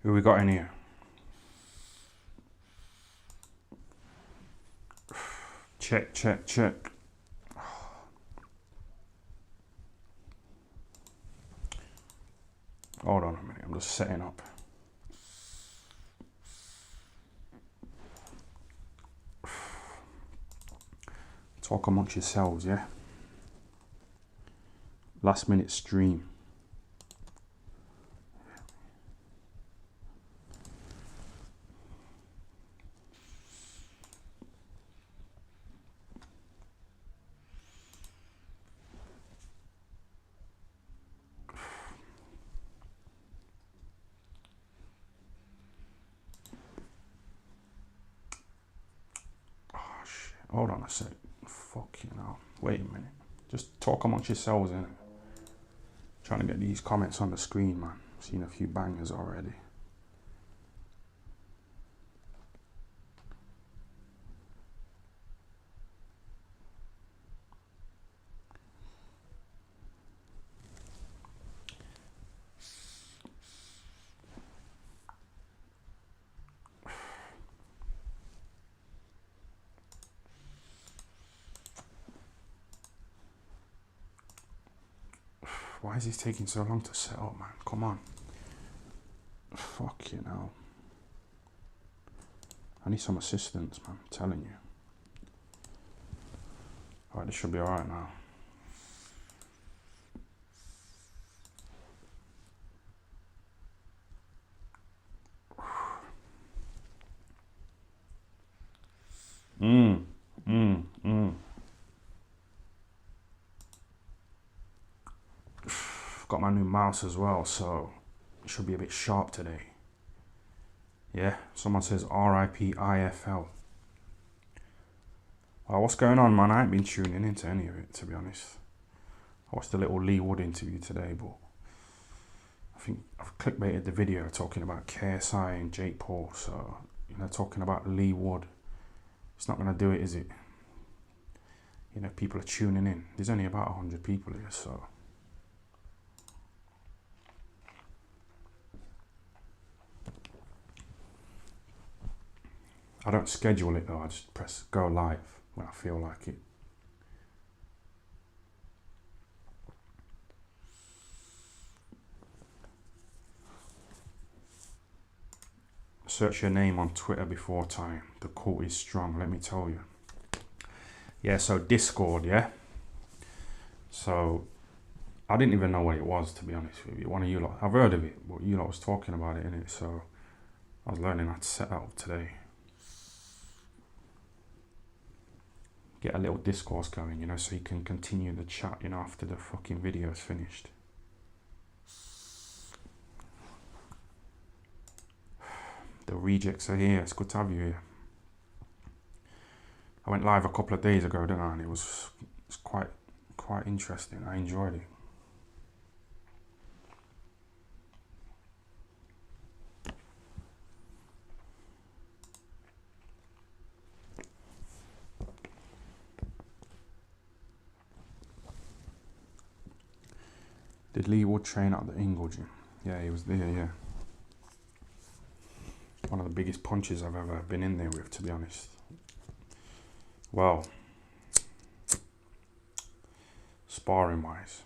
Who we got in here? Check, check, check. Hold on a minute, I'm just setting up. Talk amongst yourselves, yeah? Last minute stream. Hold on a sec. Fucking hell. Wait a minute. Just talk amongst yourselves, innit? Trying to get these comments on the screen, man. Seen a few bangers already. Why is this taking so long to set up, man? Come on. Fucking hell. I need some assistance, man. I'm telling you. Alright, this should be alright now. Got my new mouse as well, so it should be a bit sharp today. Yeah, someone says RIP IFL. Well, what's going on, man? I ain't been tuning into any of it, to be honest. I watched the little Lee Wood interview today, but I think I've clickbaited the video talking about KSI and Jake Paul, so, you know, talking about Lee Wood. It's not going to do it, is it? You know, people are tuning in. There's only about 100 people here, so... I don't schedule it though, I just press go live when I feel like it. Search your name on Twitter before time. The cult is strong, let me tell you. Yeah, so Discord, yeah? So, I didn't even know what it was, to be honest with you. One of you lot, I've heard of it, but you lot was talking about it, innit? So, I was learning how to set that up today. Get a little discourse going, you know, so you can continue the chat, you know, after the fucking video is finished. The rejects are here. It's good to have you here. I went live a couple of days ago, didn't I? And it was quite interesting. I enjoyed it. Did Lee Wood train at the Ingle gym? Yeah, he was there, yeah. One of the biggest punches I've ever been in there with, to be honest. Well, sparring wise.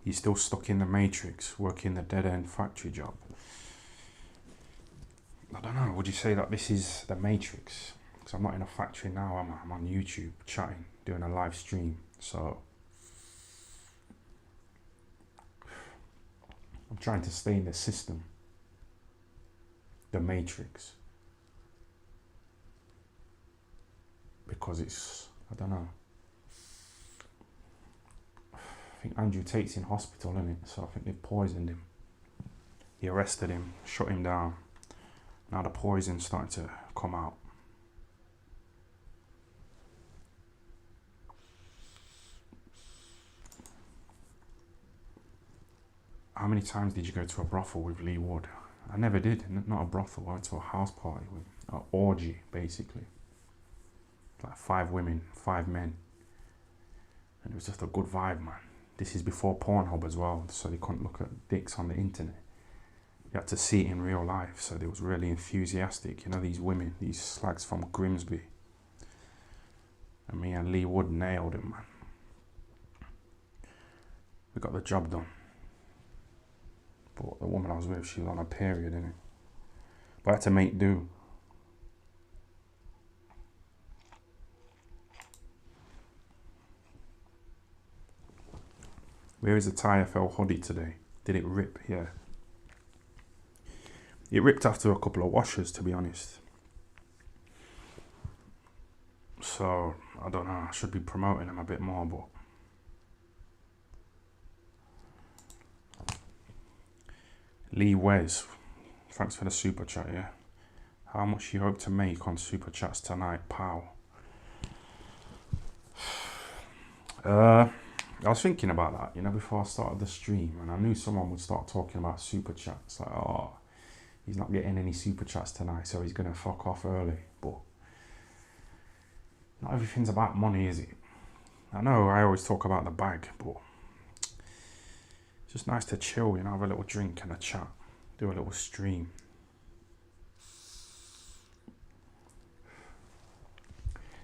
He's still stuck in the matrix, working the dead-end factory job. I don't know, would you say that this is the matrix? Because I'm not in a factory now, am I? I'm on YouTube, chatting, doing a live stream. So, I'm trying to stay in the system. The matrix. Because it's, I don't know. I think Andrew Tate's in hospital, isn't it? So I think they poisoned him. He arrested him, shut him down. Now the poison's starting to come out. how many times did you go to a brothel with Lee Wood? I never did. Not a brothel. I went to a house party with an orgy, basically. Like 5 women, 5 men. And it was just a good vibe, man. This is before Pornhub as well, so they couldn't look at dicks on the internet. You had to see it in real life, so they was really enthusiastic. You know, these women, these slags from Grimsby. And me and Lee Wood nailed it, man. We got the job done. But the woman I was with, she was on her period, innit? But I had to make do. Where is the TFL hoodie today? Did it rip? Yeah. It ripped after a couple of washes, to be honest. So, I don't know. I should be promoting them a bit more, but... Lee Wes, thanks for the super chat, yeah? How much you hope to make on super chats tonight, pal? I was thinking about that, you know, before I started the stream, and I knew someone would start talking about super chats. Like, oh, he's not getting any super chats tonight, so he's going to fuck off early. But not everything's about money, is it? I know I always talk about the bag, but it's just nice to chill, you know, have a little drink and a chat, do a little stream.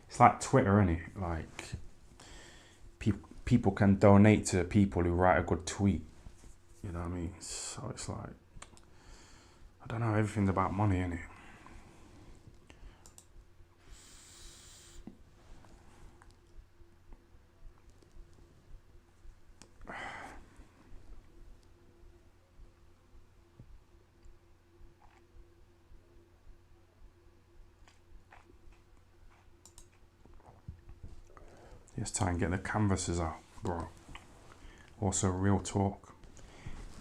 It's like Twitter, innit? Like, people can donate to people who write a good tweet. You know what I mean? So it's like, I don't know, everything's about money, innit? It's time to get the canvases out, bro. Also, real talk.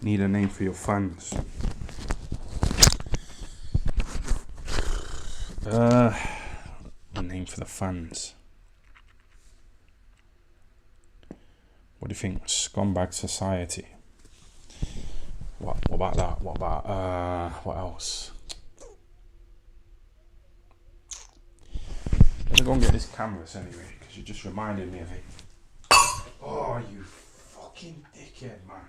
Need a name for your fans. A name for the fans. What do you think? Scumbag Society. What about that? What about what else? Let me go and get this canvas anyway, because you just reminded me of it. Oh, you fucking dickhead, man.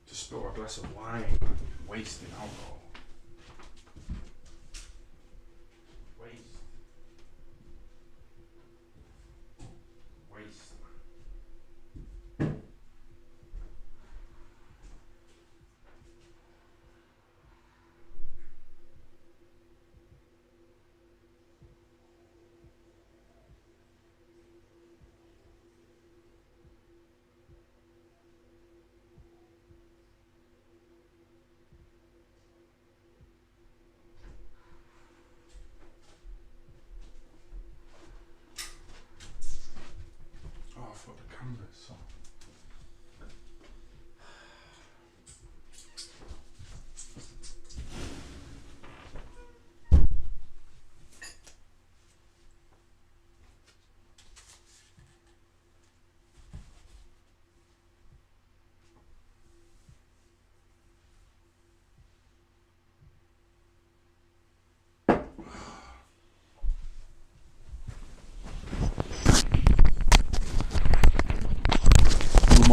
Just spilled a glass of wine, man. Wasting alcohol. Waste. For the canvas. So.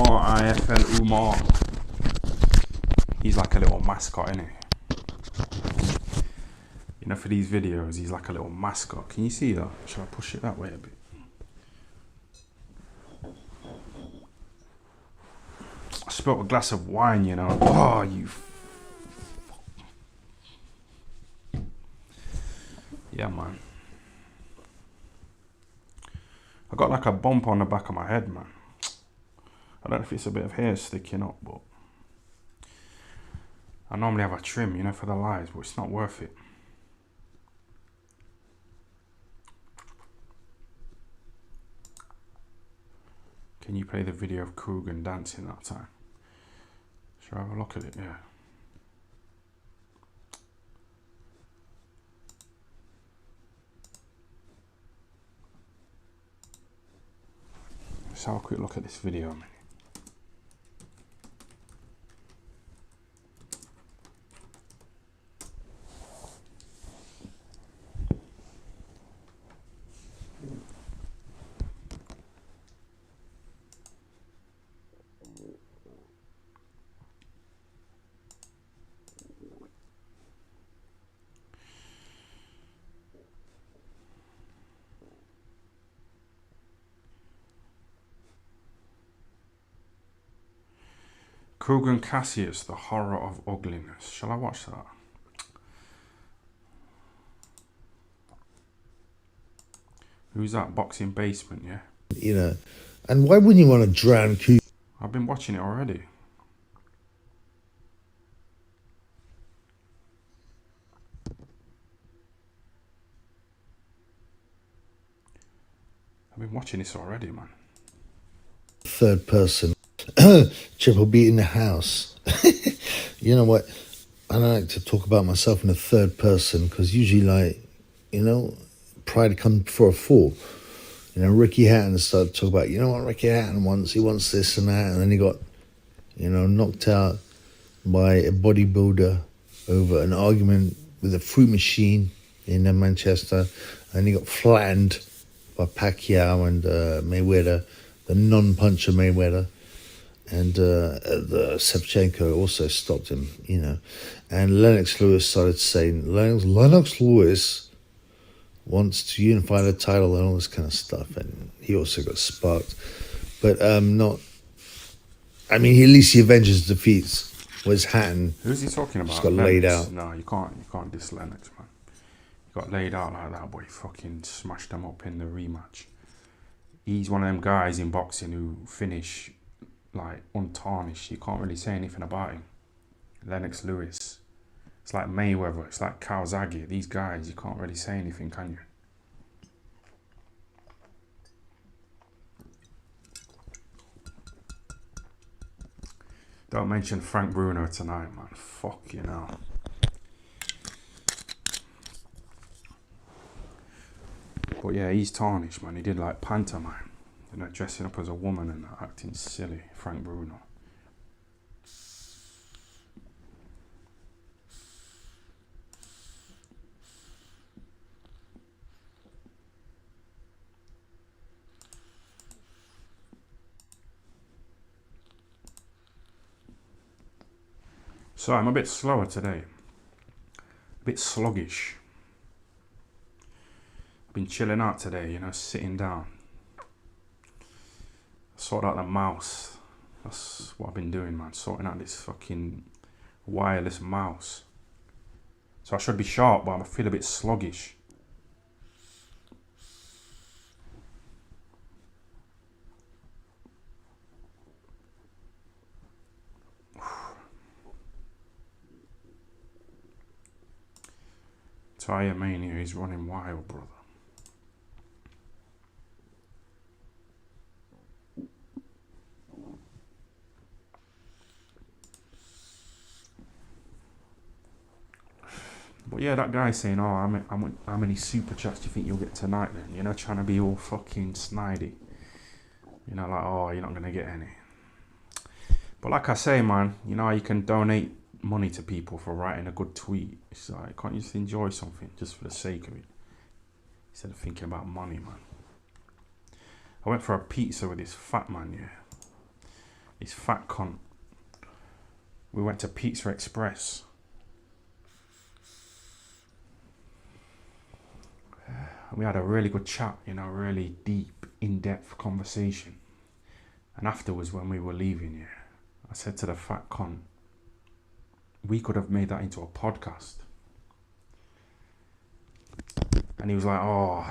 IFL Umar. He's like a little mascot, isn't he? You know, for these videos, he's like a little mascot. Can you see that? Shall I push it that way a bit? I spilled a glass of wine, you know. Oh, you. Yeah, man. I got like a bump on the back of my head, man. I don't know if it's a bit of hair sticking up, but I normally have a trim, you know, for the lives, but it's not worth it. Can you play the video of Coogan dancing that time? Shall I have a look at it? Yeah. Let's have a quick look at this video, man. Kugan Cassius, The Horror of Ugliness. Shall I watch that? Who's that? Boxing Basement, yeah? You know, and why wouldn't you want to drown Kugan? I've been watching it already. I've been watching this already, man. Third person. Triple B in the house. You know what? I don't like to talk about myself in the third person because usually, like, you know, pride comes before a fall. You know, Ricky Hatton started to talk about, you know what Ricky Hatton wants? He wants this and that. And then he got, you know, knocked out by a bodybuilder over an argument with a fruit machine in Manchester. And he got flattened by Pacquiao and Mayweather, the non-puncher Mayweather. And the Shevchenko also stopped him, you know. And Lennox Lewis started saying, Lennox Lewis wants to unify the title and all this kind of stuff. And he also got sparked. But not... I mean, at least he avenges defeats. Was Hatton... Who's he talking about? Just got Lennox? laid out. No, you can't diss Lennox, man. He got laid out like that, but he fucking smashed him up in the rematch. He's one of them guys in boxing who finish like untarnished. You can't really say anything about him. Lennox Lewis. It's like Mayweather. It's like Kawasaki. These guys, you can't really say anything, can you? Don't mention Frank Bruno tonight, man. Fuck you know. But yeah, he's tarnished, man. He did like pantomime. You know, dressing up as a woman and acting silly. Frank Bruno. So I'm a bit slower today. A bit sluggish. I've been chilling out today, you know, sitting down. Sorted out the mouse. That's what I've been doing, man. Sorting out this fucking wireless mouse. So I should be sharp, but I feel a bit sluggish. Tire Mania is running wild, brother. But yeah, that guy saying, oh, how many super chats do you think you'll get tonight then? You know, trying to be all fucking snidey. You know, like, oh, you're not going to get any. But like I say, man, you know how you can donate money to people for writing a good tweet? It's like, can't you just enjoy something just for the sake of it? Instead of thinking about money, man. I went for a pizza with this fat man, yeah. This fat cunt. We went to Pizza Express. And we had a really good chat, you know, really deep, in-depth conversation. And afterwards, when we were leaving, yeah, I said to the fat cunt, we could have made that into a podcast. And he was like, oh,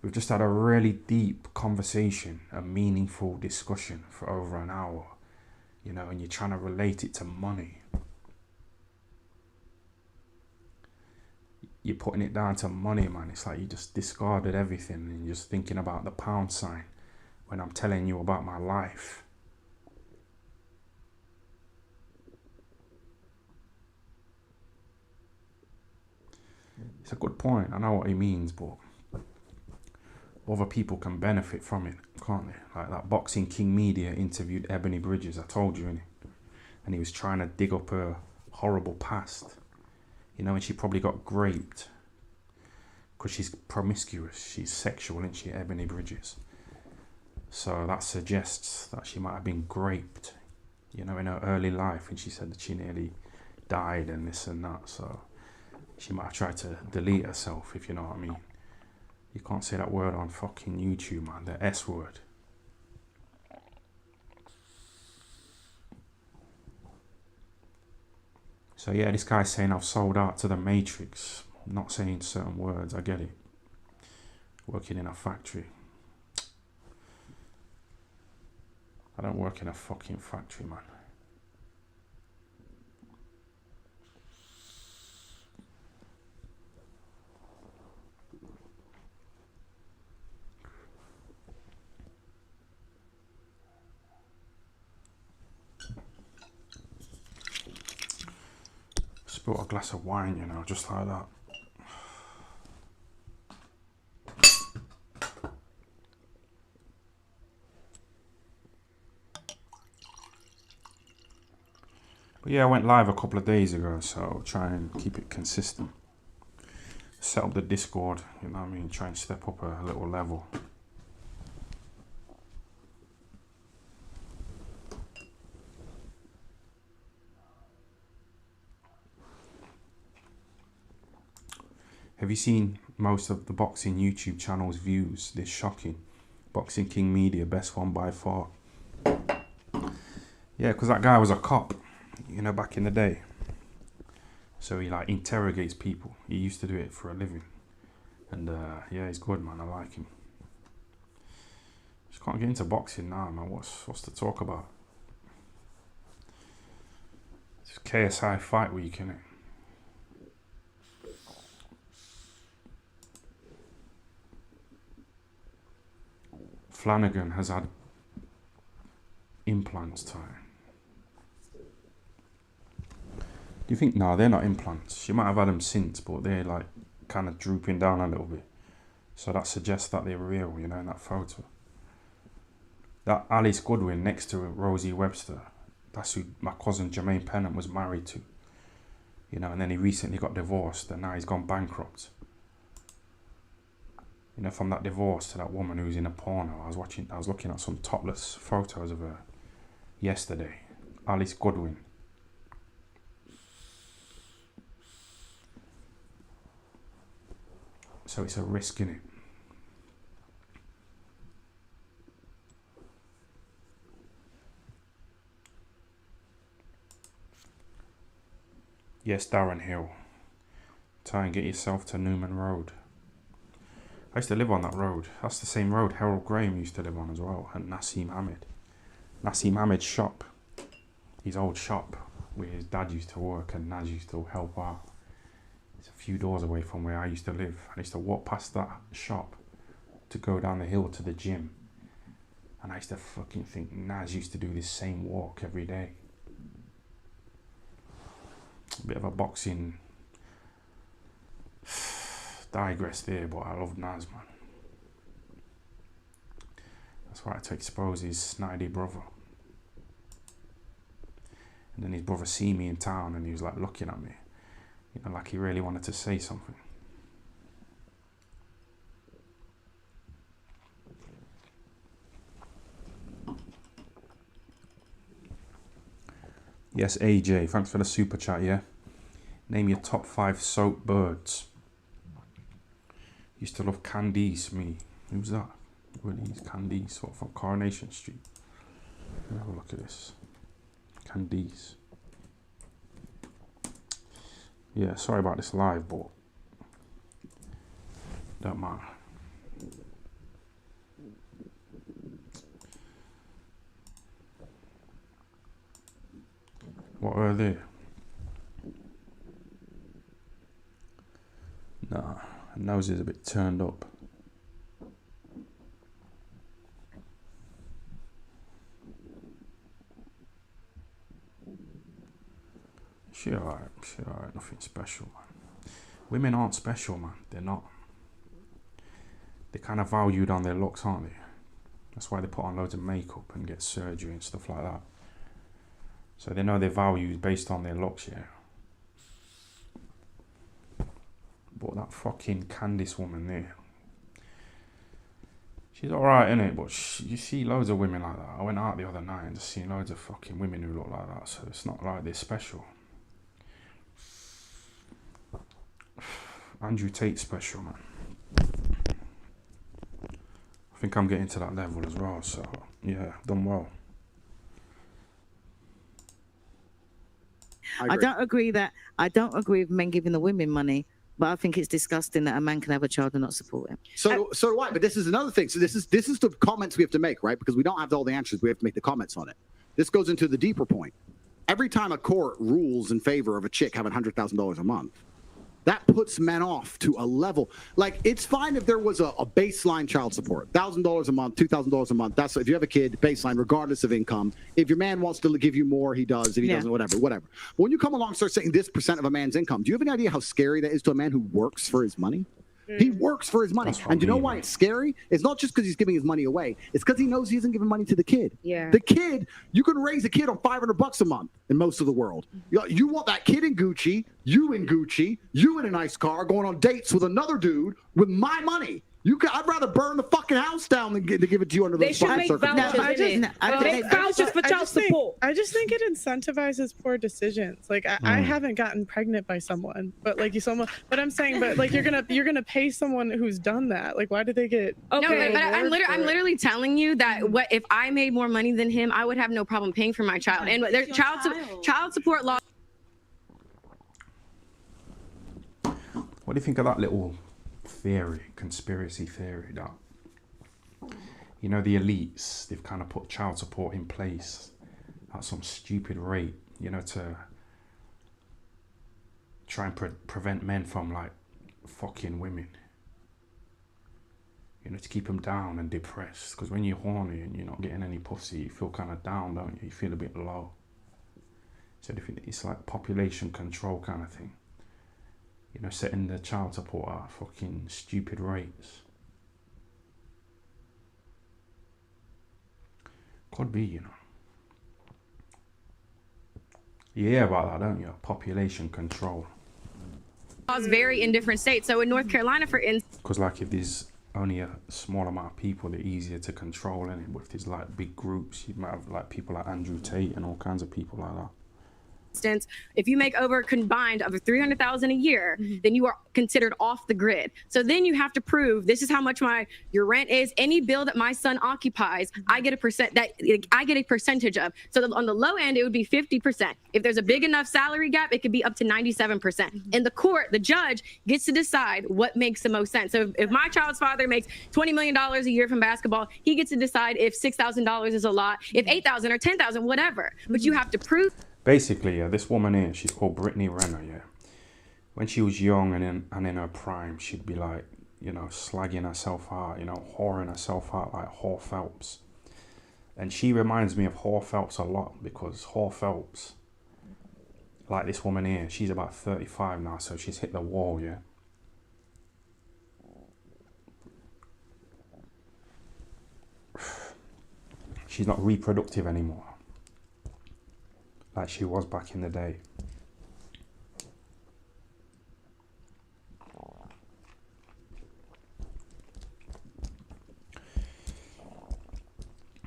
we've just had a really deep conversation, a meaningful discussion for over an hour, you know, and you're trying to relate it to money. You're putting it down to money, man. It's like you just discarded everything and you're just thinking about the pound sign when I'm telling you about my life. It's a good point. I know what he means, but other people can benefit from it, can't they? Like that Boxing King Media interviewed Ebony Bridges, I told you, innit? And he was trying to dig up her horrible past. You know, and she probably got raped because she's promiscuous. She's sexual, isn't she, Ebony Bridges? So that suggests that she might have been raped, you know, in her early life. And she said that she nearly died and this and that. So she might have tried to delete herself, if you know what I mean. You can't say that word on fucking YouTube, man. The S word. So yeah, this guy's saying I've sold out to the Matrix. I'm not saying certain words, I get it. Working in a factory. I don't work in a fucking factory, man. Spilled a glass of wine, you know, just like that. But yeah, I went live a couple of days ago, so try and keep it consistent. Set up the Discord, you know what I mean? Try and step up a little level. Have you seen most of the boxing YouTube channel's views? They're shocking. Boxing King Media, best one by far. Yeah, because that guy was a cop, you know, back in the day. So he like interrogates people. He used to do it for a living. And yeah, he's good, man. I like him. Just can't get into boxing now, man. What's to talk about? It's KSI fight week, innit? Flanagan has had implants time. Do you think? No, they're not implants. She might have had them since, but they're like kind of drooping down a little bit. So that suggests that they're real, you know, in that photo. That Alice Goodwin next to Rosie Webster, that's who my cousin Jermaine Pennant was married to. You know, and then he recently got divorced and now he's gone bankrupt. You know, from that divorce to that woman who's in a porno. I was looking at some topless photos of her yesterday. Alice Goodwin. So it's a risk, innit? Yes, Darren Hill. Try and get yourself to Newman Road. I used to live on that road. That's the same road Harold Graham used to live on as well, and Nassim Hamid. Nassim Hamid's shop, his old shop, where his dad used to work and Naz used to help out. It's a few doors away from where I used to live. I used to walk past that shop to go down the hill to the gym. And I used to fucking think Naz used to do this same walk every day. A bit of a boxing digress there, but I love Naz, man. That's why I had to expose his snidey brother. And then his brother see me in town and he was like looking at me, you know, like he really wanted to say something. Yes, AJ, thanks for the super chat, yeah? Name your top 5 soap birds. Used to love Candice, me. Who's that? Who are these? Candice, what, from Coronation Street? Let me have a look at this. Candice. Yeah, sorry about this live, but don't matter. What are they? Nah, her nose is a bit turned up. She alright, nothing special, man. Women aren't special, man. They're not. They're kind of valued on their looks, aren't they? That's why they put on loads of makeup and get surgery and stuff like that. So they know their value is based on their looks, yeah. But that fucking Candice woman there, she's alright, innit? But you see loads of women like that. I went out the other night and just seen loads of fucking women who look like that. So it's not like they're special. Andrew Tate's special, man. I think I'm getting to that level as well. So yeah, I've done well. I don't agree with men giving the women money, but I think it's disgusting that a man can have a child and not support him. So do I. But this is another thing. So this is the comments we have to make, right? Because we don't have all the answers. We have to make the comments on it. This goes into the deeper point. Every time a court rules in favor of a chick having $100,000 a month, that puts men off to a level. Like, it's fine if there was a baseline child support, $1,000 a month, $2,000 a month. That's if you have a kid, baseline, regardless of income. If your man wants to give you more, he does. If he doesn't, whatever. But when you come along and start saying this percent of a man's income, do you have any idea how scary that is to a man who works for his money? He works for his money. And you know why it's scary? It's not just because he's giving his money away. It's because he knows he isn't giving money to the kid. Yeah. The kid, you can raise a kid on $500 a month in most of the world. You want that kid in Gucci, you in a nice car, going on dates with another dude with my money. I'd rather burn the fucking house down than to give it to you under those circumstances. Make vouchers for child support. I just think it incentivizes poor decisions. Like I haven't gotten pregnant by someone, but but I'm saying, but like you're gonna pay someone who's done that. Like, why did they get? Okay, but I'm literally telling you that if I made more money than him, I would have no problem paying for my child. And there's child support law. What do you think of that little conspiracy theory that, you know, the elites, they've kind of put child support in place at some stupid rate, you know, to try and prevent men from like fucking women, you know, to keep them down and depressed, because when you're horny and you're not getting any pussy, you feel kind of down, don't you? You feel a bit low. So it's like population control kind of thing. You know, setting the child support at fucking stupid rates. Could be, you know. You hear about that, don't you? Population control. Laws vary in different states. So in North Carolina, for instance, because like if there's only a small amount of people, they're easier to control, innit? But if there's like big groups, you might have like people like Andrew Tate and all kinds of people like that. If you make over combined of $300,000 a year, then you are considered off the grid. So then you have to prove this is how much your rent is. Any bill that my son occupies, I get a percentage of. So on the low end, it would be 50%. If there's a big enough salary gap, it could be up to 97%. In the court, the judge gets to decide what makes the most sense. So if my child's father makes $20 million a year from basketball, he gets to decide if $6,000 is a lot, if $8,000 or $10,000, whatever. But you have to prove. Basically, yeah, this woman here, she's called Brittany Renner, yeah. When she was young and in her prime, she'd be like, you know, slagging herself out, you know, whoring herself out like Hor Phelps. And she reminds me of Hor Phelps a lot, because Hor Phelps, like this woman here, she's about 35 now, so she's hit the wall, yeah. She's not reproductive anymore, like she was back in the day.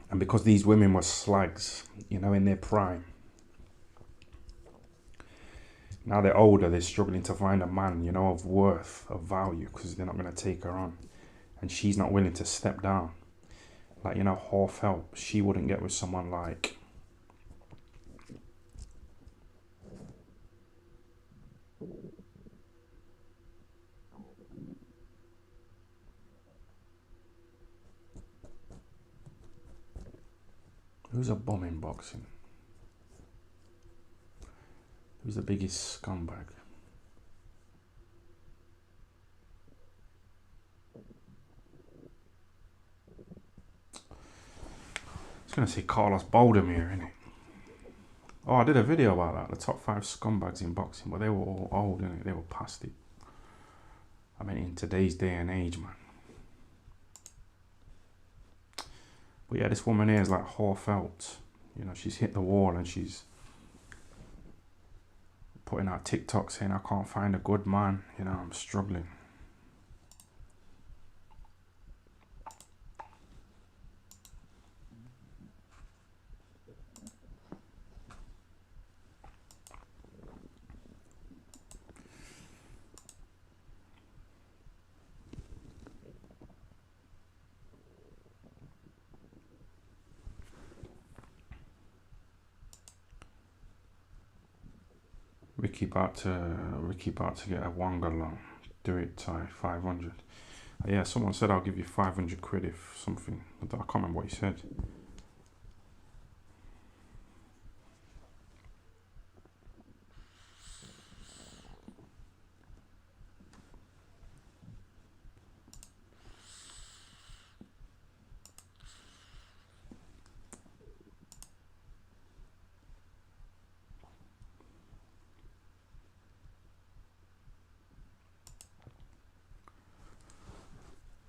And because these women were slags, you know, in their prime, now they're older, they're struggling to find a man, you know, of worth, of value, because they're not going to take her on. And she's not willing to step down. Like, you know, Hor Phelps, she wouldn't get with someone like... Who's a bum in boxing? Who's the biggest scumbag? I was going to say Carlos Boldemir, innit? Oh, I did a video about that, the top 5 scumbags in boxing, but they were all old, innit? They were past it. I mean, in today's day and age, man. But yeah, this woman here is like Hor Phelps. You know, she's hit the wall and she's putting out TikTok saying, I can't find a good man. You know, I'm struggling. Ricky about to get a Wanga loan. Do it, Ty, 500. Yeah, someone said I'll give you 500 quid if something. I can't remember what he said.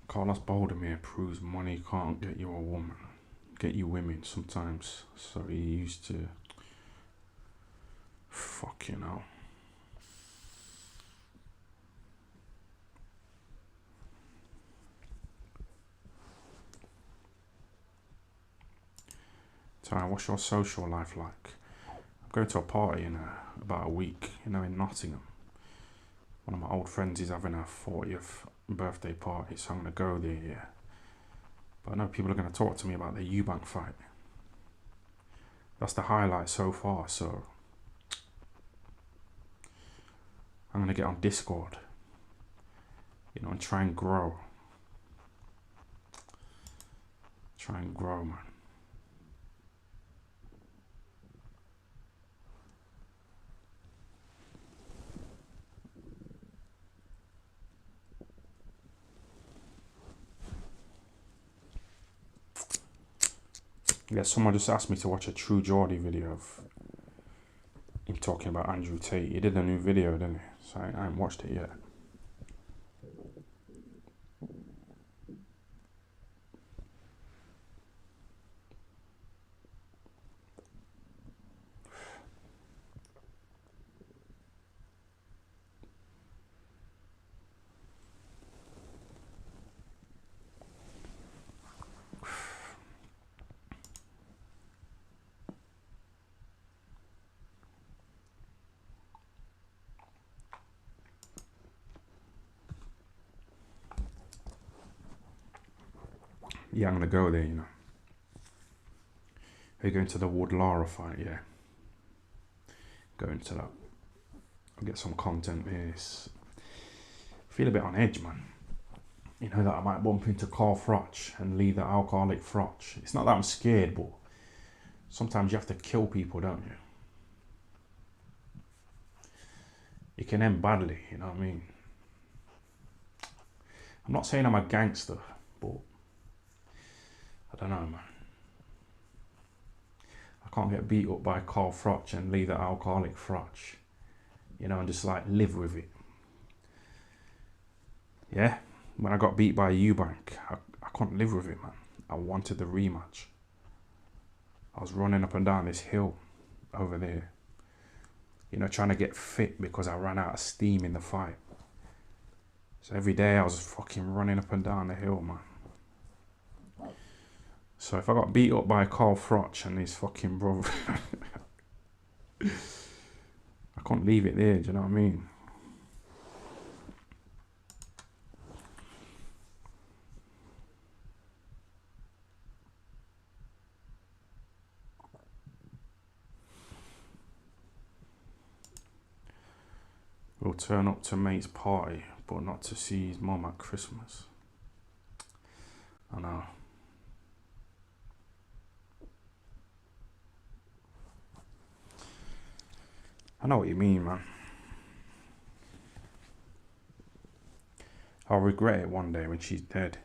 Carlos Baldomir proves money can't get you a woman, get you women sometimes. So he used to, fucking hell. Ty, what's your social life like? I'm going to a party in about a week, in Nottingham. One of my old friends is having a 40th birthday party, so I'm going to go there, yeah. But I know people are going to talk to me about the Eubank fight. That's the highlight so far, so I'm going to get on Discord, and try and grow. Try and grow, man. Yeah, someone just asked me to watch a True Geordie video of him talking about Andrew Tate. He did a new video, didn't he? So I haven't watched it yet. Yeah, I'm going to go there, Are you going to the Wood Lara fight? Yeah. Going to that. I'll get some content there. I feel a bit on edge, man. That I might bump into Carl Froch and Lee the Alcoholic Froch. It's not that I'm scared, but sometimes you have to kill people, don't you? It can end badly, you know what I mean? I'm not saying I'm a gangster, but I don't know, man. I can't get beat up by Carl Froch and Lee the Alcoholic Froch, and just live with it. Yeah, when I got beat by Eubank, I couldn't live with it, man. I wanted the rematch. I was running up and down this hill over there, trying to get fit because I ran out of steam in the fight. So every day I was fucking running up and down the hill, man. So if I got beat up by Carl Froch and his fucking brother, I couldn't leave it there, do you know what I mean? We'll turn up to mate's party, but not to see his mum at Christmas. I know. I know what you mean, man. I'll regret it one day when she's dead.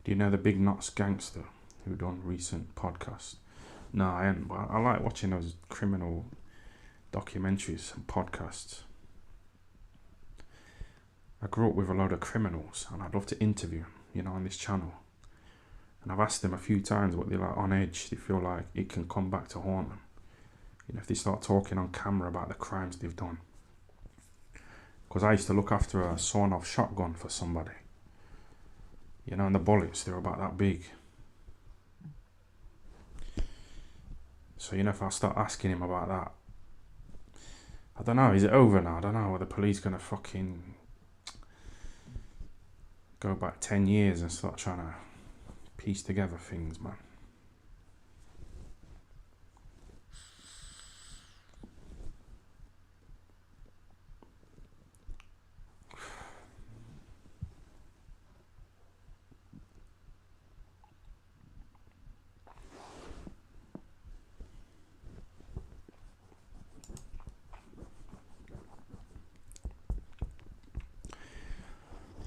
Do you know the Big Knots gangster who done recent podcasts? No, I ain't, but I like watching those criminal documentaries and podcasts. I grew up with a load of criminals and I'd love to interview them, on this channel. And I've asked them a few times what they're like on edge. They feel like it can come back to haunt them. If they start talking on camera about the crimes they've done. Because I used to look after a sawn-off shotgun for somebody. You know, and the bullets, they were about that big. So, you know, if I start asking him about that, I don't know, is it over now? I don't know, are the police going to fucking go back 10 years and start trying to piece together things, man?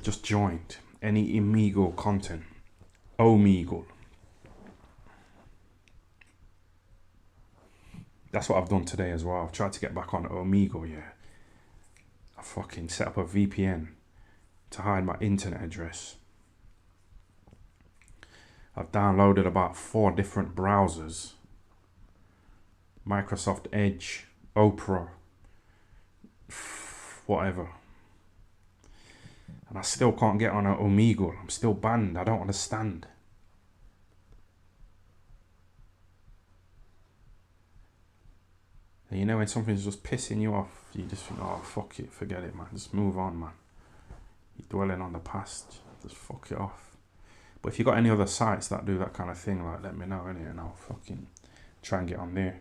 Just joined. Any illegal content. Omegle. That's what I've done today as well. I've tried to get back on Omegle, yeah. I fucking set up a VPN to hide my internet address. I've downloaded about 4 different browsers. Microsoft Edge, Opera, whatever. And I still can't get on Omegle. I'm still banned. I don't understand. And you know when something's just pissing you off, you just think, oh, fuck it, forget it, man. Just move on, man. You're dwelling on the past. Just fuck it off. But if you got any other sites that do that kind of thing, like, let me know, innit? And I'll fucking try and get on there.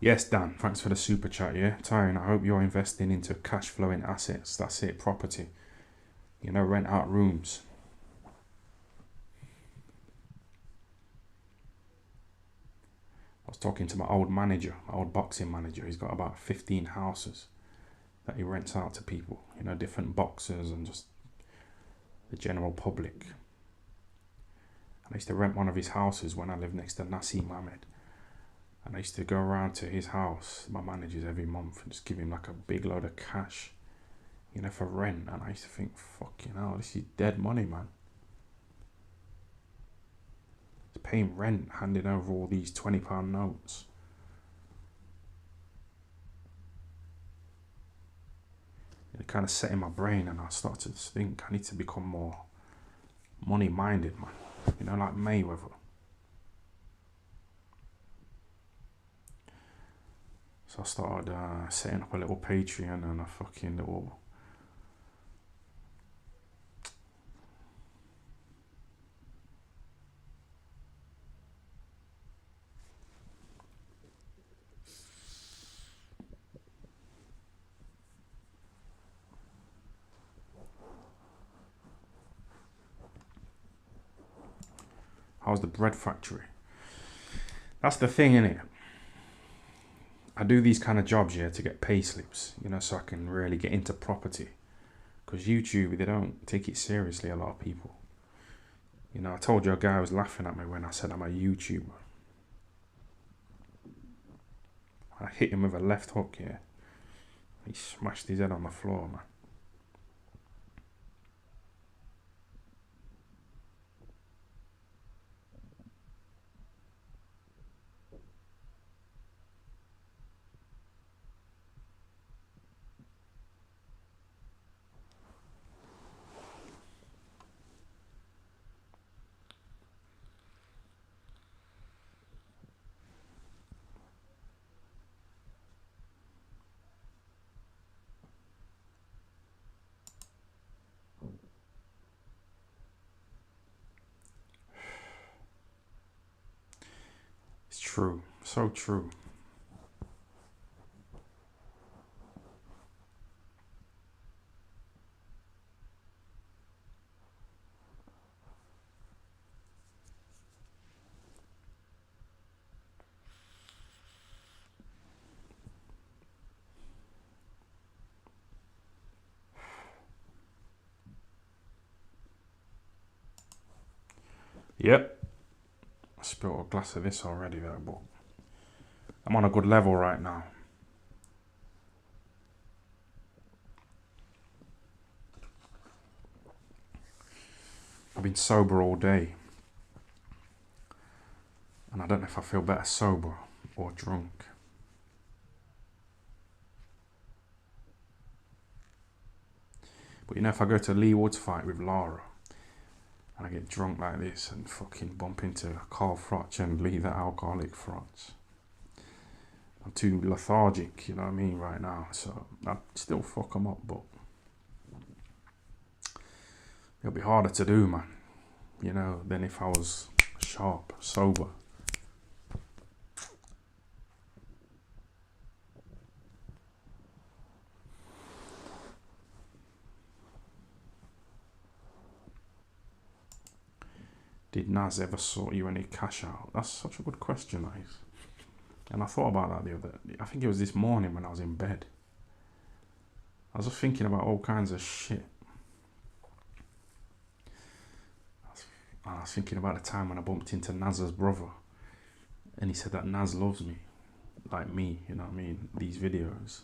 Yes, Dan, thanks for the super chat, yeah? Tyron, I hope you're investing into cash flowing assets. That's it, property. You know, rent out rooms. I was talking to my old manager, my old boxing manager. He's got about 15 houses that he rents out to people. You know, different boxers and just the general public. And I used to rent one of his houses when I lived next to Nassim Ahmed. And I used to go around to his house, my managers, every month and just give him like a big load of cash, you know, for rent. And I used to think, fucking hell, this is dead money, man. It's paying rent, handing over all these £20 notes. It kind of set in my brain, and I started to think I need to become more money-minded, man. You know, like Mayweather. So I started setting up a little Patreon and a fucking little... How's the bread factory? That's the thing, innit? I do these kind of jobs, yeah, to get pay slips, you know, so I can really get into property. Because YouTube, they don't take it seriously, a lot of people. You know, I told you a guy was laughing at me when I said I'm a YouTuber. I hit him with a left hook, yeah. He smashed his head on the floor, man. It's true, so true. Yep. I spilled a glass of this already though, but I'm on a good level right now. I've been sober all day. And I don't know if I feel better sober or drunk. But you know, if I go to Lee Wood's fight with Lara and I get drunk like this and fucking bump into Carl Froch and Lee the alcoholic Froch, I'm too lethargic, you know what I mean, right now. So I'd still fuck them up, but it'll be harder to do, man, you know, than if I was sharp, sober. Did Naz ever sort you any cash out? That's such a good question, that is. And I thought about that the other, I think it was this morning when I was in bed. I was just thinking about all kinds of shit. I was thinking about the time when I bumped into Naz's brother. And he said that Naz loves me. Like me, you know what I mean? These videos.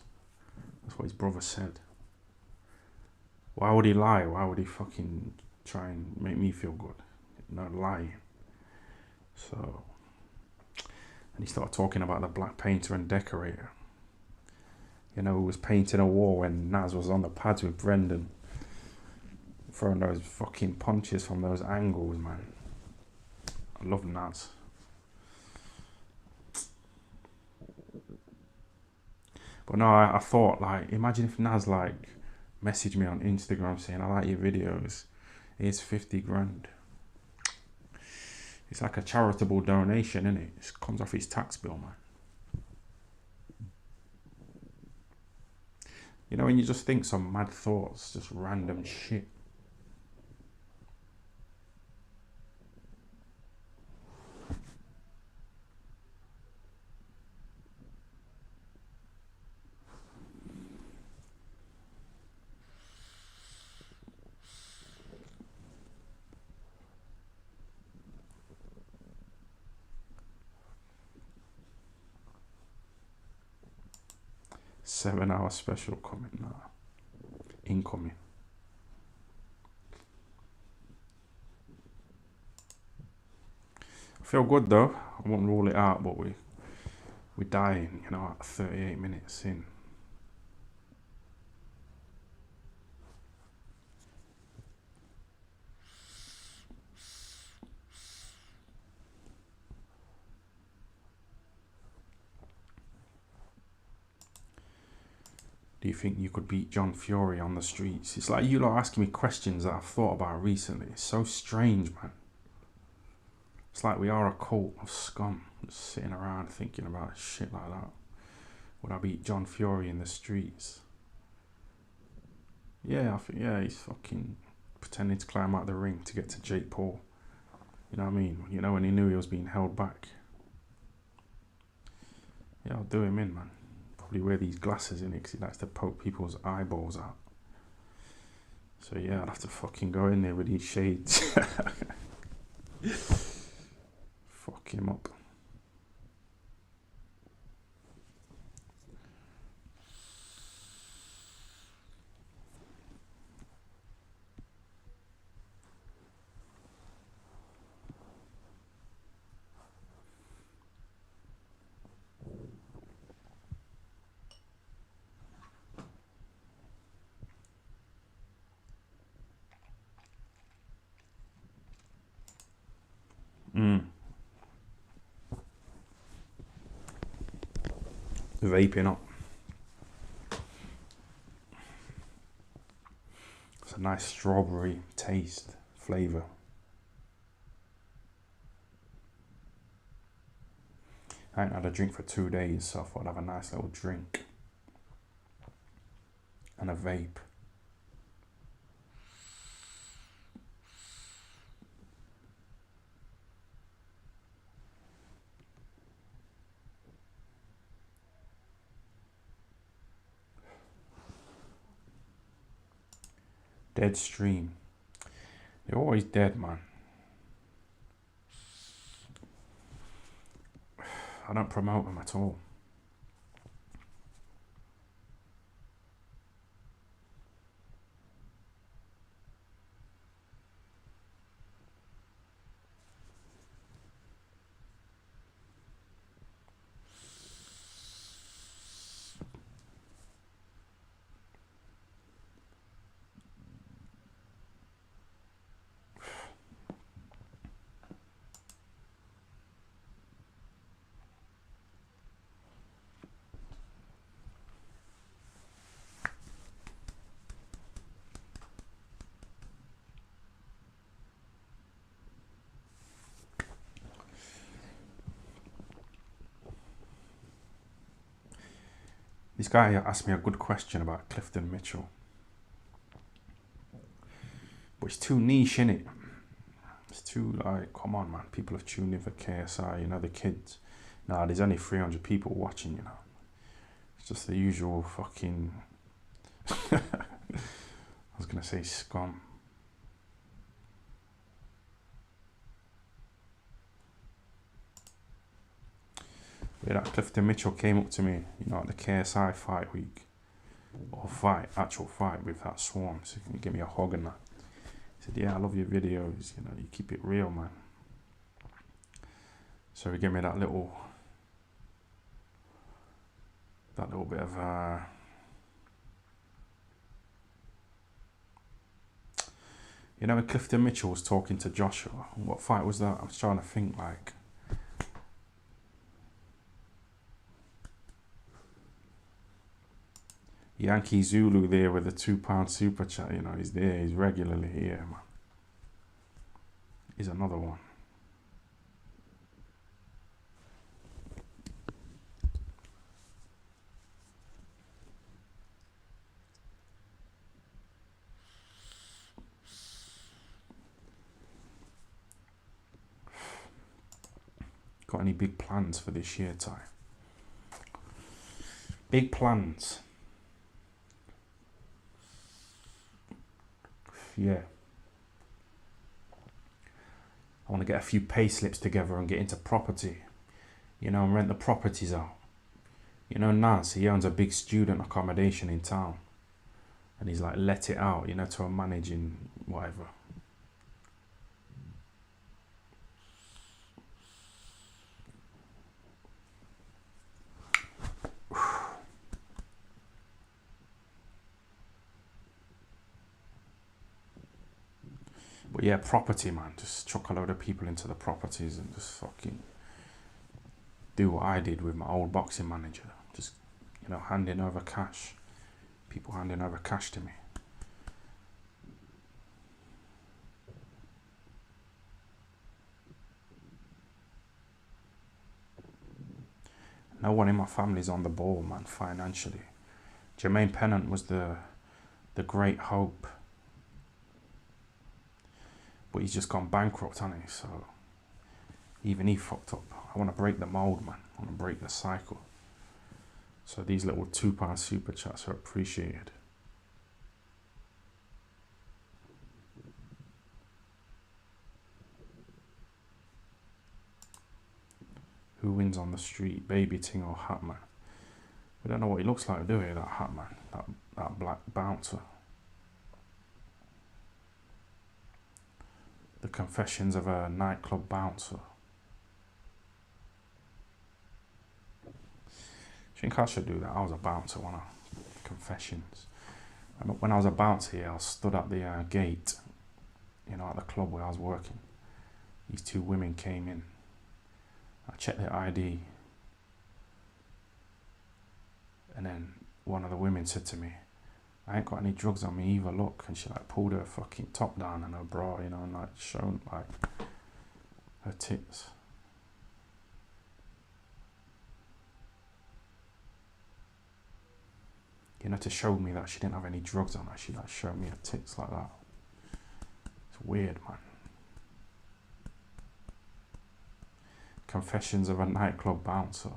That's what his brother said. Why would he lie? Why would he fucking try and make me feel good? No lying. So, and he started talking about the black painter and decorator, you know, who was painting a wall when Naz was on the pads with Brendan, throwing those fucking punches from those angles, man. I love Naz. But no, I thought, like, imagine if Naz, like, messaged me on Instagram saying, I like your videos, here's 50 grand. It's like a charitable donation, isn't it? It comes off his tax bill, man. You know, when you just think some mad thoughts, just random shit. Seven-hour special coming now. Incoming. I feel good though. I won't rule it out, but we're dying, you know, at 38 minutes in. Do you think you could beat John Fury on the streets? It's like you lot asking me questions that I've thought about recently. It's so strange, man. It's like we are a cult of scum, just sitting around thinking about shit like that. Would I beat John Fury in the streets? Yeah, I think, yeah, he's fucking pretending to climb out the ring to get to Jake Paul. You know what I mean? You know, when he knew he was being held back. Yeah, I'll do him in, man. Probably wear these glasses in it because he likes to poke people's eyeballs out. So yeah, I'd have to fucking go in there with these shades. Fuck him up. Vaping up. It's a nice strawberry taste, flavour. I ain't had a drink for 2 days, so I thought I'd have a nice little drink. And a vape. Dead stream. They're always dead, man. I don't promote them at all. This guy asked me a good question about Clifton Mitchell. But it's too niche, innit? It's too, like, come on, man. People have tuned in for KSI, you know, the kids. Nah, there's only 300 people watching, you know. It's just the usual fucking... I was going to say scum. Yeah, that Clifton Mitchell came up to me, you know, at the KSI fight week. Or actual fight with that Swarm. So he gave me a hug and that. He said, yeah, I love your videos, you know, you keep it real, man. So he gave me that little bit of you know, when Clifton Mitchell was talking to Joshua, what fight was that? I was trying to think, like, Yankee Zulu there with a £2 super chat, you know, he's there, he's regularly here, man. He's another one. Got any big plans for this year, Ty? Big plans. Yeah. I want to get a few pay slips together and get into property. You know, and rent the properties out. You know, Nance, he owns a big student accommodation in town. And he's like, let it out, you know, to a managing whatever. But yeah, property, man. Just chuck a load of people into the properties and just fucking do what I did with my old boxing manager. Just, you know, handing over cash. People handing over cash to me. No one in my family's on the ball, man, financially. Jermaine Pennant was the great hope. But he's just gone bankrupt, hasn't he? So even he fucked up. I want to break the mold, man. I want to break the cycle. So these little £2 super chats are appreciated. Who wins on the street, Baby Ting or Hatman? We don't know what he looks like, do we, that Hatman? That black bouncer. The Confessions of a Nightclub Bouncer. I think I should do that. I was a bouncer when Confessions. When I was a bouncer here, I stood at the gate, you know, at the club where I was working. These two women came in. I checked their ID. And then one of the women said to me, I ain't got any drugs on me either, look. And she like pulled her fucking top down and her bra, you know, and like shown like her tits. You know, to show me that she didn't have any drugs on her, she like showed me her tits like that. It's weird, man. Confessions of a Nightclub Bouncer.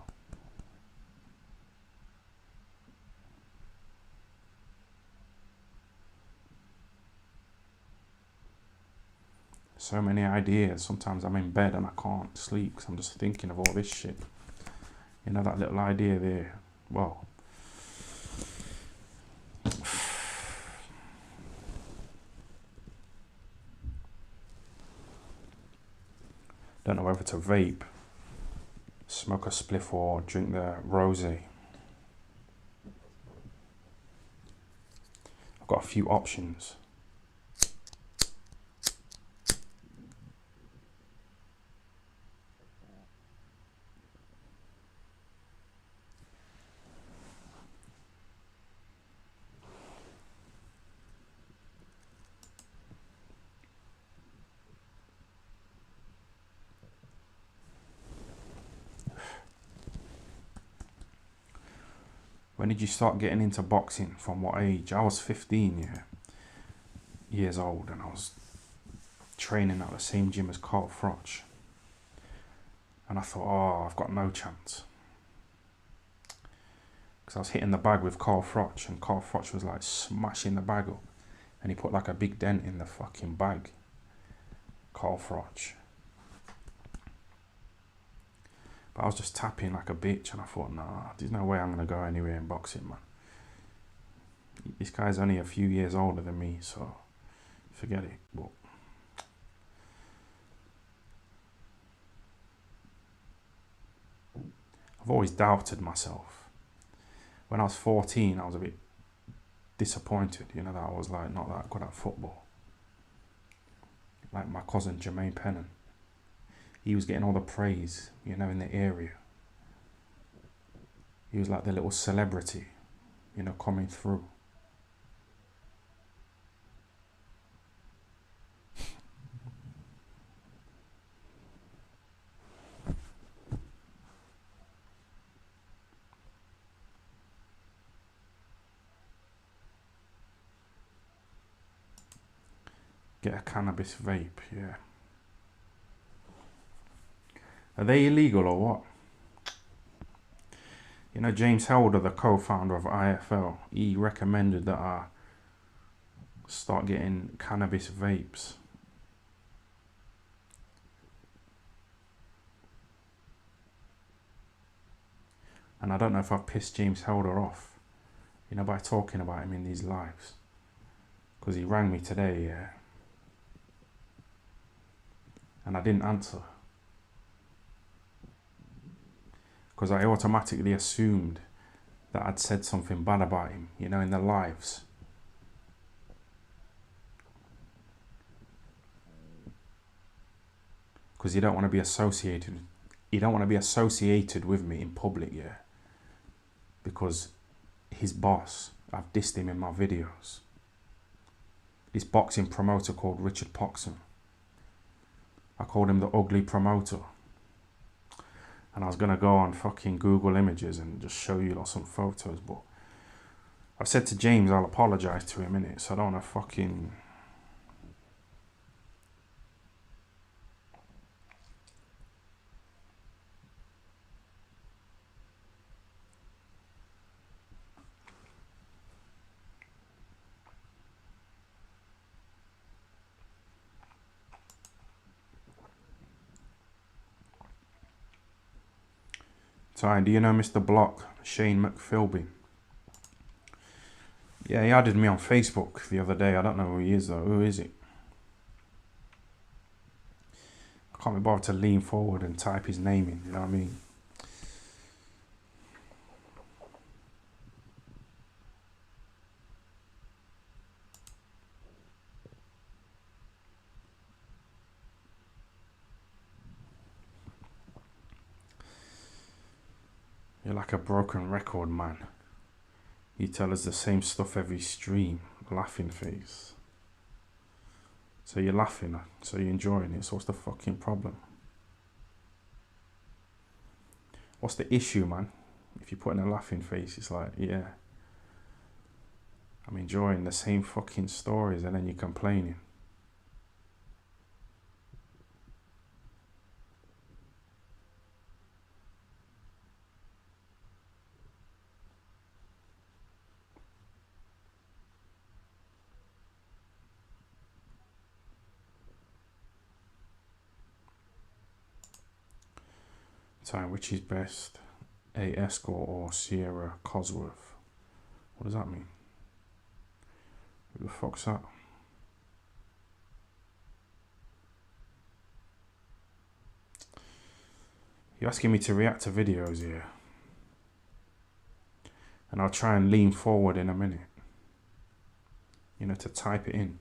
So many ideas. Sometimes I'm in bed and I can't sleep because I'm just thinking of all this shit. You know, that little idea there. Well, don't know whether to vape, smoke a spliff or drink the rosé. I've got a few options. When did you start getting into boxing? From what age? I was 15 years old, and I was training at the same gym as Carl Froch. And I thought, oh, I've got no chance. Because I was hitting the bag with Carl Froch, and Carl Froch was like smashing the bag up. And he put like a big dent in the fucking bag. Carl Froch. But I was just tapping like a bitch, and I thought, nah, there's no way I'm going to go anywhere in boxing, man. This guy's only a few years older than me, so forget it. But I've always doubted myself. When I was 14, I was a bit disappointed, you know, that I was like not that good at football. Like my cousin Jermaine Pennant. He was getting all the praise, you know, in the area. He was like the little celebrity, you know, coming through. Get a cannabis vape, yeah. Are they illegal or what? You know, James Helder, the co-founder of IFL, he recommended that I start getting cannabis vapes. And I don't know if I've pissed James Helder off, you know, by talking about him in these lives. Because he rang me today, yeah. And I didn't answer. Because I automatically assumed that I'd said something bad about him, you know, in the lives. Because you don't want to be associated with me in public, yeah. Because his boss, I've dissed him in my videos. This boxing promoter called Richard Poxon. I called him the ugly promoter. And I was going to go on fucking Google Images and just show you like some photos, but I said to James I'll apologise to him, innit, so I don't want to fucking... Ty, do you know Mr. Block, Shane McPhilby? Yeah, he added me on Facebook the other day. I don't know who he is though. Who is it? I can't be bothered to lean forward and type his name in, you know what I mean? You're like a broken record, man. You tell us the same stuff every stream. Laughing face. So you're laughing, so you're enjoying it. So what's the fucking problem? What's the issue, man? If you put in a laughing face, it's like, yeah, I'm enjoying the same fucking stories, and then you're complaining. Time, which is best, A. Escort or Sierra Cosworth? What does that mean? Who the fuck's that? You're asking me to react to videos here, and I'll try and lean forward in a minute, you know, to type it in.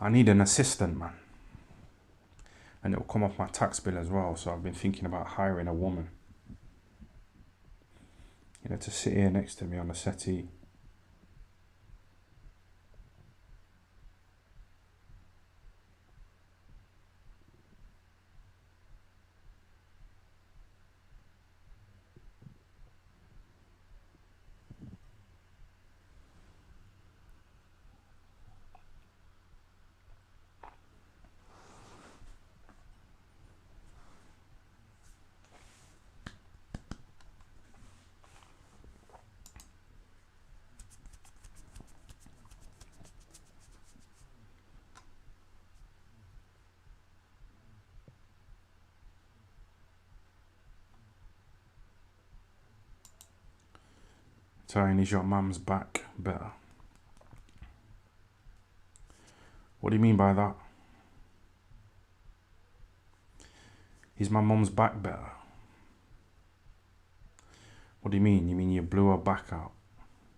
I need an assistant, man. And it will come off my tax bill as well. So I've been thinking about hiring a woman, you know, to sit here next to me on the settee. Saying, is your mum's back better? What do you mean by that? Is my mum's back better? What do you mean? You mean you blew her back out?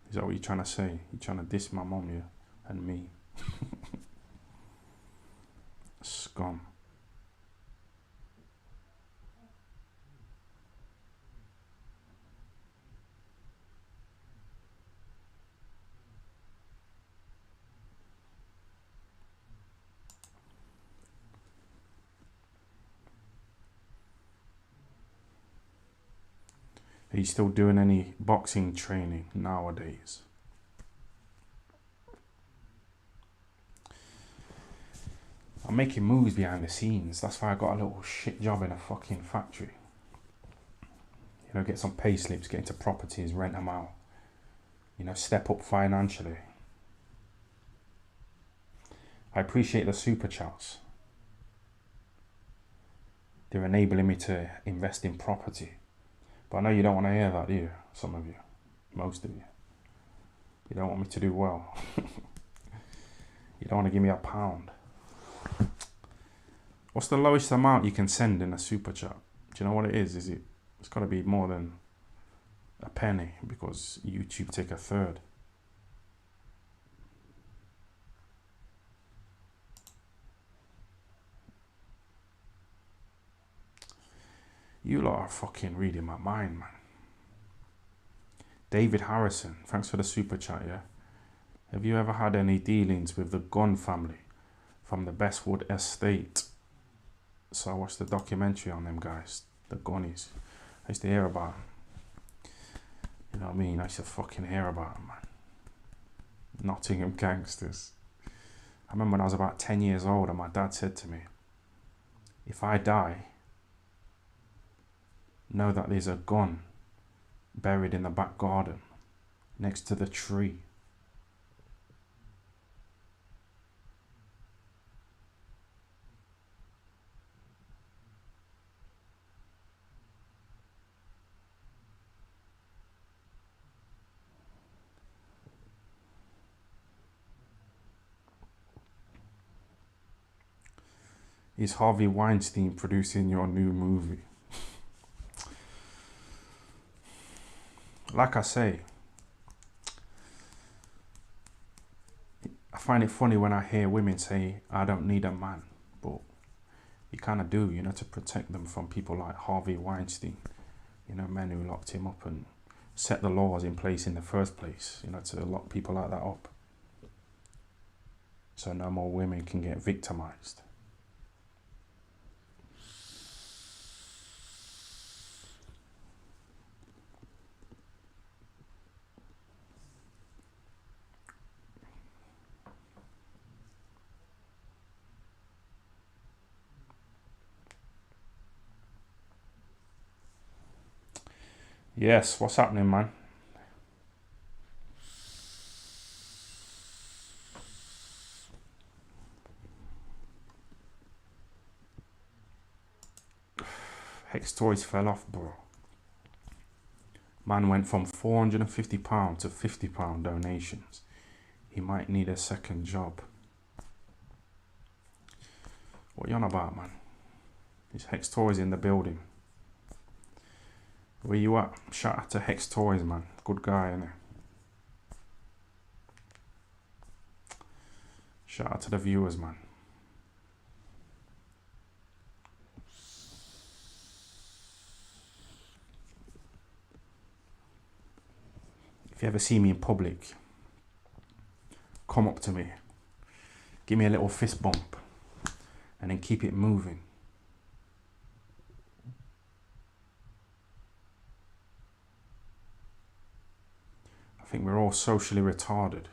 Is that what you're trying to say? You're trying to diss my mum, yeah? And me. Scum. Are you still doing any boxing training nowadays? I'm making moves behind the scenes. That's why I got a little shit job in a fucking factory. You know, get some pay slips, get into properties, rent them out. You know, step up financially. I appreciate the super chats. They're enabling me to invest in property. But I know you don't want to hear that, do you? Some of you. Most of you. You don't want me to do well. You don't want to give me a £1. What's the lowest amount you can send in a super chat? Do you know what it is? It's got to be more than a penny, because YouTube take a third. You lot are fucking reading my mind, man. David Harrison, thanks for the super chat, yeah? Have you ever had any dealings with the Gunn family from the Bestwood estate? So I watched the documentary on them guys, the Gunnies. I used to hear about them. You know what I mean? I used to fucking hear about them, man. Nottingham gangsters. I remember when I was about 10 years old and my dad said to me, if I die, know that there's a gun buried in the back garden next to the tree. Is Harvey Weinstein producing your new movie? Like I say, I find it funny when I hear women say, I don't need a man. But you kind of do, you know, to protect them from people like Harvey Weinstein. You know, men who locked him up and set the laws in place in the first place, you know, to lock people like that up. So no more women can get victimized. Yes, what's happening, man? Hex Toys fell off, bro. Man went from £450 to £50 donations. He might need a second job. What you on about, man? Is Hex Toys in the building? Where you at? Shout out to Hex Toys, man. Good guy, innit? Shout out to the viewers, man. If you ever see me in public, come up to me, give me a little fist bump, and then keep it moving. I think we're all socially retarded.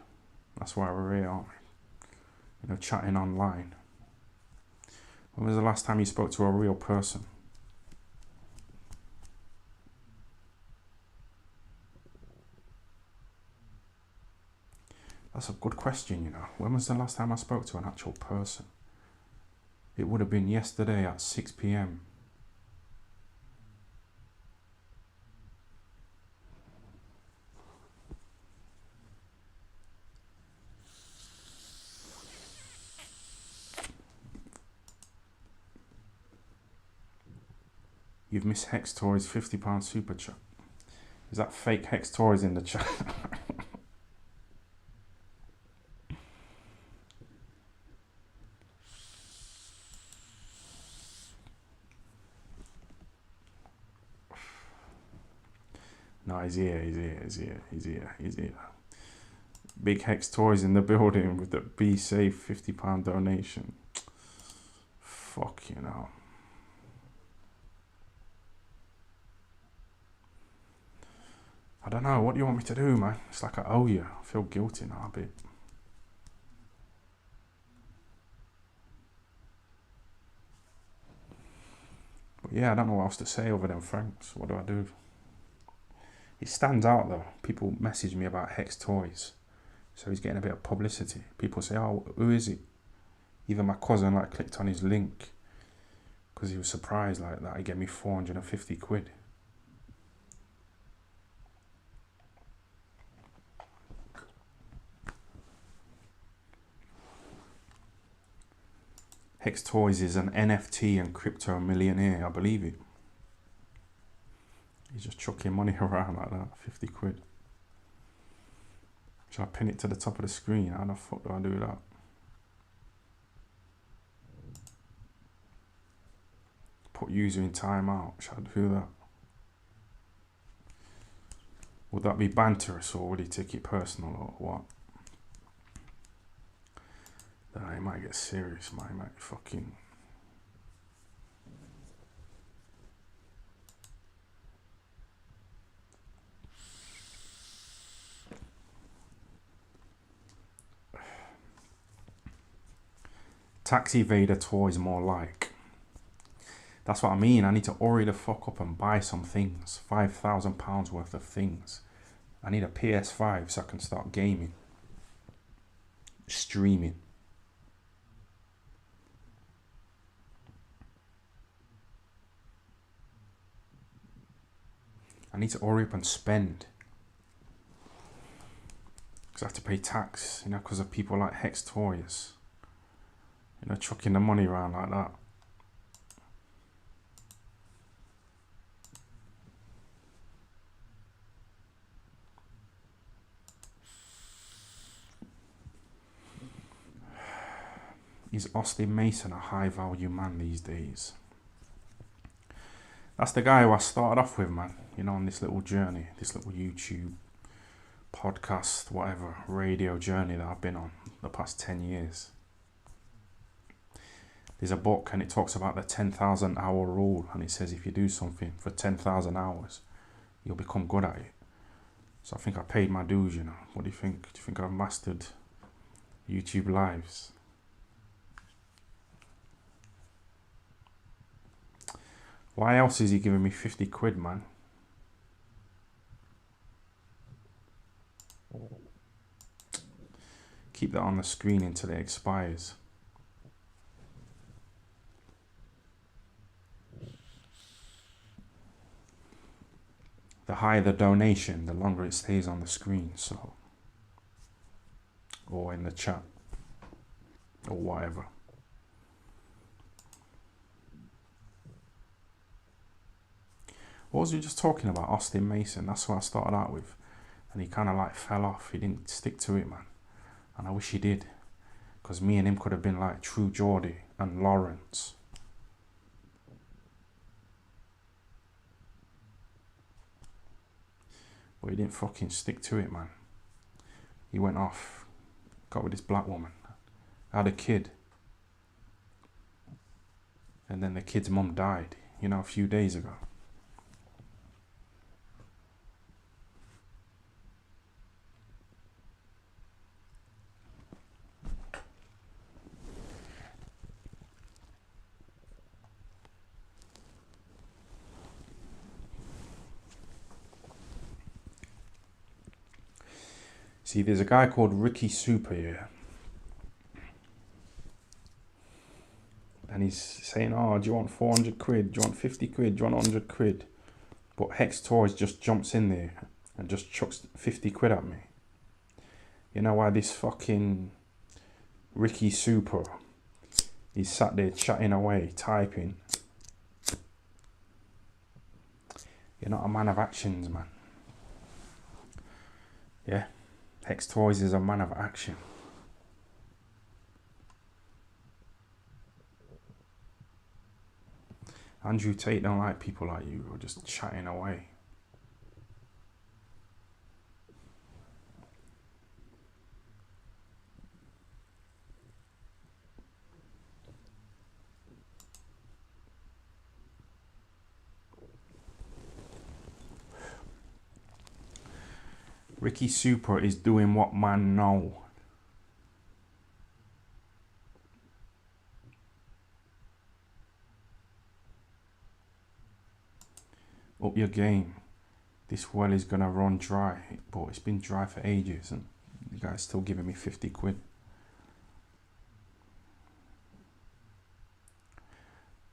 That's why we're here, aren't we? You know, chatting online. When was the last time you spoke to a real person? That's a good question, you know. When was the last time I spoke to an actual person? It would have been yesterday at 6 p.m. You've missed Hex Toys £50 super chat. Is that fake Hex Toys in the chat? No, he's here. Big Hex Toys in the building with the Be Safe £50 donation. Fuck you know. I don't know, what do you want me to do, man? It's like I owe you. I feel guilty now a bit. But yeah, I don't know what else to say other than thanks. What do I do? It stands out though. People message me about Hex Toys. So he's getting a bit of publicity. People say, oh, who is he? Even my cousin like clicked on his link because he was surprised like that. He gave me 450 quid. Hex Toys is an NFT and crypto millionaire, I believe it. He's just chucking money around like that, 50 quid. Shall I pin it to the top of the screen? How the fuck do I do that? Put user in timeout. Shall I do that? Would that be banterous or would he take it personal or what? He might get serious, man. He might fucking... Tax Evader Toys more like. That's what I mean. I need to hurry the fuck up and buy some things. £5,000 worth of things. I need a PS5 so I can start gaming. Streaming. I need to hurry up and spend. Because I have to pay tax, you know, because of people like Hex Toys. You know, chucking the money around like that. Is Austin Mason a high value man these days? That's the guy who I started off with, man. You know, on this little journey, this little YouTube, podcast, whatever, radio journey that I've been on the past 10 years. There's a book and it talks about the 10,000 hour rule, and it says if you do something for 10,000 hours, you'll become good at it. So I think I paid my dues, you know. What do you think? Do you think I've mastered YouTube lives? Why else is he giving me 50 quid, man? Keep that on the screen until it expires. The higher the donation, the longer it stays on the screen, so, or in the chat, or whatever. What was we just talking about? Austin Mason, that's what I started out with. And he kind of like fell off. He didn't stick to it, man. And I wish he did. Because me and him could have been like True Geordie and Lawrence. But he didn't fucking stick to it, man. He went off, got with this black woman, had a kid. And then the kid's mum died, you know, a few days ago. See, there's a guy called Ricky Super here. And he's saying, oh, do you want 400 quid? Do you want 50 quid? Do you want 100 quid? But Hex Toys just jumps in there and just chucks 50 quid at me. You know why this fucking Ricky Super, he's sat there chatting away, typing. You're not a man of actions, man. Yeah, Hex Toys is a man of action. Andrew Tate don't like people like you who are just chatting away. Ricky Super is doing what man know. Up your game. This well is gonna run dry, but it's been dry for ages and you guys still giving me 50 quid.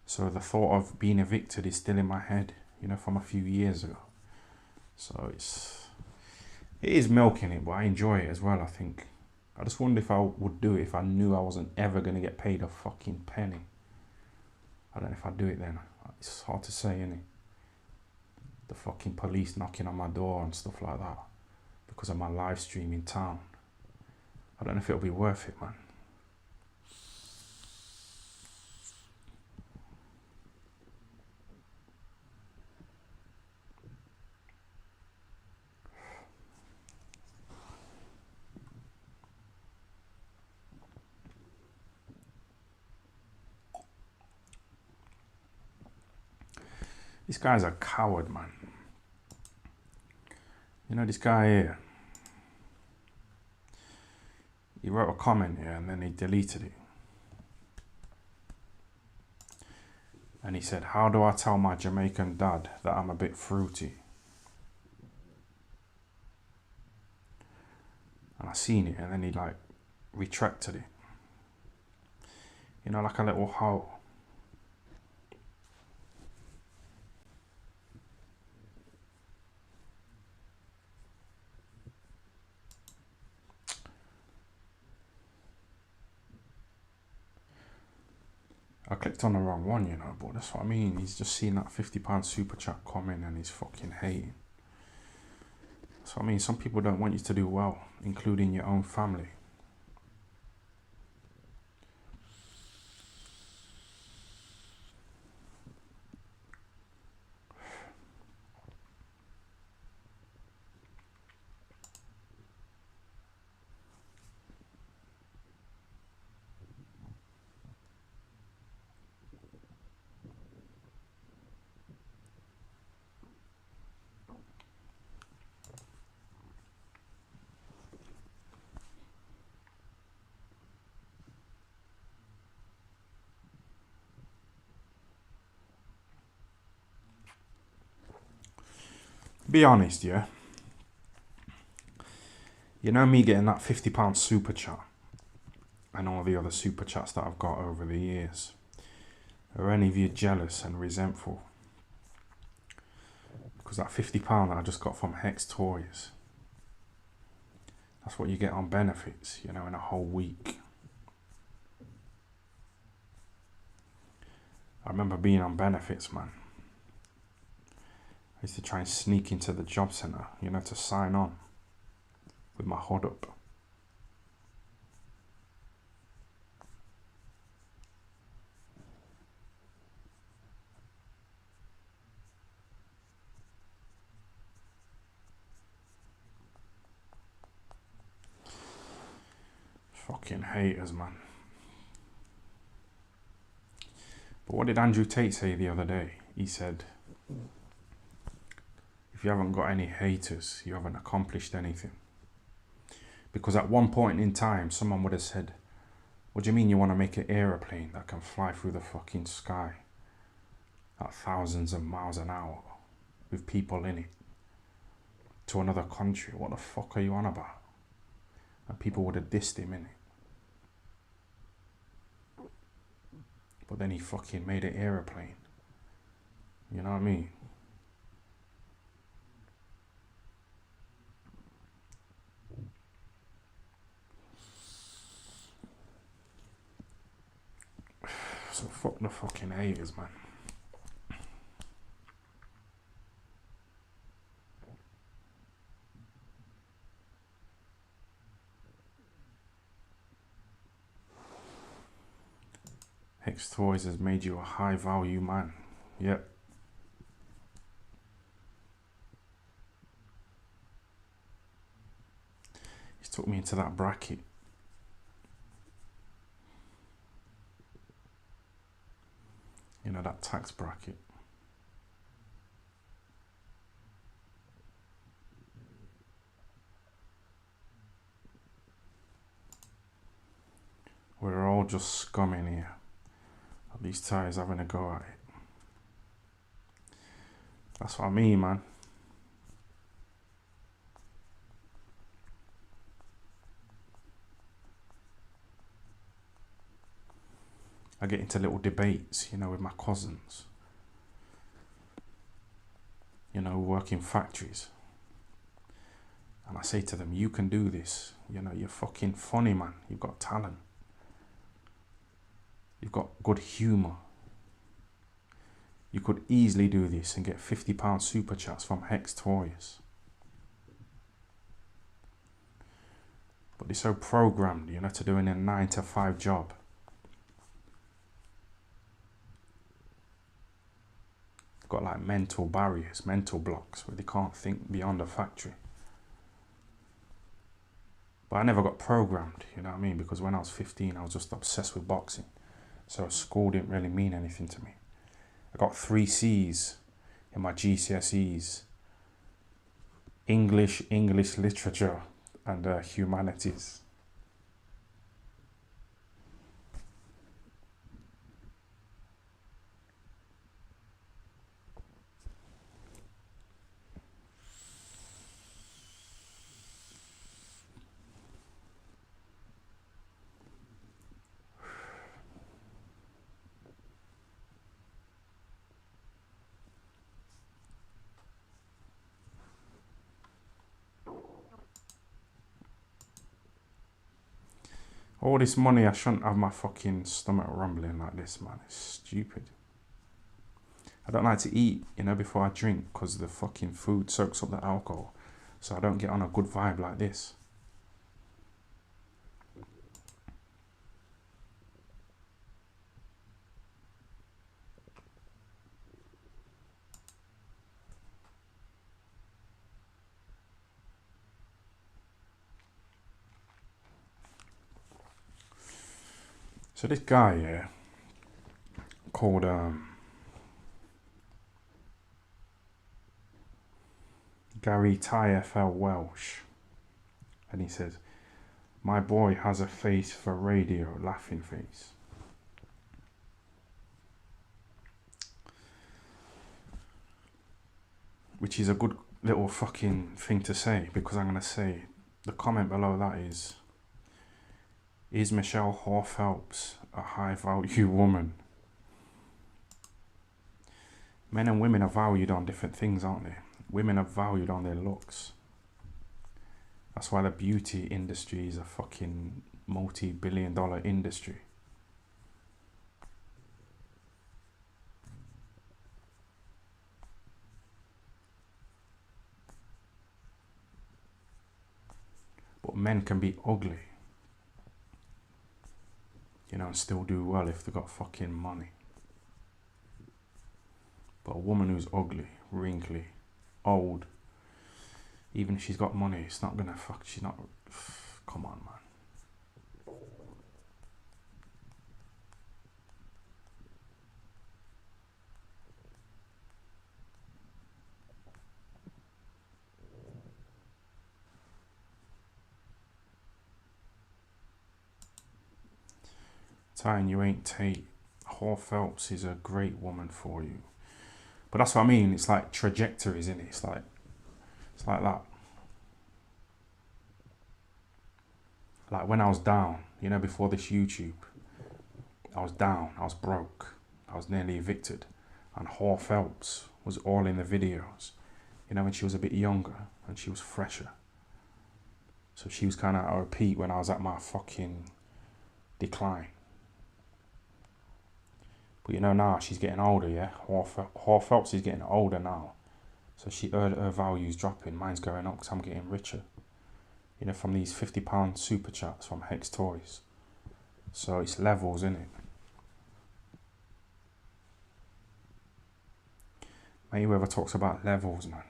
So the thought of being evicted is still in my head, you know, from a few years ago. So it is milking it, but I enjoy it as well, I think. I just wonder if I would do it if I knew I wasn't ever going to get paid a fucking penny. I don't know if I'd do it then. It's hard to say, innit? The fucking police knocking on my door and stuff like that because of my live stream in town. I don't know if it'll be worth it, man. This guy's a coward, man. You know this guy here? He wrote a comment here and then he deleted it. And he said, how do I tell my Jamaican dad that I'm a bit fruity? And I seen it and then he like retracted it. You know, like a little hoe. I clicked on the wrong one, you know, but that's what I mean. He's just seen that £50 super chat comment and he's fucking hating. So I mean, some people don't want you to do well, including your own family. Be honest, yeah? You know me getting that £50 super chat and all the other super chats that I've got over the years. Are any of you jealous and resentful? Because that £50 that I just got from Hex Toys, that's what you get on benefits, you know, in a whole week. I remember being on benefits, man. I used to try and sneak into the job centre, you know, to sign on with my hood up. Fucking haters, man. But what did Andrew Tate say the other day? He said, if you haven't got any haters, you haven't accomplished anything. Because at one point in time, someone would have said, what do you mean you want to make an aeroplane that can fly through the fucking sky at thousands of miles an hour with people in it to another country? What the fuck are you on about? And people would have dissed him, innit? But then he fucking made an aeroplane. You know what I mean? So fuck the fucking haters, man. Hex Toys has made you a high value man. Yep. He's took me into that bracket. You know, that tax bracket. We're all just scum in here. At least Ty's having a go at it. That's what I mean, man. I get into little debates, you know, with my cousins. You know, work in factories. And I say to them, you can do this. You know, you're fucking funny, man. You've got talent. You've got good humour. You could easily do this and get £50 super chats from Hex Toys. But they're so programmed, you know, to doing a 9-to-5 job. Got like mental barriers, mental blocks where they can't think beyond the factory. But I never got programmed, you know what I mean? Because when I was 15, I was just obsessed with boxing. So school didn't really mean anything to me. I got 3 C's in my GCSEs. English literature, and humanities. All this money, I shouldn't have my fucking stomach rumbling like this, man. It's stupid. I don't like to eat, you know, before I drink because the fucking food soaks up the alcohol. So I don't get on a good vibe like this. So this guy here, called Gary TFL Welsh, and he says, my boy has a face for radio, laughing face. Which is a good little fucking thing to say, because I'm going to say, the comment below that is Michelle Hall Phelps a high value woman? Men and women are valued on different things, aren't they? Women are valued on their looks. That's why the beauty industry is a fucking multi-billion-dollar industry. But men can be ugly, you know, and still do well if they got fucking money. But a woman who's ugly, wrinkly, old, even if she's got money, it's not gonna fuck, she's not, come on, man. Tying you ain't Tate. Hall Phelps is a great woman for you. But that's what I mean. It's like trajectories, isn't it? It's like that. Like when I was down, you know, before this YouTube, I was down, I was broke, I was nearly evicted, and Hall Phelps was all in the videos, you know, when she was a bit younger and she was fresher. So she was kind of at her peak when I was at my fucking decline. But you know, now she's getting older, yeah? Hall Phelps is getting older now. So her value's dropping, mine's going up because I'm getting richer. You know, from these £50 super chats from Hex Toys. So it's levels, innit? Mayweather talks about levels, man.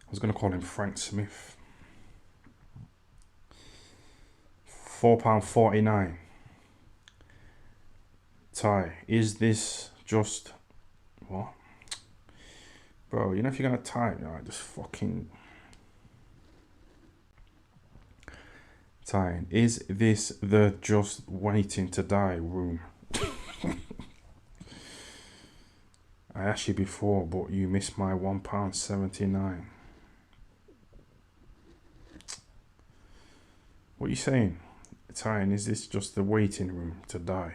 I was going to call him Frank Smith. £4.49. Ty, is this just what? Bro, you know if you're gonna type, right, just fucking Ty, is this the just waiting to die room? I asked you before, but you missed my £1.79. What are you saying? Ty, is this just the waiting room to die?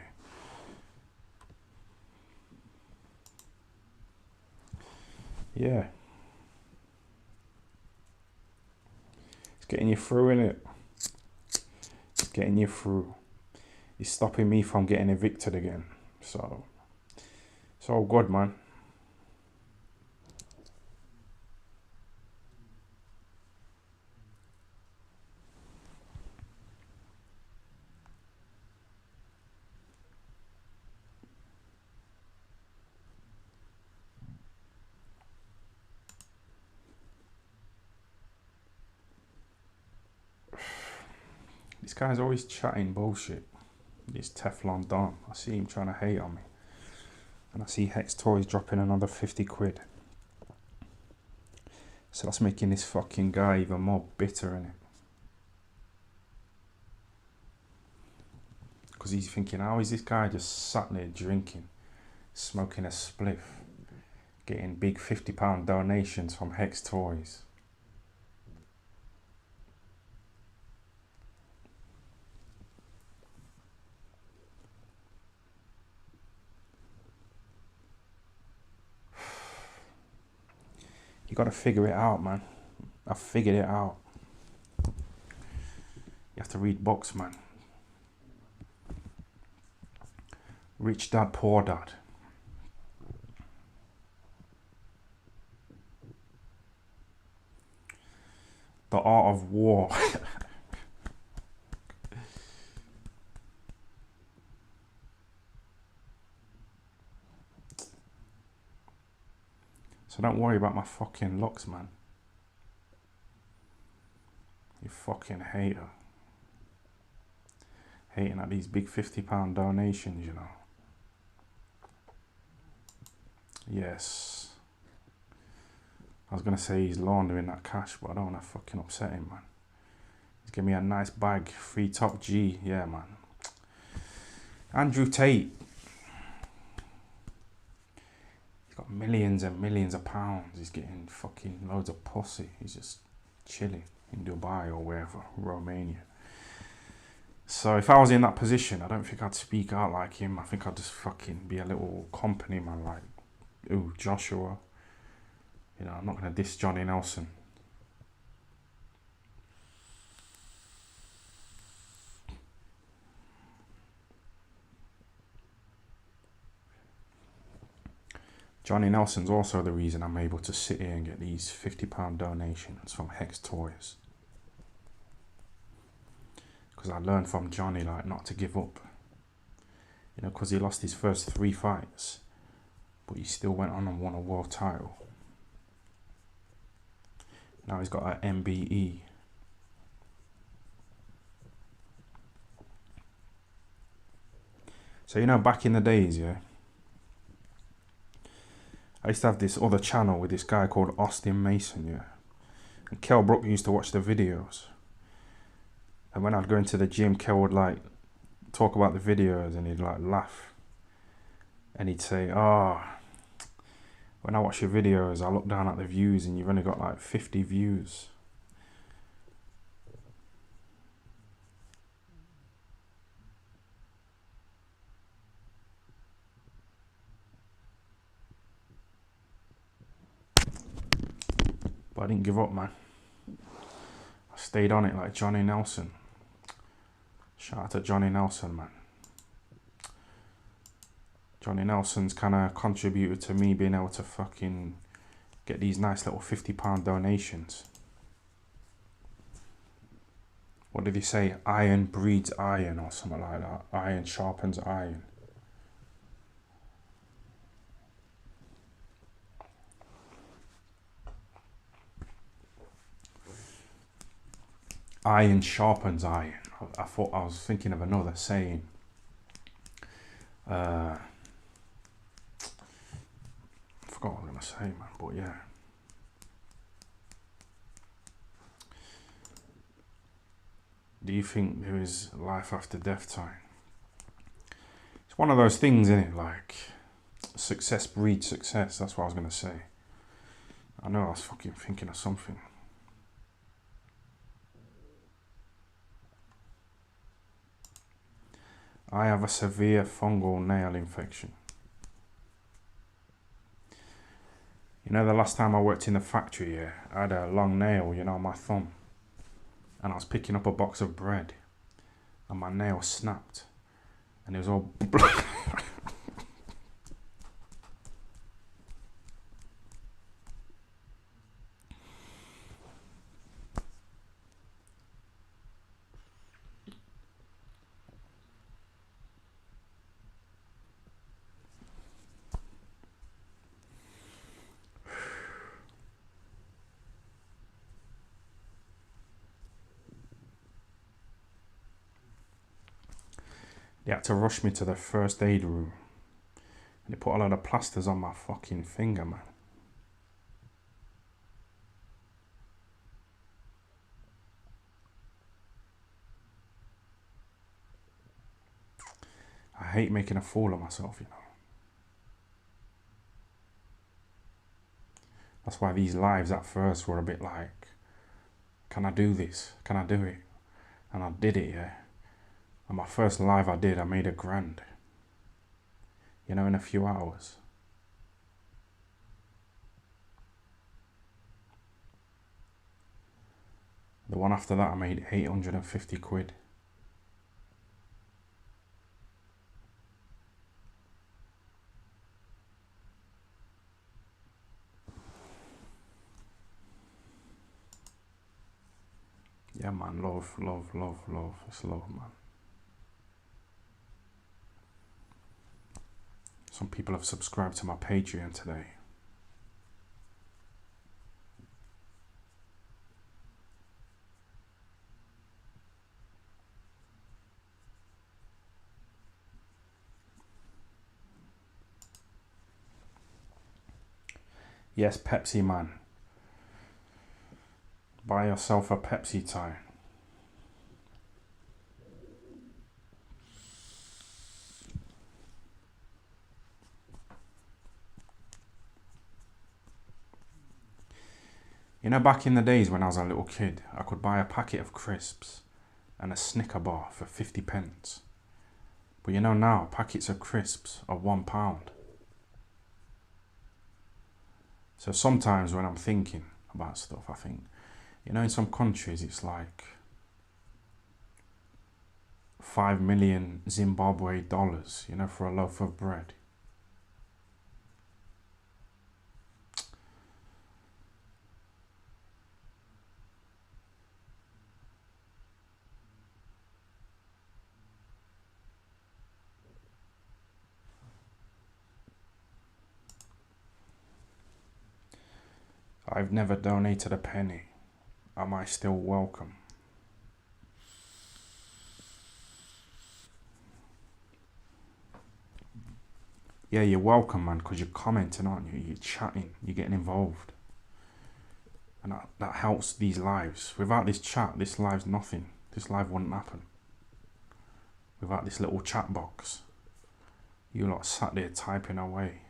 Yeah. It's getting you through, innit? It's getting you through. It's stopping me from getting evicted again. So, it's all good, man. This guy's always chatting bullshit. This Teflon Don. I see him trying to hate on me. And I see Hex Toys dropping another 50 quid. So that's making this fucking guy even more bitter, innit? Because he's thinking, how is this guy just sat there drinking, smoking a spliff, getting big £50 donations from Hex Toys? You gotta figure it out, man. I figured it out. You have to read books, man. Rich Dad, Poor Dad. The Art of War. So don't worry about my fucking looks, man. You fucking hater. Hating at these big £50 donations, you know. Yes. I was going to say he's laundering that cash, but I don't want to fucking upset him, man. He's giving me a nice bag. Free top G. Yeah, man. Andrew Tate. He's got millions and millions of pounds. He's getting fucking loads of pussy. He's just chilling in Dubai or wherever, Romania. So if I was in that position, I don't think I'd speak out like him. I think I'd just fucking be a little company man, like, ooh, Joshua. You know, I'm not going to diss Johnny Nelson. Johnny Nelson's also the reason I'm able to sit here and get these £50 donations from Hex Toys. Because I learned from Johnny, like, not to give up. You know, because he lost his first 3 fights, but he still went on and won a world title. Now he's got an MBE. So, you know, back in the days, yeah, I used to have this other channel with this guy called Austin Mason, yeah. And Kel Brook used to watch the videos. And when I'd go into the gym, Kel would, like, talk about the videos and he'd, like, laugh. And he'd say, when I watch your videos, I look down at the views and you've only got, like, 50 views. But I didn't give up, man. I stayed on it like Johnny Nelson. Shout out to Johnny Nelson, man. Johnny Nelson's kind of contributed to me being able to fucking get these nice little £50 donations. What did he say? Iron breeds iron or something like that. Iron sharpens iron. Iron sharpens iron. I thought I was thinking of another saying. I forgot what I was going to say, man, but yeah. Do you think there is life after death time? It's one of those things, isn't it? Like, success breeds success. That's what I was going to say. I know I was fucking thinking of something. I have a severe fungal nail infection. You know, the last time I worked in the factory here, I had a long nail, you know, on my thumb. And I was picking up a box of bread. And my nail snapped. And it was all... They had to rush me to the first aid room. And they put a lot of plasters on my fucking finger, man. I hate making a fool of myself, you know. That's why these lives at first were a bit like, can I do this? Can I do it? And I did it, yeah. And my first live I did, I made $1,000. You know, in a few hours. The one after that I made 850 quid. Yeah, man, love, love, love, love. It's love, man. Some people have subscribed to my Patreon today. Yes, Pepsi man. Buy yourself a Pepsi tie. You know, back in the days when I was a little kid, I could buy a packet of crisps and a Snicker bar for 50p. But you know now, packets of crisps are £1. So sometimes when I'm thinking about stuff, I think, you know, in some countries it's like 5 million Zimbabwe dollars, you know, for a loaf of bread. I've never donated a penny. Am I still welcome? Yeah, you're welcome, man, because you're commenting, aren't you? You're chatting, you're getting involved. And that helps these lives. Without this chat, this live's nothing. This live wouldn't happen. Without this little chat box. You lot sat there typing away.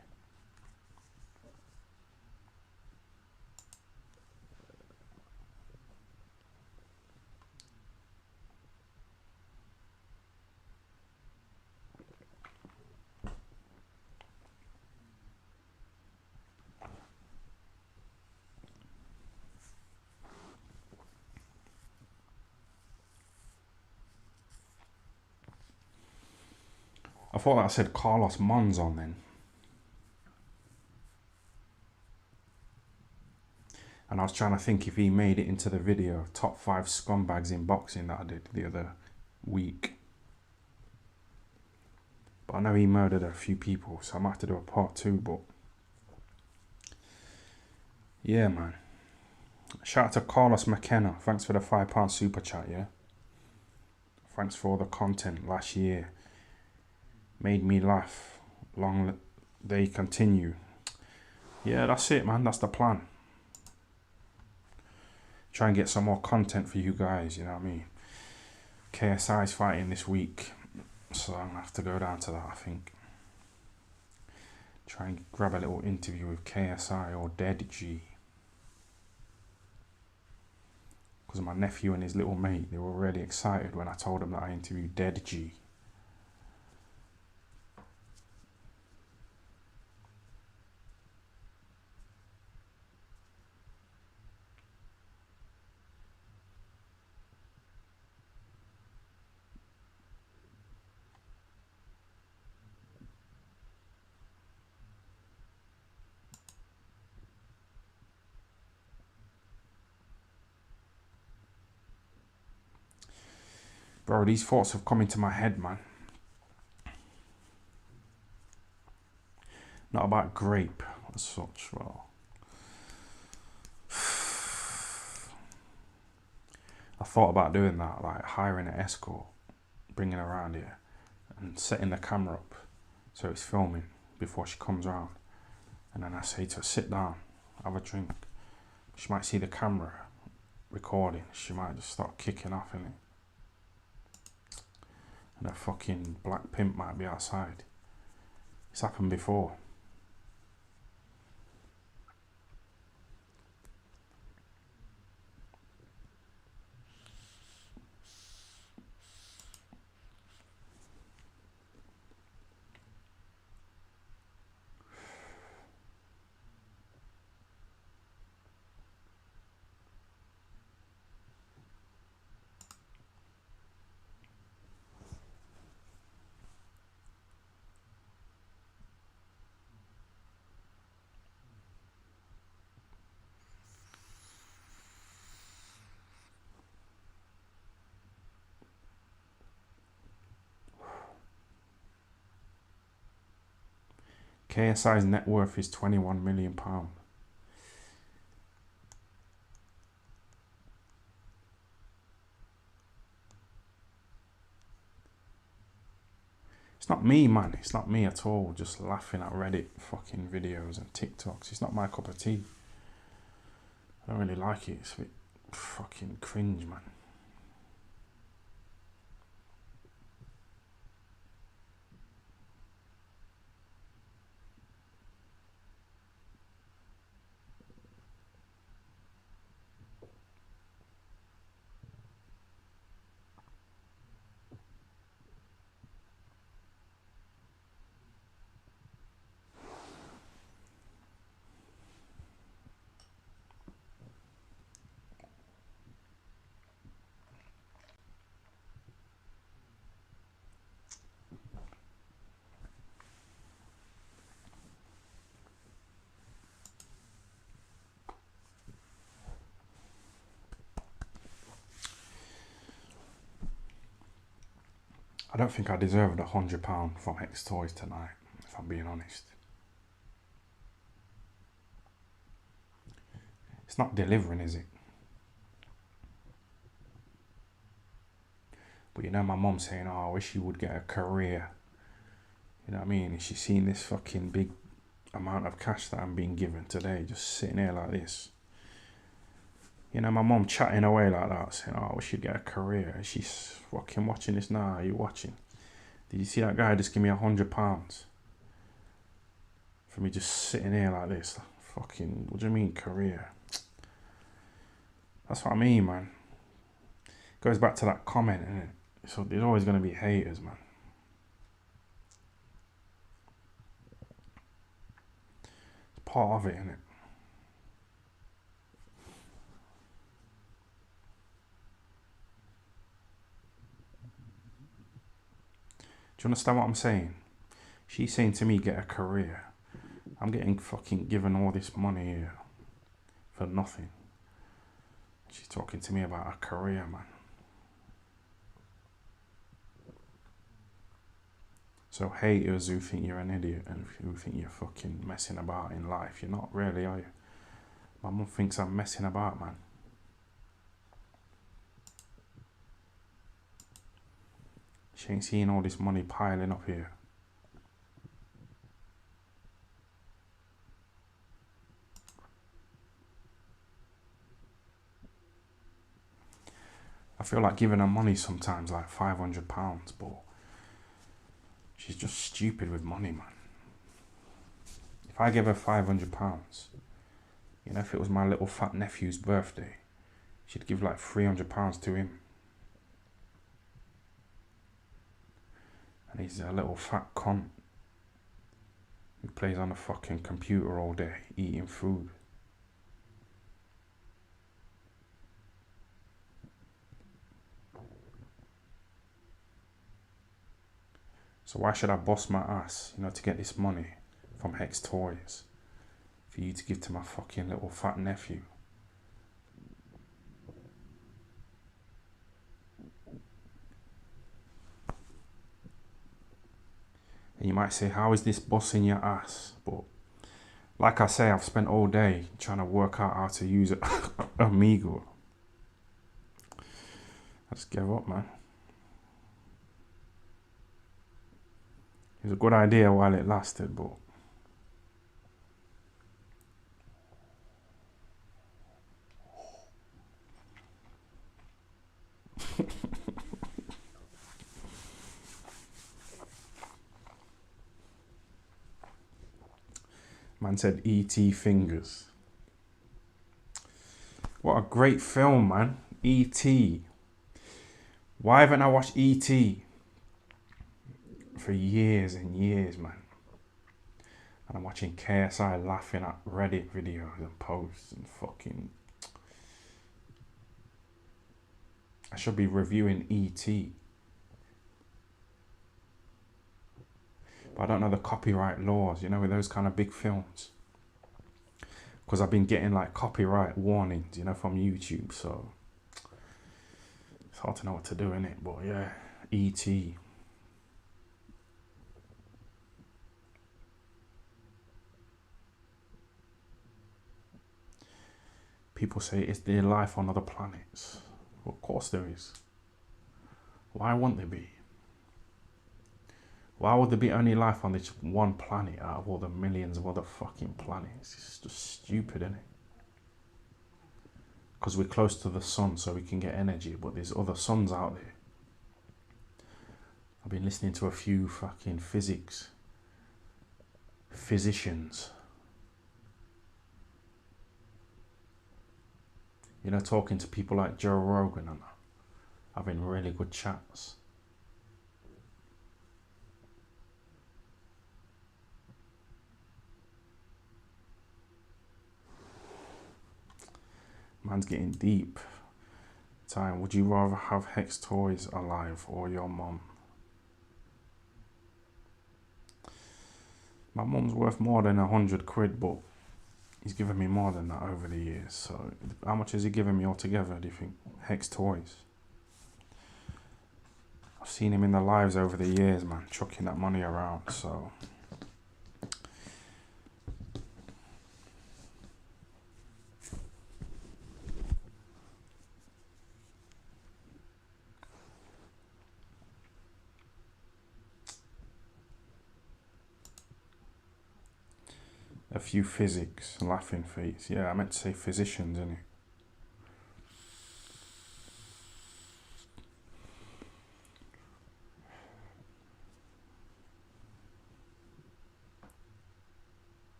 I thought that said Carlos Monzon then. And I was trying to think if he made it into the video, top 5 scumbags in boxing that I did the other week. But I know he murdered a few people, so I might have to do a part 2, but yeah, man. Shout out to Carlos McKenna. Thanks for the £5 super chat, yeah? Thanks for all the content last year. Made me laugh. Long they continue. Yeah, that's it, man. That's the plan. Try and get some more content for you guys, you know what I mean? KSI's fighting this week, so I'm gonna have to go down to that, I think. Try and grab a little interview with KSI or Dead G. Because my nephew and his little mate, they were really excited when I told them that I interviewed Dead G. Bro, these thoughts have come into my head, man. Not about grape as such, well. I thought about doing that, like hiring an escort, bringing her around here, and setting the camera up so it's filming before she comes around. And then I say to her, sit down, have a drink. She might see the camera recording. She might just start kicking off in it. And a fucking black pimp might be outside. It's happened before. KSI's net worth is £21 million. It's not me, man. It's not me at all. Just laughing at Reddit fucking videos and TikToks. It's not my cup of tea. I don't really like it. It's a bit fucking cringe, man. I don't think I deserved £100 from X Toys tonight, if I'm being honest. It's not delivering, is it? But you know, my mum saying, oh, I wish she would get a career. You know what I mean? And she's seen this fucking big amount of cash that I'm being given today, just sitting here like this. You know, my mum chatting away like that, saying, oh, we should get a career. And she's fucking watching this now. Are you watching? Did you see that guy just give me £100? For me just sitting here like this. Fucking, what do you mean, career? That's what I mean, man. Goes back to that comment, innit? So there's always going to be haters, man. It's part of it, innit? Do you understand what I'm saying? She's saying to me, get a career. I'm getting fucking given all this money here for nothing. She's talking to me about a career, man. So haters who think you're an idiot and who think you're fucking messing about in life, you're not really, are you? My mum thinks I'm messing about, man. She ain't seeing all this money piling up here. I feel like giving her money sometimes, like £500, but she's just stupid with money, man. If I give her £500, you know, if it was my little fat nephew's birthday, she'd give like £300 to him. And he's a little fat cunt who plays on a fucking computer all day, eating food. So why should I bust my ass, you know, to get this money from Hex Toys for you to give to my fucking little fat nephew? And you might say, how is this busting your ass? But like I say, I've spent all day trying to work out how to use Amigo. I just gave up, man. It was a good idea while it lasted, but man said E.T. fingers. What a great film, man. E.T. Why haven't I watched E.T. for years and years, man? And I'm watching KSI laughing at Reddit videos and posts and fucking... I should be reviewing E.T. But I don't know the copyright laws, you know, with those kind of big films. Because I've been getting like copyright warnings, you know, from YouTube, so it's hard to know what to do, innit? But yeah, E.T. People say, is there life on other planets? Well, of course there is. Why won't there be? Why would there be only life on this one planet out of all the millions of other fucking planets? It's just stupid, isn't it? Because we're close to the sun so we can get energy, but there's other suns out there. I've been listening to a few fucking physicians, you know, talking to people like Joe Rogan and having really good chats. Man's getting deep. Time, would you rather have Hex Toys alive or your mum? My mum's worth more than £100, but he's given me more than that over the years. So how much has he given me altogether, do you think? Hex Toys. I've seen him in the lives over the years, man, chucking that money around, so... A few physics, laughing face. Yeah, I meant to say physicians, innit?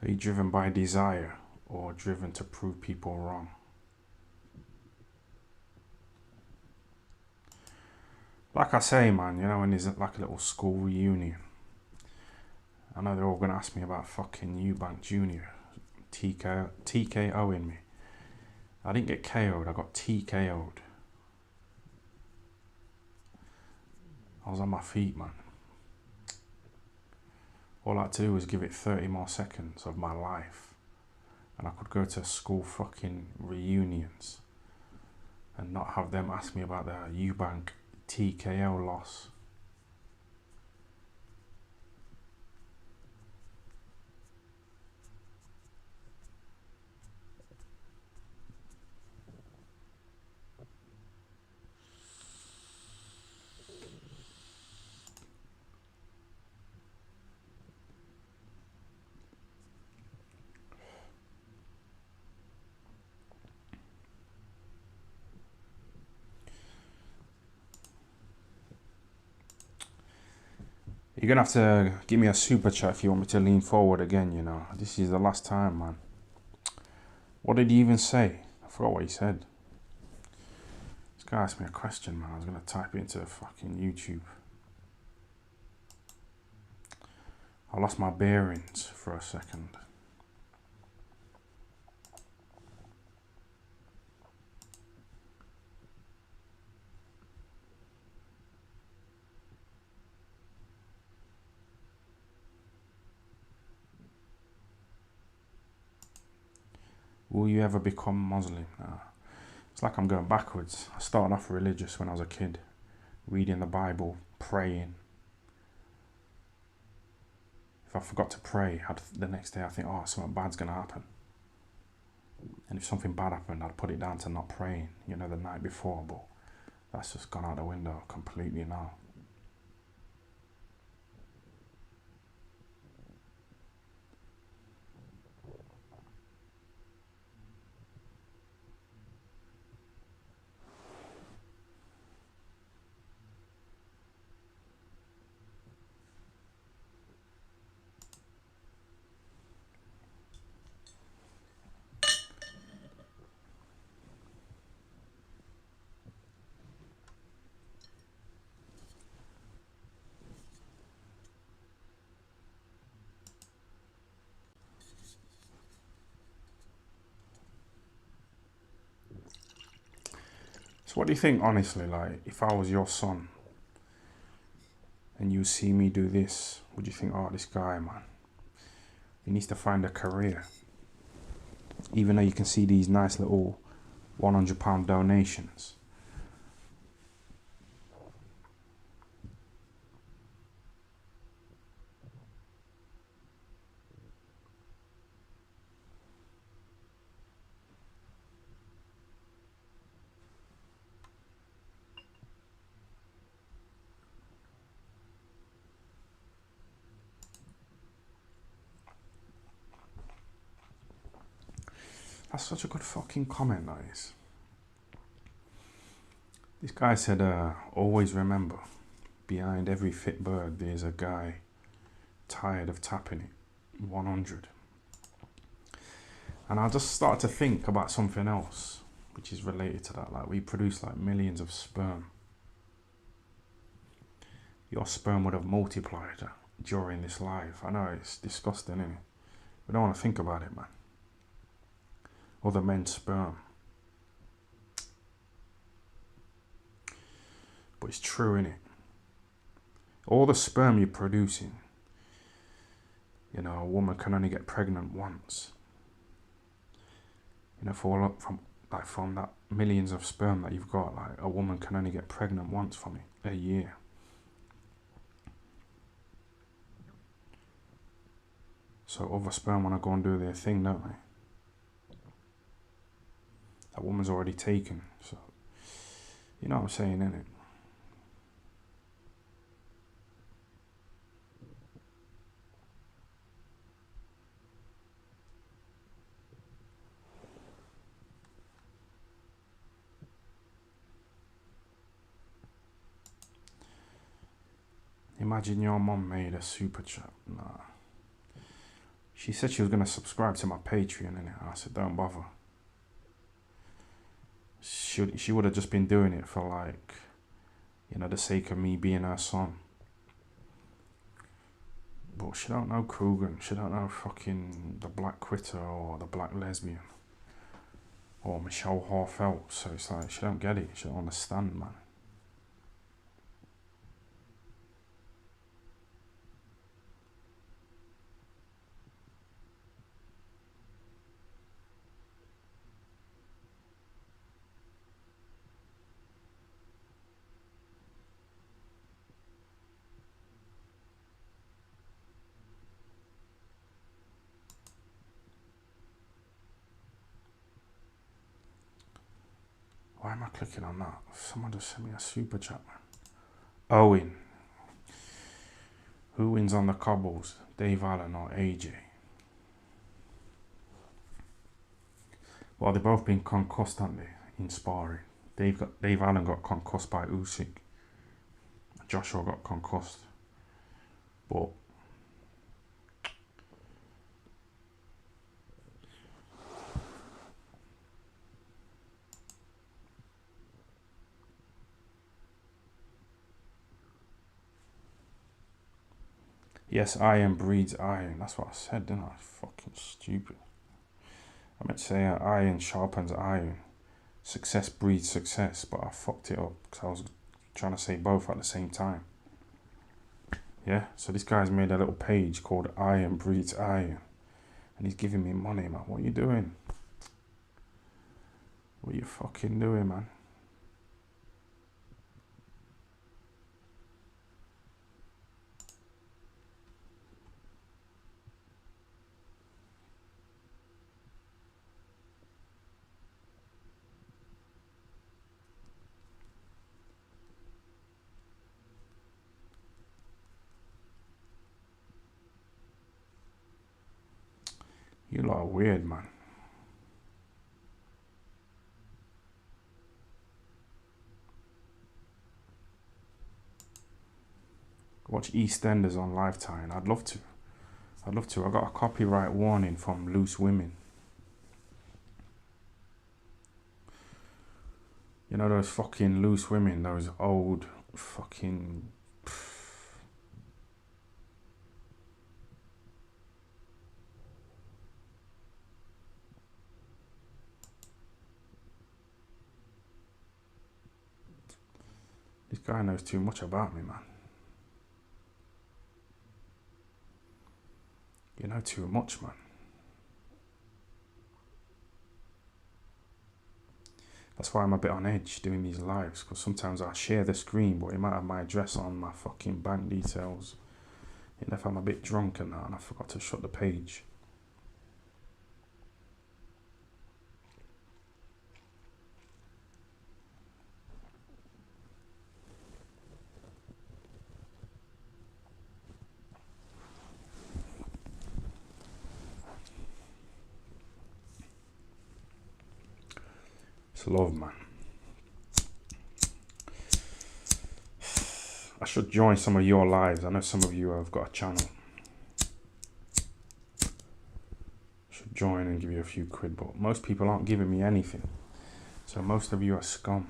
Are you driven by desire or driven to prove people wrong? Like I say, man, you know, when there's like a little school reunion, I know they're all going to ask me about fucking Eubank Jr. TKOing me. I didn't get KO'd, I got TKO'd. I was on my feet, man. All I had to do was give it 30 more seconds of my life, and I could go to school fucking reunions and not have them ask me about the Eubank TKO loss. You're gonna have to give me a super chat if you want me to lean forward again, you know. This is the last time, man. What did he even say? I forgot what he said. This guy asked me a question, man. I was gonna type it into fucking YouTube. I lost my bearings for a second. Will you ever become Muslim? It's like I'm going backwards. I started off religious when I was a kid, reading the Bible, praying. If I forgot to pray, the next day I think, oh, something bad's going to happen. And if something bad happened, I'd put it down to not praying, you know, the night before. But that's just gone out the window completely now. So what do you think, honestly, like, if I was your son and you see me do this, would you think, oh, this guy, man, he needs to find a career? Even though you can see these nice little £100 donations. That's such a good fucking comment, that is. This guy said, always remember, behind every fit bird there's a guy tired of tapping it. 100. And I just started to think about something else, which is related to that. Like, we produce like millions of sperm. Your sperm would have multiplied during this life. I know it's disgusting, isn't it? We don't want to think about it, man. Other men's sperm. But it's true, innit? All the sperm you're producing, you know, a woman can only get pregnant once. You know, from that millions of sperm that you've got, like, a woman can only get pregnant once from it a year. So other sperm want to go and do their thing, don't they? That woman's already taken, so you know what I'm saying, innit? Imagine your mum made a super chat. Nah. She said she was going to subscribe to my Patreon, innit? I said, don't bother. She would have just been doing it for, like, you know, the sake of me being her son. But she don't know Coogan. She don't know fucking the Black Quitter or the Black Lesbian or Michelle Horfeld. So it's like, she don't get it. She don't understand, man. Why am I clicking on that? Someone just sent me a super chat, man. Owen. Who wins on the cobbles? Dave Allen or AJ? Well, they've both been concussed, haven't they, in sparring. Dave Allen got concussed by Usyk. Joshua got concussed. But yes, iron breeds iron. That's what I said, didn't I? Fucking stupid. I meant to say iron sharpens iron. Success breeds success, but I fucked it up because I was trying to say both at the same time. Yeah, so this guy's made a little page called Iron Breeds Iron, and he's giving me money, man. What are you doing? What are you fucking doing, man? You lot are weird, man. Watch EastEnders on Lifetime. I'd love to. I got a copyright warning from Loose Women. You know those fucking Loose Women, those old fucking... This guy knows too much about me, man. You know too much, man. That's why I'm a bit on edge doing these lives, because sometimes I share the screen, but it might have my address on, my fucking bank details. And if I'm a bit drunk and that, and I forgot to shut the page. It's love, man. I should join some of your lives. I know some of you have got a channel. I should join and give you a few quid, but most people aren't giving me anything. So most of you are scum.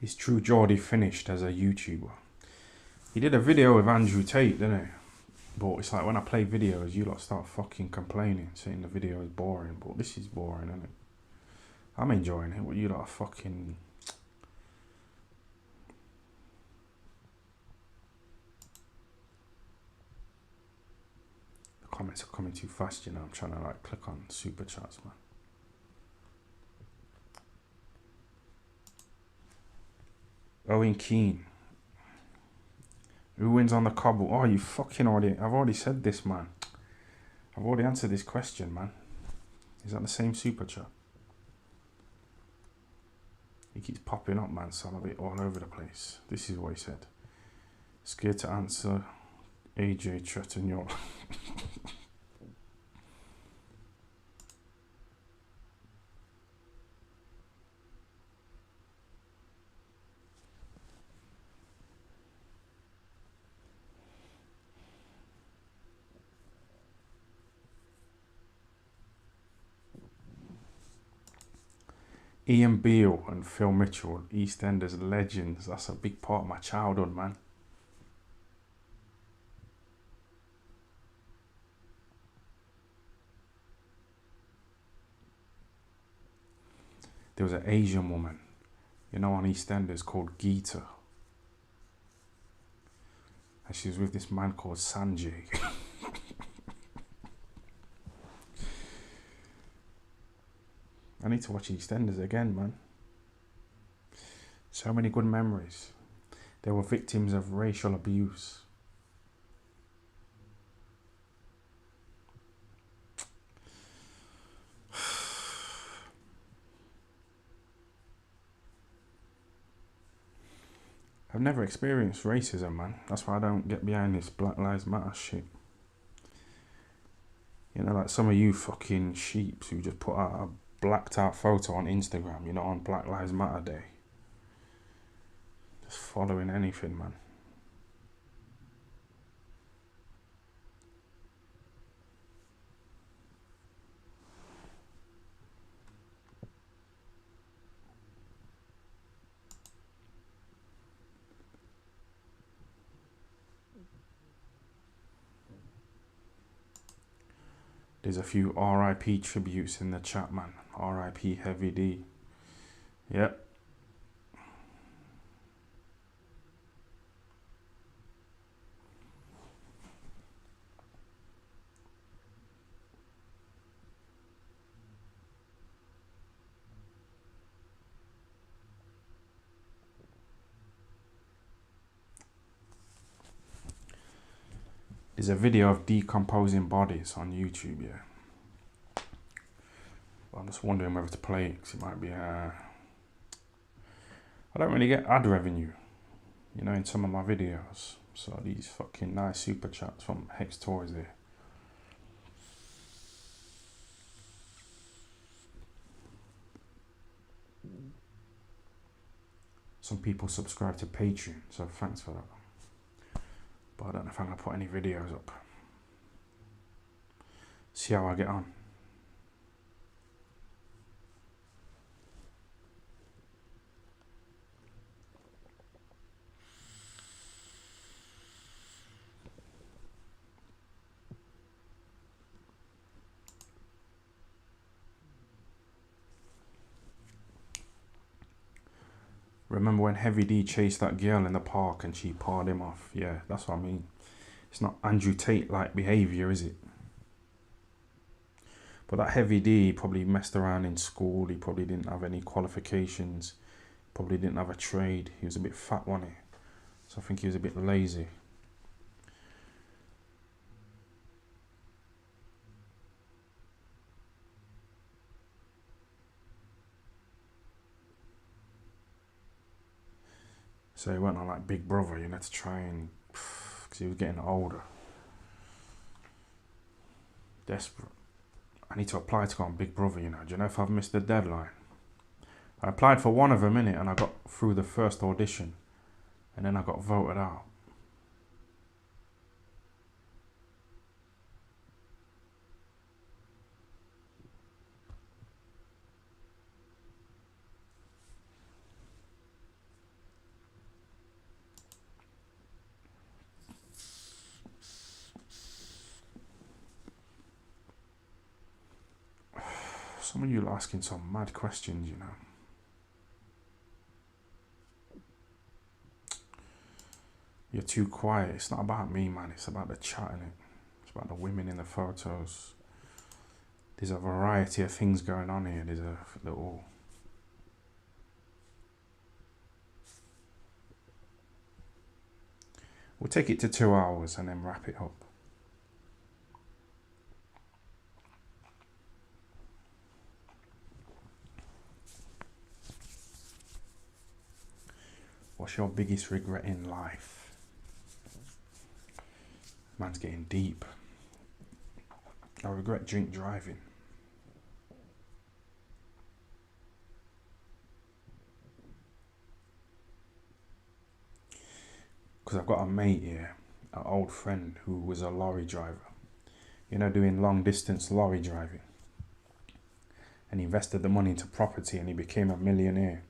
Is True Geordie finished as a YouTuber? He did a video with Andrew Tate, didn't he? But it's like when I play videos, you lot start fucking complaining, saying the video is boring. But this is boring, isn't it? I'm enjoying it. What you lot are fucking... The comments are coming too fast, you know. I'm trying to like click on super chats, man. Owen Keane. Who wins on the cobble? Oh, you fucking already... I've already said this, man. I've already answered this question, man. Is that the same super chat? He keeps popping up, man, so I'm a bit all over the place. This is what he said. Scared to answer AJ Tretignol. Ian Beale and Phil Mitchell, EastEnders legends. That's a big part of my childhood, man. There was an Asian woman, you know, on EastEnders called Geeta. and she was with this man called Sanjay. I need to watch EastEnders again, man. So many good memories. They were victims of racial abuse. I've never experienced racism, man. That's why I don't get behind this Black Lives Matter shit. You know, like some of you fucking sheeps who just put out a blacked out photo on Instagram, you know, on Black Lives Matter Day. Just following anything, man. There's a few RIP tributes in the chat, man. RIP Heavy D. Yep. There's a video of decomposing bodies on YouTube, yeah. But I'm just wondering whether to play it, because it might be, I don't really get ad revenue, you know, in some of my videos. So these fucking nice super chats from Hex Toys there. Some people subscribe to Patreon, so thanks for that. But I don't know if I'm going to put any videos up. See how I get on. Remember when Heavy D chased that girl in the park and she pawed him off? Yeah, that's what I mean. It's not Andrew Tate-like behaviour, is it? But that Heavy D probably messed around in school. He probably didn't have any qualifications. Probably didn't have a trade. He was a bit fat, wasn't he? So I think he was a bit lazy. So he went on like Big Brother, you know, to try and, because he was getting older. Desperate. I need to apply to go on Big Brother, you know. Do you know if I've missed the deadline? I applied for one of them, innit, and I got through the first audition. And then I got voted out. Some of you are asking some mad questions, you know. You're too quiet. It's not about me, man. It's about the chat, innit? It's about the women in the photos. There's a variety of things going on here. There's a little... We'll take it to 2 hours and then wrap it up. What's your biggest regret in life? Man's getting deep. I regret drink driving. Because I've got a mate here, an old friend who was a lorry driver. You know, doing long distance lorry driving. And he invested the money into property and he became a millionaire.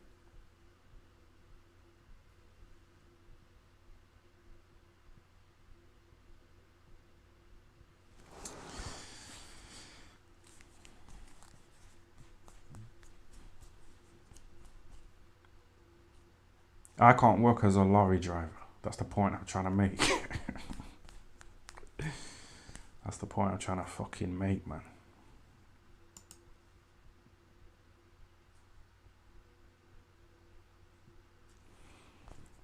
I can't work as a lorry driver. That's the point I'm trying to make. That's the point I'm trying to fucking make, man.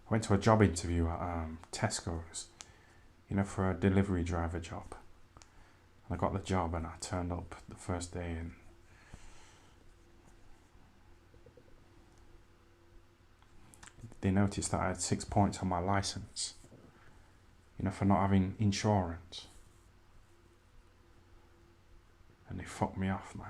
I went to a job interview at Tesco's, you know, for a delivery driver job. And I got the job and I turned up the first day and they noticed that I had 6 points on my license, you know, for not having insurance. And they fucked me off, man.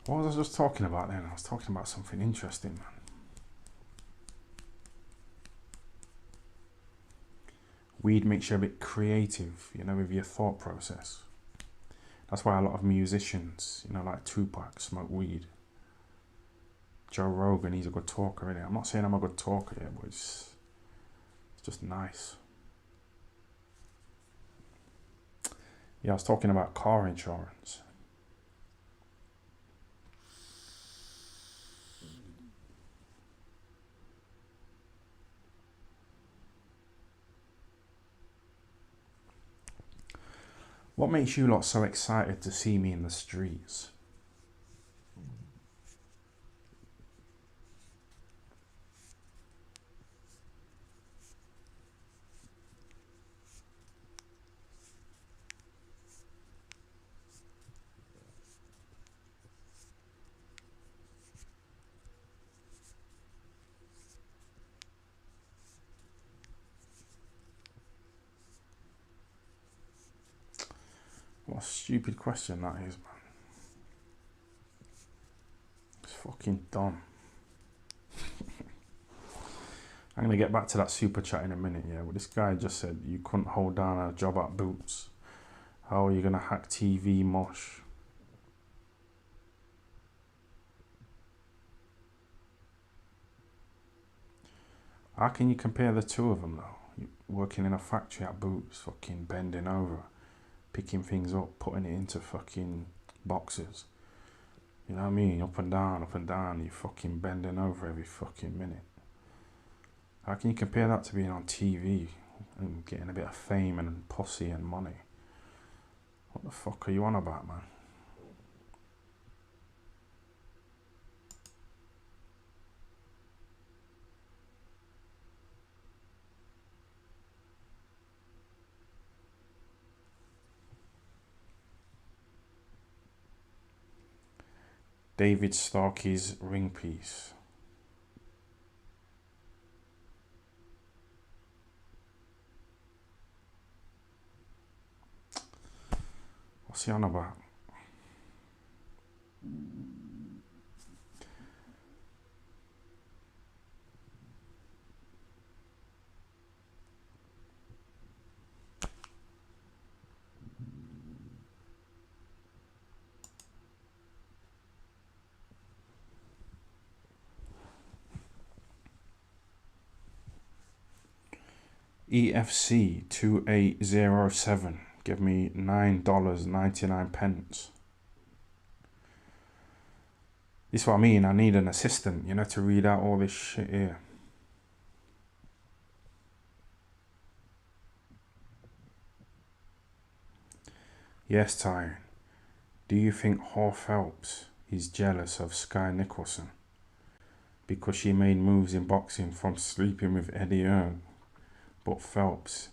What was I just talking about then? I was talking about something interesting, man. Weed makes you a bit creative, you know, with your thought process. That's why a lot of musicians, you know, like Tupac, smoke weed. Joe Rogan, he's a good talker, innit? I'm not saying I'm a good talker yet, but it's just nice. Yeah, I was talking about car insurance. What makes you lot so excited to see me in the streets? What a stupid question that is, man. It's fucking dumb. I'm going to get back to that super chat in a minute, yeah. But this guy just said you couldn't hold down a job at Boots. How are you going to hack TV mosh? How can you compare the two of them, though? You working in a factory at Boots, fucking bending over, picking things up, putting it into fucking boxes. You know what I mean? Up and down, you fucking bending over every fucking minute. How can you compare that to being on TV and getting a bit of fame and pussy and money? What the fuck are you on about, man? David Starkey's ring piece. What's he on about? EFC 2807. Give me $9.99. This is what I mean. I need an assistant, you know, to read out all this shit here. Yes, Tyron. Do you think Hall Phelps is jealous of Sky Nicholson because she made moves in boxing from sleeping with Eddie Hearn, but Phelps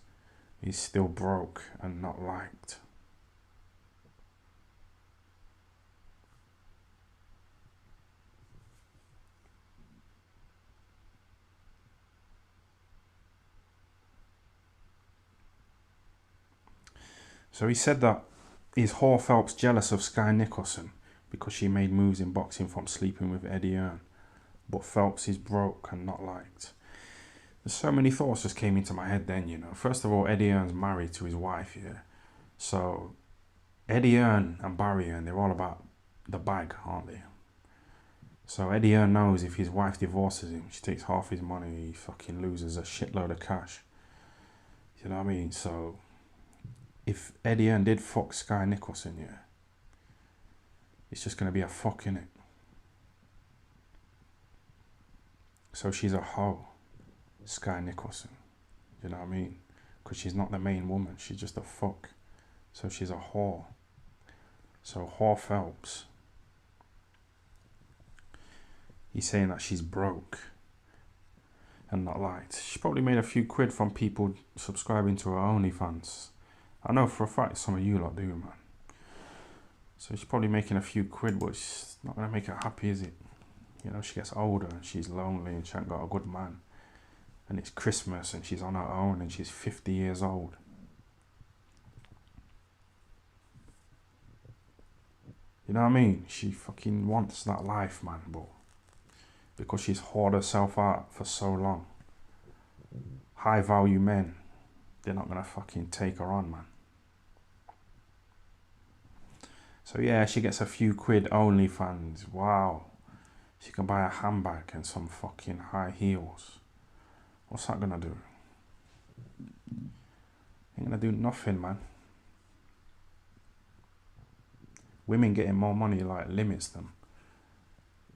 is still broke and not liked? So he said that, is Hall Phelps jealous of Sky Nicholson because she made moves in boxing from sleeping with Eddie Hearn, but Phelps is broke and not liked? There's so many thoughts just came into my head then, you know. First of all, Eddie Hearn's married to his wife, yeah. So Eddie Hearn and Barry Hearn, they're all about the bag, aren't they? So Eddie Earn knows if his wife divorces him, she takes half his money, he fucking loses a shitload of cash. You know what I mean? So if Eddie Earn did fuck Sky Nicholson, yeah, it's just going to be a fuck, innit? So she's a hoe, Sky Nicholson. You know what I mean? Because she's not the main woman, she's just a fuck. So she's a whore. So Whore Phelps, he's saying that she's broke and not liked. She probably made a few quid from people subscribing to her OnlyFans. I know for a fact some of you lot do, man. So she's probably making a few quid, but it's not going to make her happy, is it? You know, she gets older and she's lonely and she ain't got a good man. And it's Christmas and she's on her own and she's 50 years old. You know what I mean? She fucking wants that life, man, but because she's hoarded herself out for so long, high value men, they're not gonna fucking take her on, man. So yeah, she gets a few quid OnlyFans. Wow. She can buy a handbag and some fucking high heels. What's that gonna do? Ain't gonna do nothing, man. Women getting more money like limits them,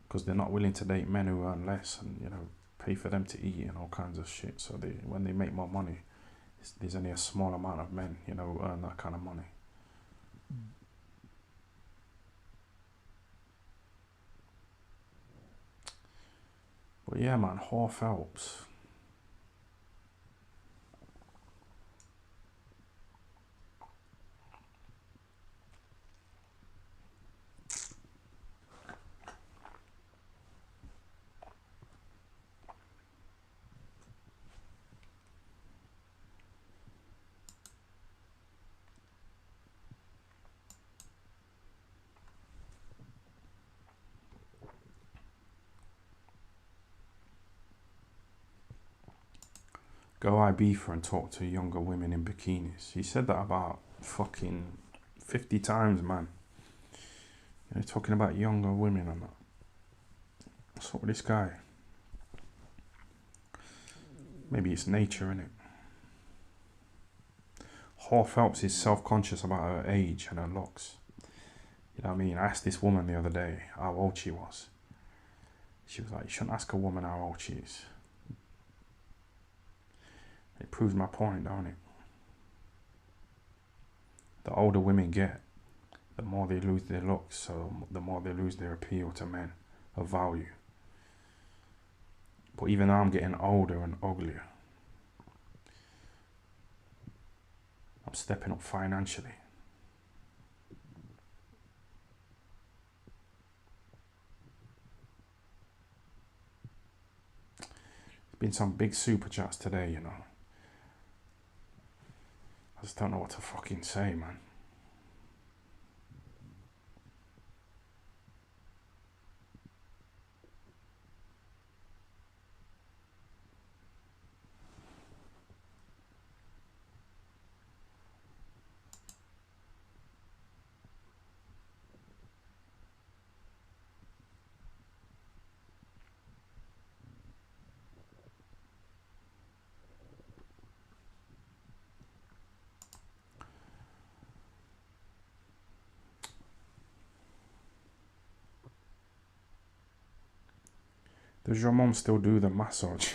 because they're not willing to date men who earn less and, you know, pay for them to eat and all kinds of shit. So when they make more money, there's only a small amount of men, you know, who earn that kind of money. But yeah, man, Whore Phelps. Go Ibiza and talk to younger women in bikinis. He said that about fucking 50 times, man. You know, talking about younger women and that. What's up with this guy? Maybe it's nature, innit? Whore Phelps is self-conscious about her age and her looks. You know what I mean? I asked this woman the other day how old she was. She was like, you shouldn't ask a woman how old she is. It proves my point, don't it? The older women get, the more they lose their looks, so the more they lose their appeal to men of value. But even though I'm getting older and uglier, I'm stepping up financially. There's been some big super chats today, you know. I just don't know what to fucking say, man. Does your mom still do the massage?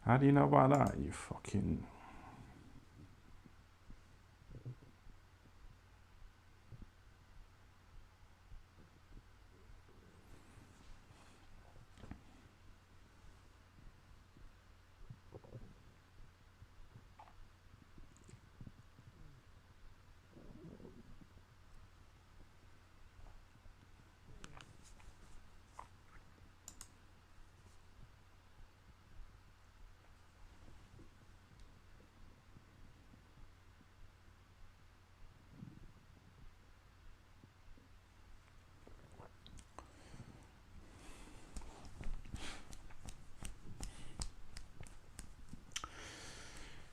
How do you know about that, you fucking...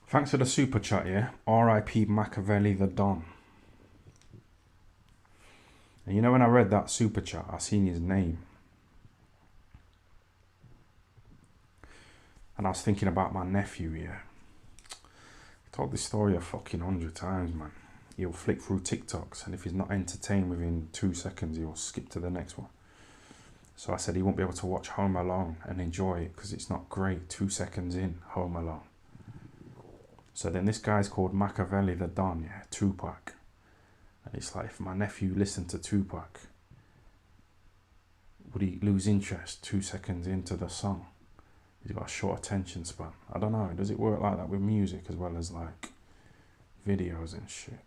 Thanks for the super chat, yeah? R.I.P. Machiavelli the Don. And you know, when I read that super chat, I seen his name. And I was thinking about my nephew here. I told this story a fucking 100 times, man. He'll flick through TikToks, and if he's not entertained within 2 seconds, he'll skip to the next one. So I said he won't be able to watch Home Alone and enjoy it because it's not great 2 seconds in Home Alone. So then this guy's called Machiavelli the Don, yeah, Tupac. And it's like, if my nephew listened to Tupac, would he lose interest 2 seconds into the song? He's got a short attention span. I don't know, does it work like that with music as well as like videos and shit?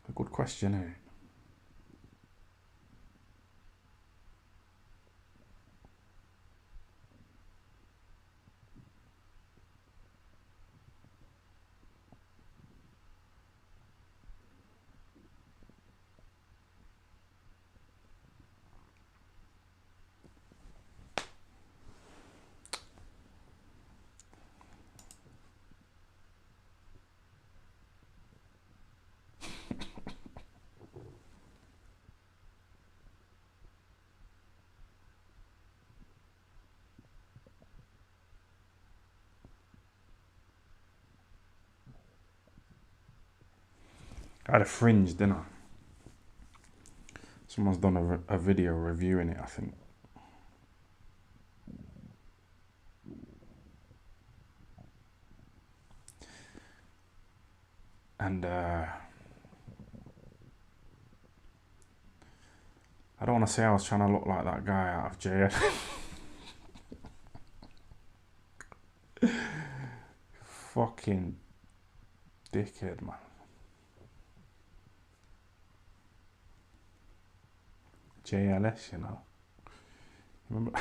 A good question, eh? I had a Fringe dinner. Someone's done a video reviewing it, I think. And I don't want to say I was trying to look like that guy out of jail. Fucking dickhead, man. JLS, you know. Remember?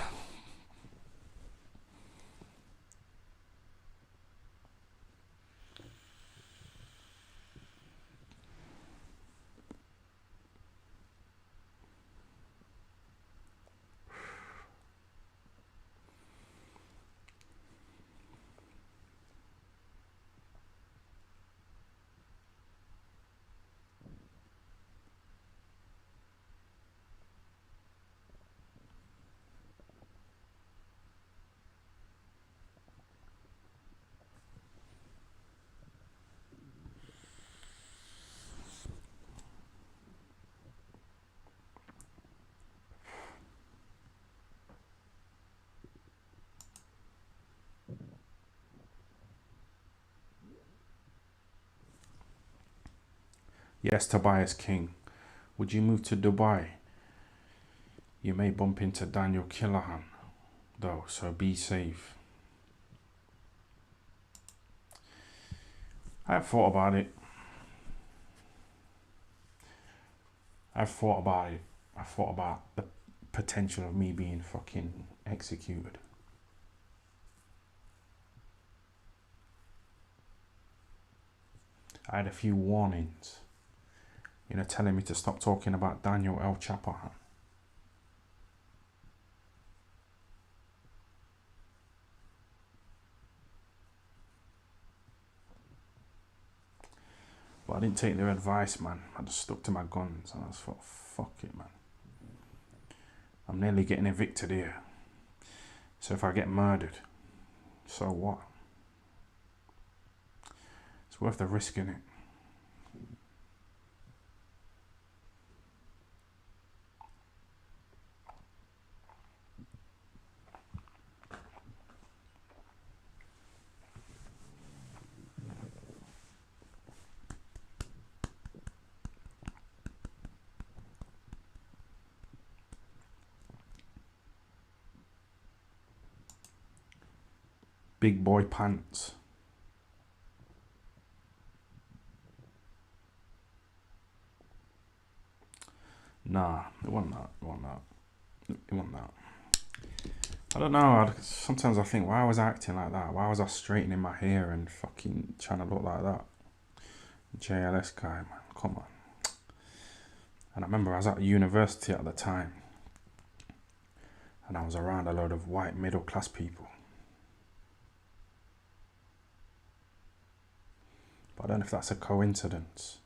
Yes, Tobias King. Would you move to Dubai? You may bump into Daniel Killahan, though, so be safe. I've thought about it. I thought about the potential of me being fucking executed. I had a few warnings, you know, telling me to stop talking about Daniel El Chapahan. But I didn't take their advice, man. I just stuck to my guns and I just thought, fuck it, man. I'm nearly getting evicted here. So if I get murdered, so what? It's worth the risk, innit? Big boy pants. Nah, it wasn't that. It wasn't that. I don't know. Sometimes I think, why was I acting like that? Why was I straightening my hair and fucking trying to look like that? JLS guy, man. Come on. And I remember I was at university at the time. And I was around a load of white middle class people. But I don't know if that's a coincidence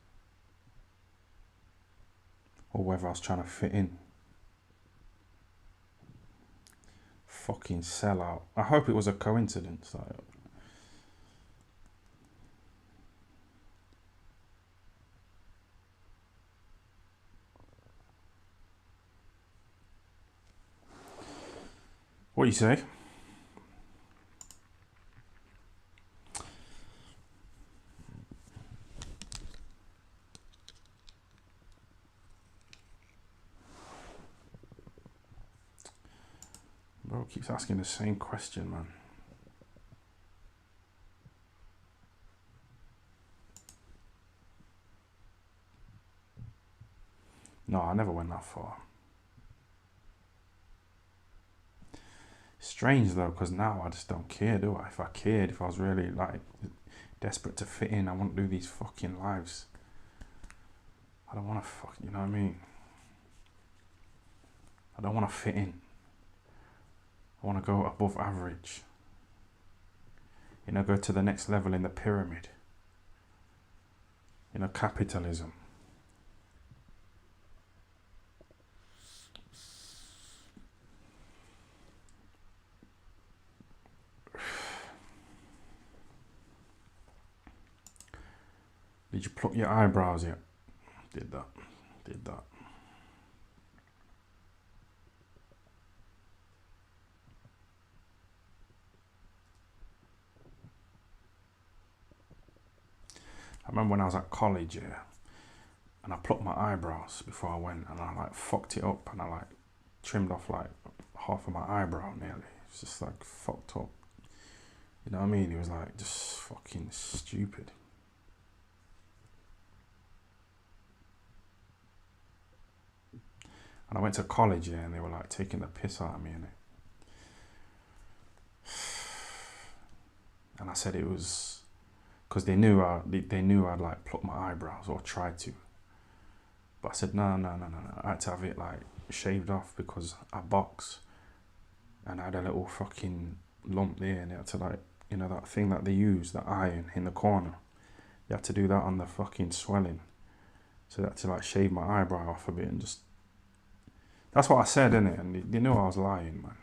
or whether I was trying to fit in. Fucking sellout. I hope it was a coincidence though. What do you say? Bro keeps asking the same question, man. No, I never went that far. Strange though, because now I just don't care, do I? If I cared, if I was really like desperate to fit in, I wouldn't do these fucking lives. I don't want to you know what I mean? I don't want to fit in. I want to go above average. You know, go to the next level in the pyramid. You know, capitalism. Did you pluck your eyebrows yet? Did that. Did that. I remember when I was at college, yeah, and I plucked my eyebrows before I went, and I like fucked it up, and I like trimmed off like half of my eyebrow nearly. It's just like fucked up. You know what I mean? It was like just fucking stupid. And I went to college, yeah, and they were like taking the piss out of me, innit? And I said it was because they knew I'd like pluck my eyebrows or tried to. But I said no. I had to have it like shaved off because I box, and I had a little fucking lump there, and they had to like, you know, that thing that they use, the iron in the corner. They had to do that on the fucking swelling. So they had to like shave my eyebrow off a bit and just. That's what I said, innit? And they knew I was lying, man.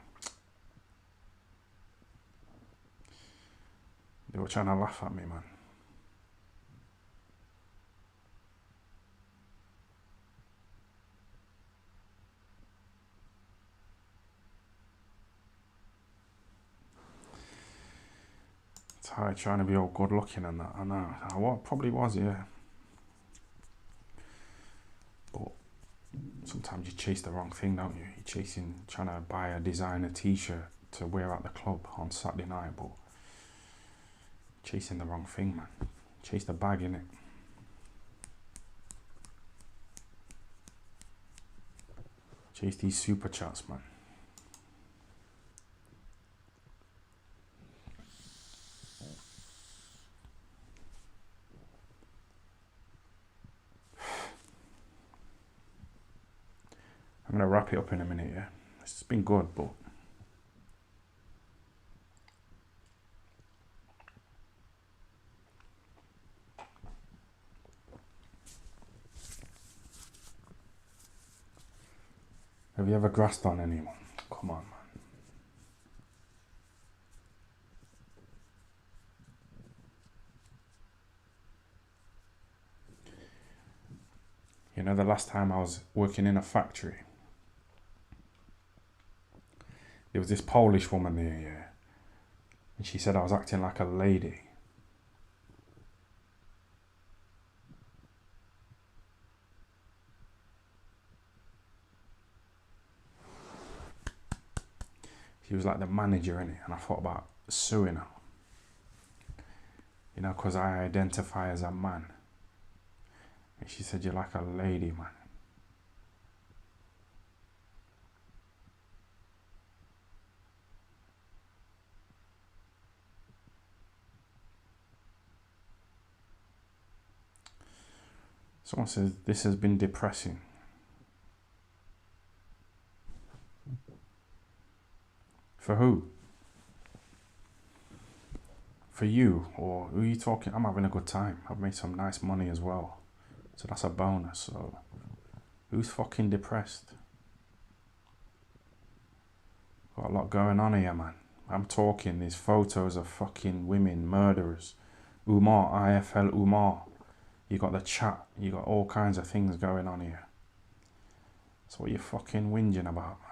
They were trying to laugh at me, man. It's hard trying to be all good looking and that. I know. I probably was, yeah. But sometimes you chase the wrong thing, don't you? You're trying to buy a designer t-shirt to wear at the club on Saturday night, but chasing the wrong thing, man. Chase the bag, innit? Chase these super chats, man. I'm going to wrap it up in a minute, yeah? It's been good, but have you ever grasped on anyone? Come on, man. You know, the last time I was working in a factory, there was this Polish woman there, yeah, and she said I was acting like a lady. She was like the manager, innit? And I thought about suing her. You know, because I identify as a man. And she said, you're like a lady, man. Someone says, this has been depressing. For who? for you, or who are you talking? I'm having a good time. I've made some nice money as well. So that's a bonus. So who's fucking depressed? Got a lot going on here, man. I'm talking, these photos of fucking women, murderers. Umar, IFL Umar. You got the chat. You got all kinds of things going on here. So what are you fucking whinging about, man?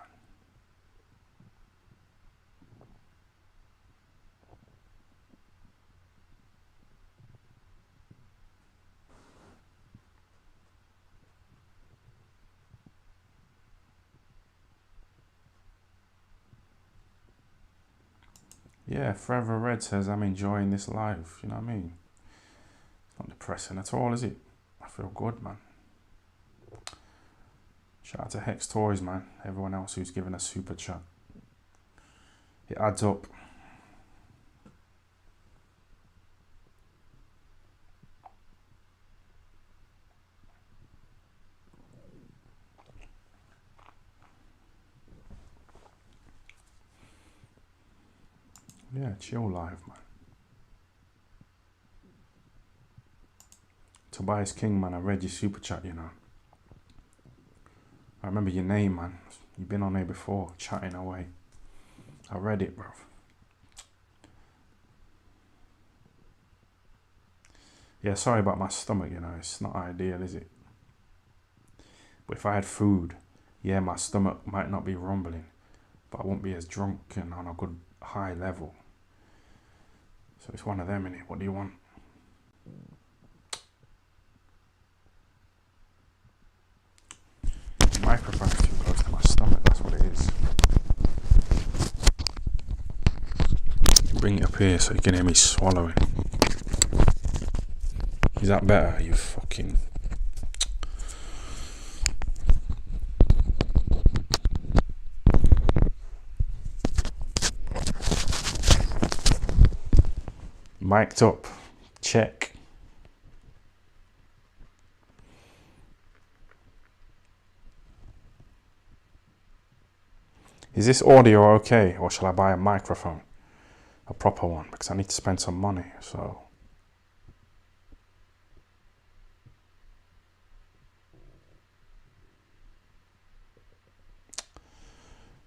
Yeah, Forever Red says, I'm enjoying this life. You know what I mean? It's not depressing at all, is it? I feel good, man. Shout out to Hex Toys, man. Everyone else who's given a super chat. It adds up. Yeah, chill life, man. Tobias King, man, I read your super chat, you know. I remember your name, man. You've been on here before, chatting away. I read it, bro. Yeah, sorry about my stomach, you know. It's not ideal, is it? But if I had food, yeah, my stomach might not be rumbling, but I won't be as drunk and on a good high level. So it's one of them, innit? What do you want? The microphone's too close to my stomach, that's what it is. Bring it up here so you can hear me swallowing. Is that better? You fucking... Mic'd up. Check. Is this audio okay, or shall I buy a microphone? A proper one, because I need to spend some money, so...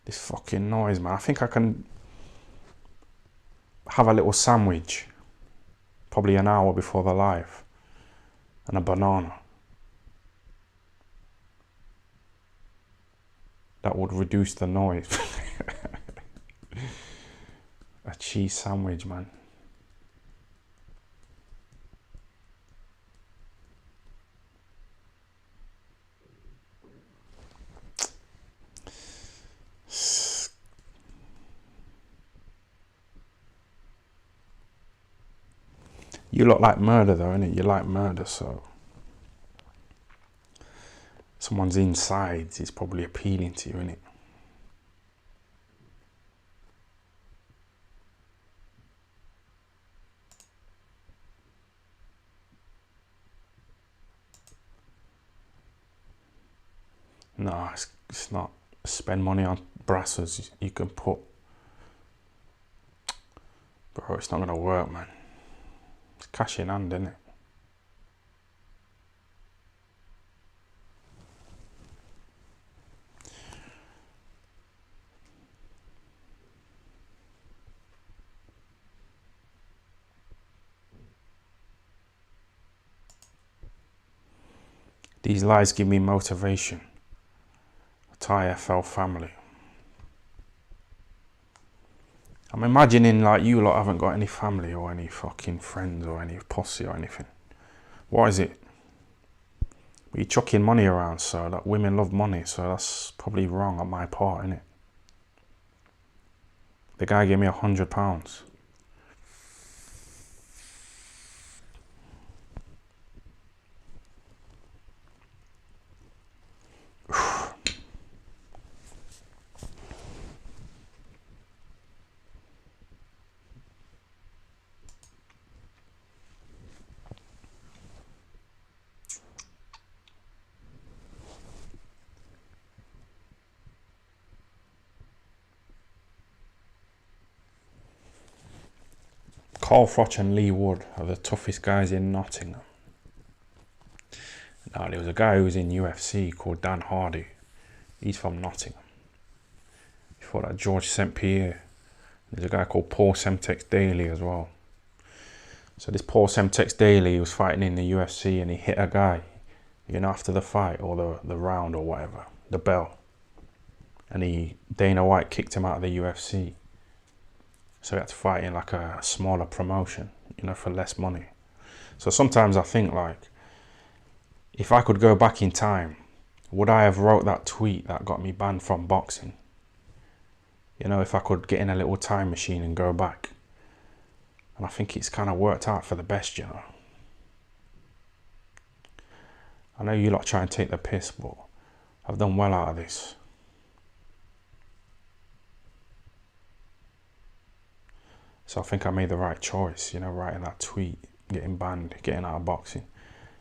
This fucking noise, man. I think I can have a little sandwich, probably an hour before the live, and a banana. That would reduce the noise. A cheese sandwich, man. You look like murder though, innit? You like murder, so... Someone's insides is probably appealing to you, innit? No, it's not. Spend money on brassers you can put. Bro, it's not gonna work, man. It's cash in hand, innit? These lies give me motivation. Thai FL family. I'm imagining like you lot haven't got any family or any fucking friends or any posse or anything. What is it? You're chucking money around, so that women love money, so that's probably wrong on my part, innit? The guy gave me £100. Carl Froch and Lee Wood are the toughest guys in Nottingham. Now, there was a guy who was in UFC called Dan Hardy. He's from Nottingham. He fought at George St. Pierre. There's a guy called Paul Semtex Daly as well. So this Paul Semtex Daly, he was fighting in the UFC and he hit a guy, you know, after the fight or the round or whatever, the bell. And Dana White kicked him out of the UFC. So he had to fight in like a smaller promotion, you know, for less money. So sometimes I think, like, if I could go back in time, would I have wrote that tweet that got me banned from boxing? You know, if I could get in a little time machine and go back. And I think it's kind of worked out for the best, you know. I know you lot try and take the piss, but I've done well out of this. So I think I made the right choice, you know, writing that tweet, getting banned, getting out of boxing,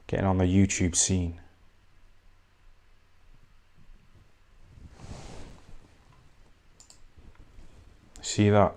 getting on the YouTube scene. See that?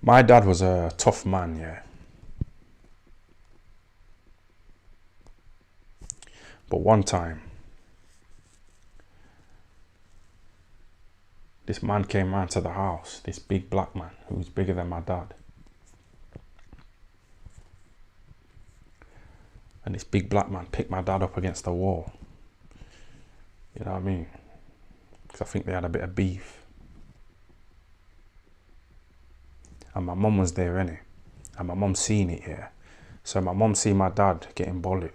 My dad was a tough man, yeah. But one time, this man came round to the house, this big black man who was bigger than my dad. And this big black man picked my dad up against the wall. You know what I mean? Because I think they had a bit of beef. And my mum was there, innit? And my mum seen it, yeah. So my mum seen my dad getting bullied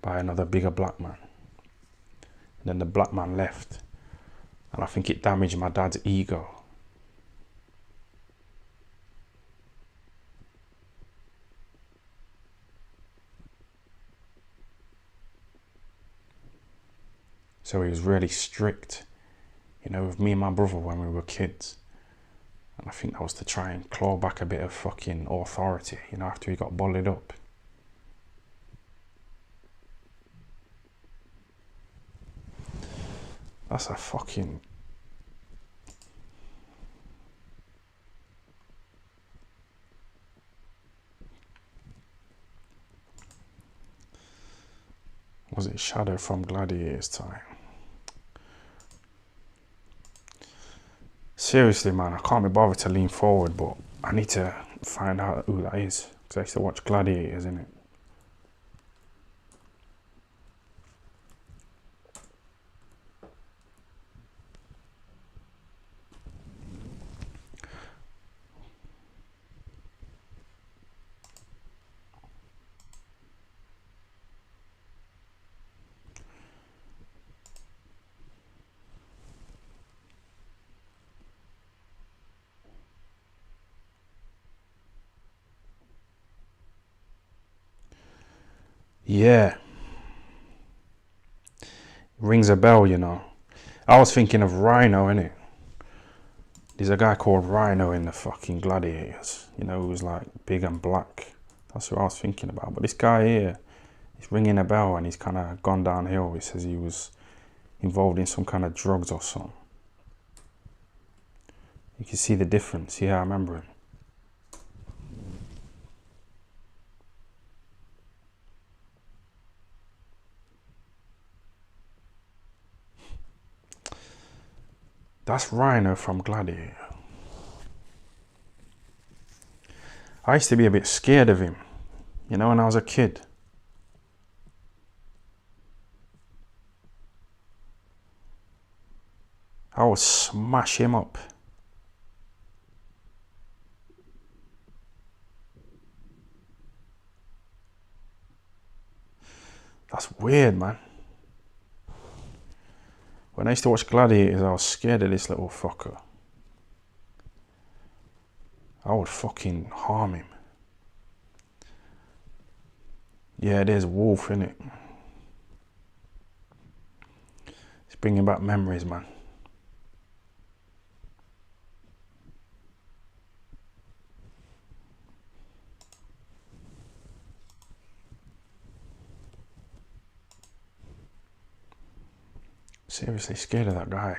by another bigger black man. And then the black man left. And I think it damaged my dad's ego. So he was really strict, you know, with me and my brother when we were kids. And I think that was to try and claw back a bit of fucking authority, you know, after he got bullied up. That's a fucking... Was it Shadow from Gladiator's time? Seriously, man, I can't be bothered to lean forward, but I need to find out who that is. Because I used to watch Gladiators, innit? Yeah. Rings a bell, you know. I was thinking of Rhino, innit? There's a guy called Rhino in the fucking Gladiators, you know, who's like big and black. That's what I was thinking about. But this guy here, he's ringing a bell and he's kind of gone downhill. He says he was involved in some kind of drugs or something. You can see the difference. Yeah, I remember him. That's Rhino from Gladiator. I used to be a bit scared of him, you know, when I was a kid. I would smash him up. That's weird, man. When I used to watch Gladiators, I was scared of this little fucker. I would fucking harm him. Yeah, it is Wolf, innit? It's bringing back memories, man. Seriously scared of that guy.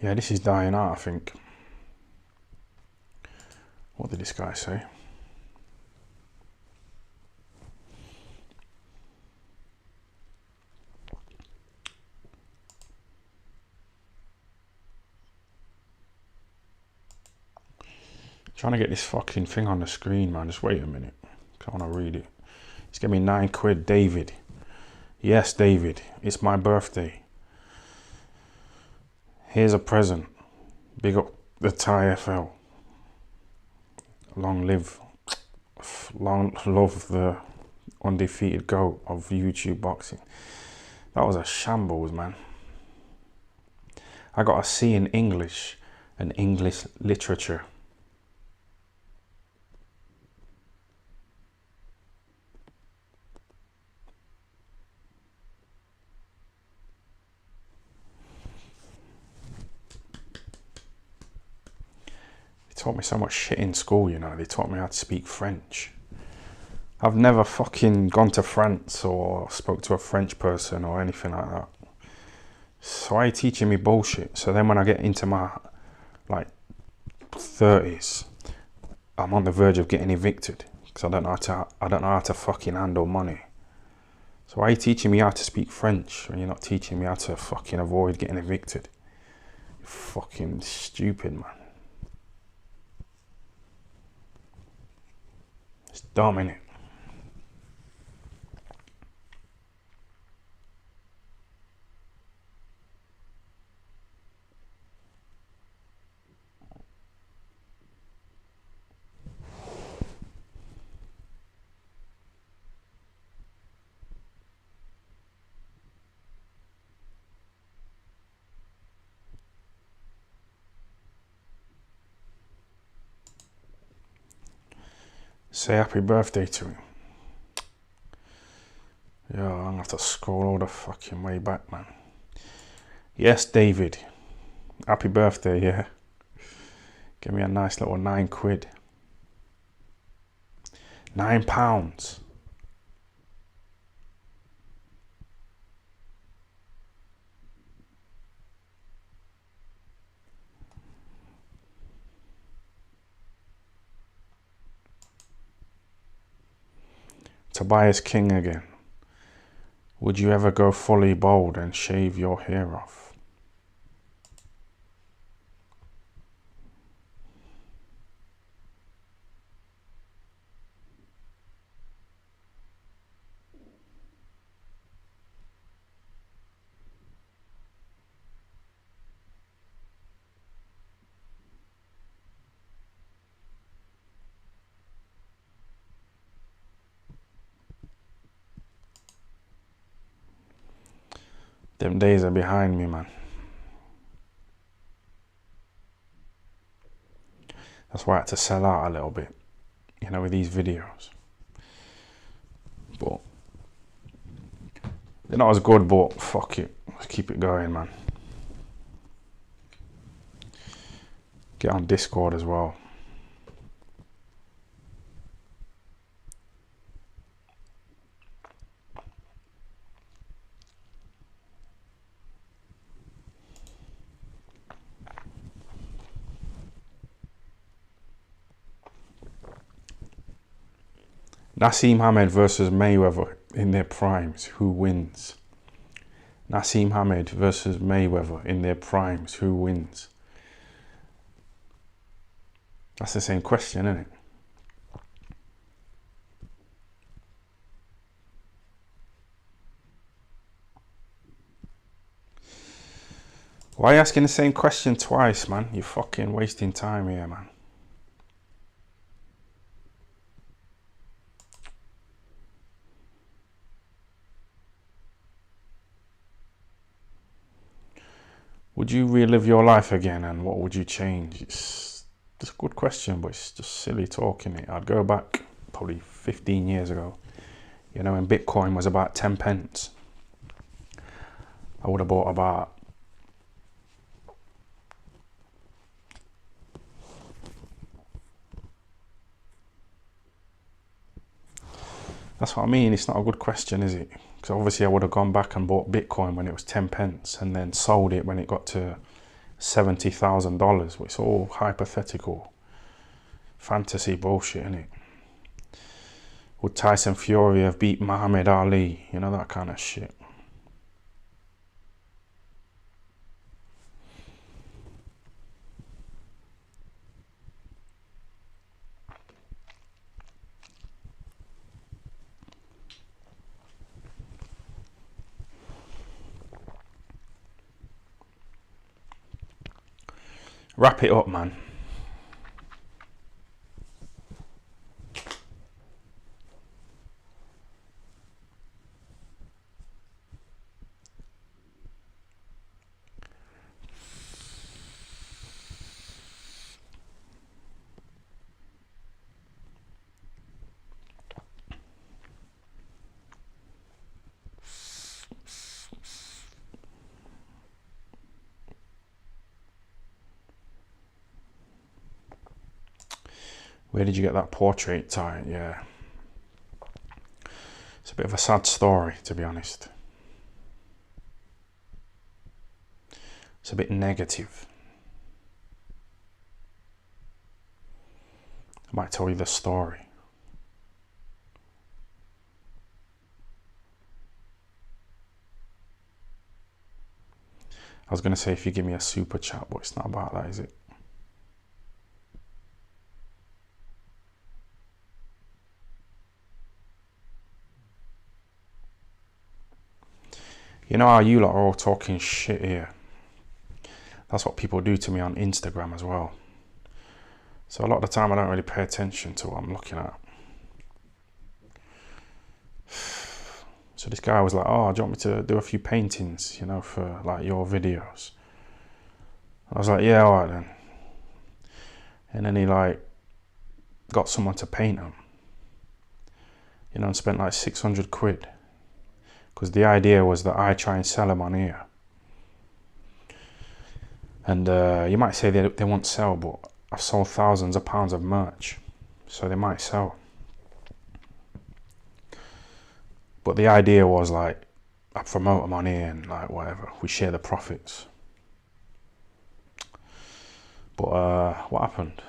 Yeah, this is dying out, I think. What did this guy say? Trying to get this fucking thing on the screen, man. Just wait a minute. I want to read it. It's giving me 9 quid, David. Yes, David. It's my birthday. Here's a present. Big up the Thai FL. Long love the undefeated GOAT of YouTube boxing. That was a shambles, man. I got a C in English and English literature. Taught me so much shit in school, you know. They taught me how to speak French. I've never fucking gone to France or spoke to a French person or anything like that. So why are you teaching me bullshit? So then when I get into my like 30s, I'm on the verge of getting evicted because I don't know how to fucking handle money. So why are you teaching me how to speak French when you're not teaching me how to fucking avoid getting evicted? You're fucking stupid, man. It's dumb, innit? Say happy birthday to him. Yeah, I'm gonna have to scroll all the fucking way back, man. Yes, David. Happy birthday, yeah. Give me a nice little 9 quid. £9. Tobias King again. Would you ever go fully bald and shave your hair off? Them days are behind me, man. That's why I had to sell out a little bit, you know, with these videos. But they're not as good, but fuck it. Let's keep it going, man. Get on Discord as well. Naseem Hamed versus Mayweather in their primes. Who wins? Naseem Hamed versus Mayweather in their primes. Who wins? That's the same question, isn't it? Why are you asking the same question twice, man? You're fucking wasting time here, man. Would you relive your life again, and what would you change? It's a good question, but it's just silly talking. I'd go back probably 15 years ago. You know, when Bitcoin was about 10 pence. I would have bought about That's what I mean. It's not a good question, is it? Because obviously I would have gone back and bought Bitcoin when it was 10 pence and then sold it when it got to $70,000. It's all hypothetical fantasy bullshit, isn't it? Would Tyson Fury have beat Muhammad Ali? You know, that kind of shit. Wrap it up, man. Where did you get that portrait, Ty? Yeah. It's a bit of a sad story, to be honest. It's a bit negative. I might tell you the story. I was going to say if you give me a super chat, but it's not about that, is it? You know how you lot are all talking shit here? That's what people do to me on Instagram as well. So a lot of the time I don't really pay attention to what I'm looking at. So this guy was like, oh, do you want me to do a few paintings, you know, for like your videos? I was like, yeah, alright then. And then he like got someone to paint them, you know, and spent like 600 quid. Because the idea was that I try and sell them on here. And you might say they won't sell, but I've sold thousands of pounds of merch, so they might sell. But the idea was like, I promote them on here and like whatever, we share the profits. But what happened?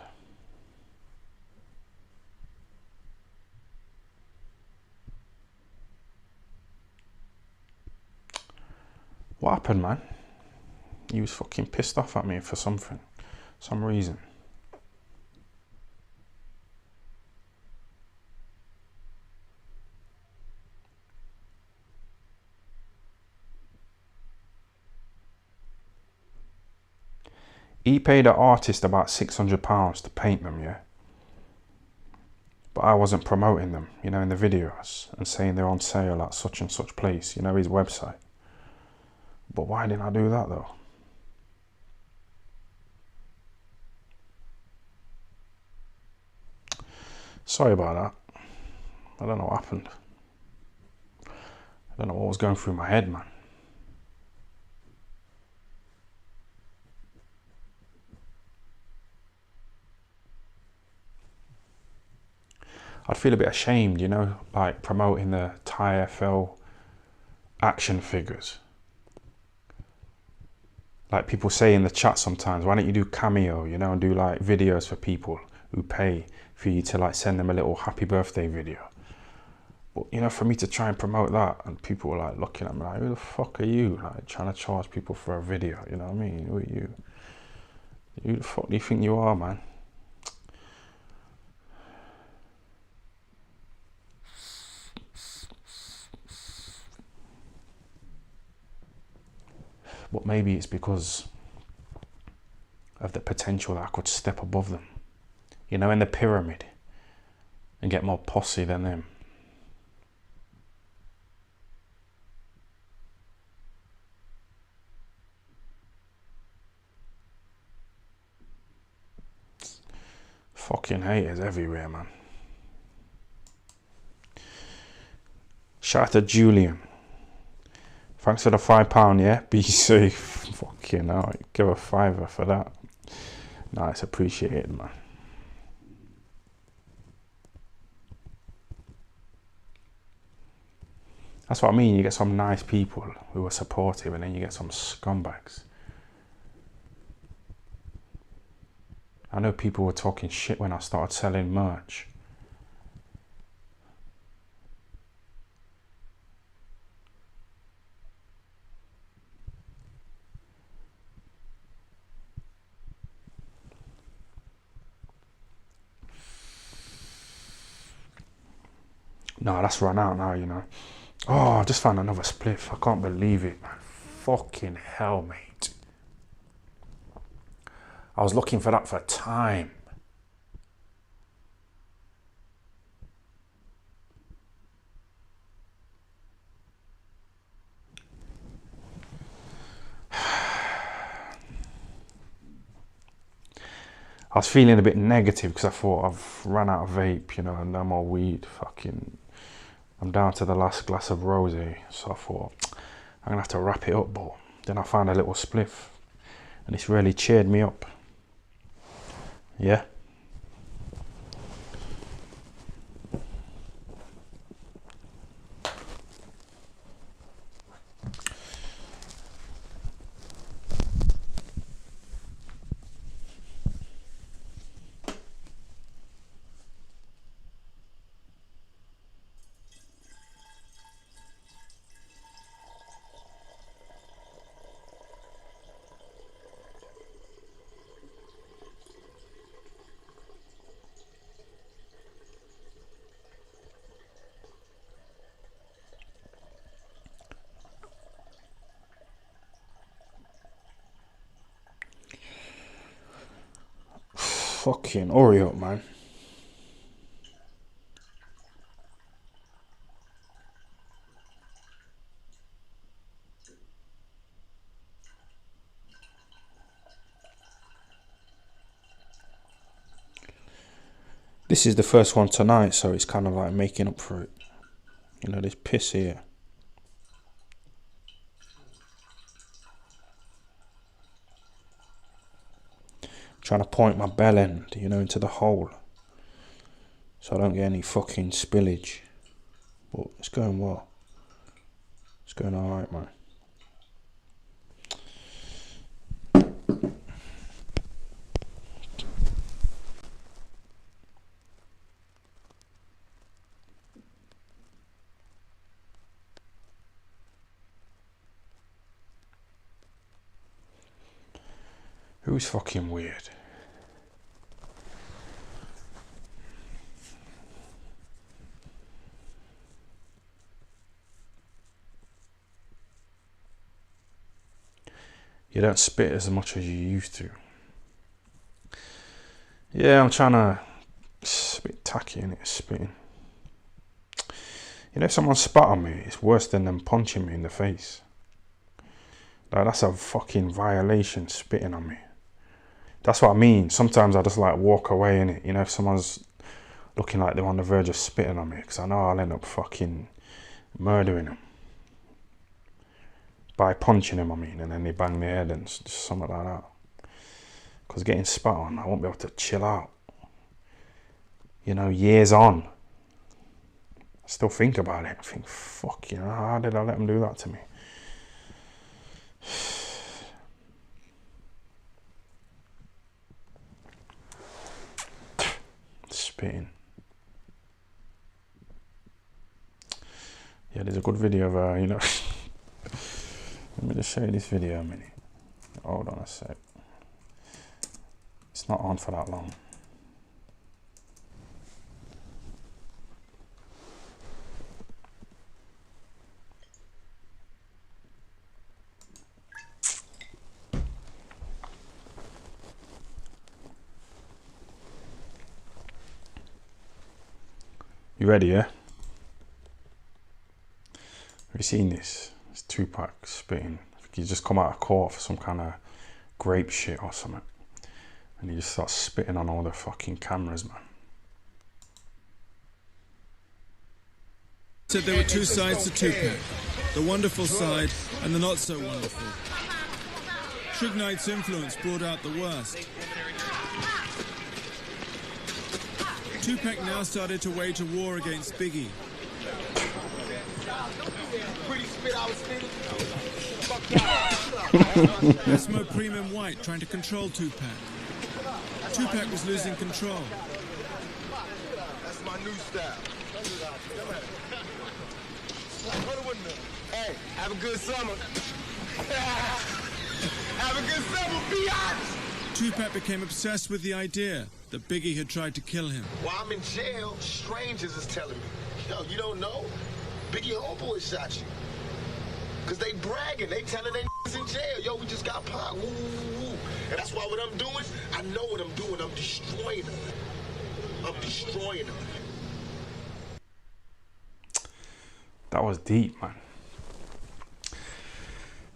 What happened, man? He was fucking pissed off at me for something, some reason. He paid an artist about £600 to paint them, yeah? But I wasn't promoting them, you know, in the videos and saying they're on sale at such and such place, you know, his website. But why didn't I do that though? Sorry about that. I don't know what happened. I don't know what was going through my head, man. I'd feel a bit ashamed, you know, like promoting the Thai FL action figures. Like people say in the chat sometimes, why don't you do Cameo, you know, and do like videos for people who pay for you to like send them a little happy birthday video. But you know, for me to try and promote that, and people were like looking at me like, who the fuck are you? Like trying to charge people for a video, you know what I mean? Who are you? Who the fuck do you think you are, man? But maybe it's because of the potential that I could step above them, you know, in the pyramid, and get more posse than them. Fucking haters everywhere, man. Shout out to Julian. Thanks for the £5, yeah? Be safe. Fucking hell. Give a £5 for that. Nice, appreciated, man. That's what I mean. You get some nice people who are supportive, and then you get some scumbags. I know people were talking shit when I started selling merch. No, that's run out now, you know. Oh, I just found another spliff. I can't believe it, man. Fucking hell, mate. I was looking for that for time. I was feeling a bit negative because I thought I've run out of vape, you know, and no more weed. Fucking, I'm down to the last glass of rosé, so I thought I'm gonna have to wrap it up. But then I found a little spliff, and it's really cheered me up. Yeah. Fucking hurry up, man. This is the first one tonight, so it's kind of like making up for it. You know, this piss here. Trying to point my bell end, you know, into the hole, so I don't get any fucking spillage. But it's going well. It's going alright, man. Who's fucking weird? You don't spit as much as you used to. Yeah, I'm trying to. It's a bit tacky, innit, spitting. You know, if someone spat on me, it's worse than them punching me in the face. Like, that's a fucking violation, spitting on me. That's what I mean. Sometimes I just like walk away, innit. You know, if someone's looking like they're on the verge of spitting on me, because I know I'll end up fucking murdering them. By punching them, I mean, and then they bang their head and just something like that. Because getting spat on, I won't be able to chill out. You know, years on, I still think about it. I think, fuck, you know, how did I let them do that to me? Spitting. Yeah, there's a good video of, you know, let me just show you this video a minute. Hold on a sec. It's not on for that long. You ready, yeah? Have you seen this? It's Tupac spitting. I think he's just come out of court for some kind of grape shit or something. And he just starts spitting on all the fucking cameras, man. Said there were two sides to Tupac. The wonderful side and the not so wonderful. Suge Knight's influence brought out the worst. Tupac now started to wage a war against Biggie. Esmo Premium White trying to control Tupac. Tupac was losing control. That's my new style. Hey, have a good summer. Have a good summer, biatch. Tupac became obsessed with the idea that Biggie had tried to kill him. While I'm in jail, strangers is telling me, yo, you don't know? Biggie homeboy shot you. Cause they bragging, they telling they in jail. Yo, we just got popped. Woo, woo, woo. And that's why what I'm doing, I know what I'm doing. I'm destroying them. I'm destroying them. That was deep, man.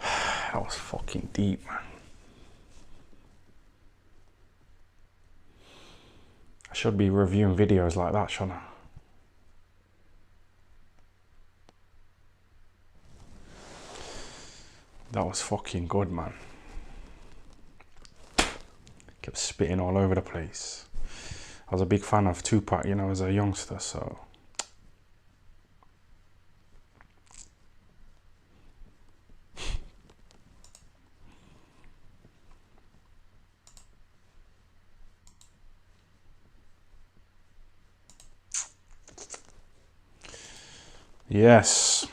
That was fucking deep, man. I should be reviewing videos like that, shouldn't I? That was fucking good, man. Kept spitting all over the place. I was a big fan of Tupac, you know, as a youngster, so... Yes.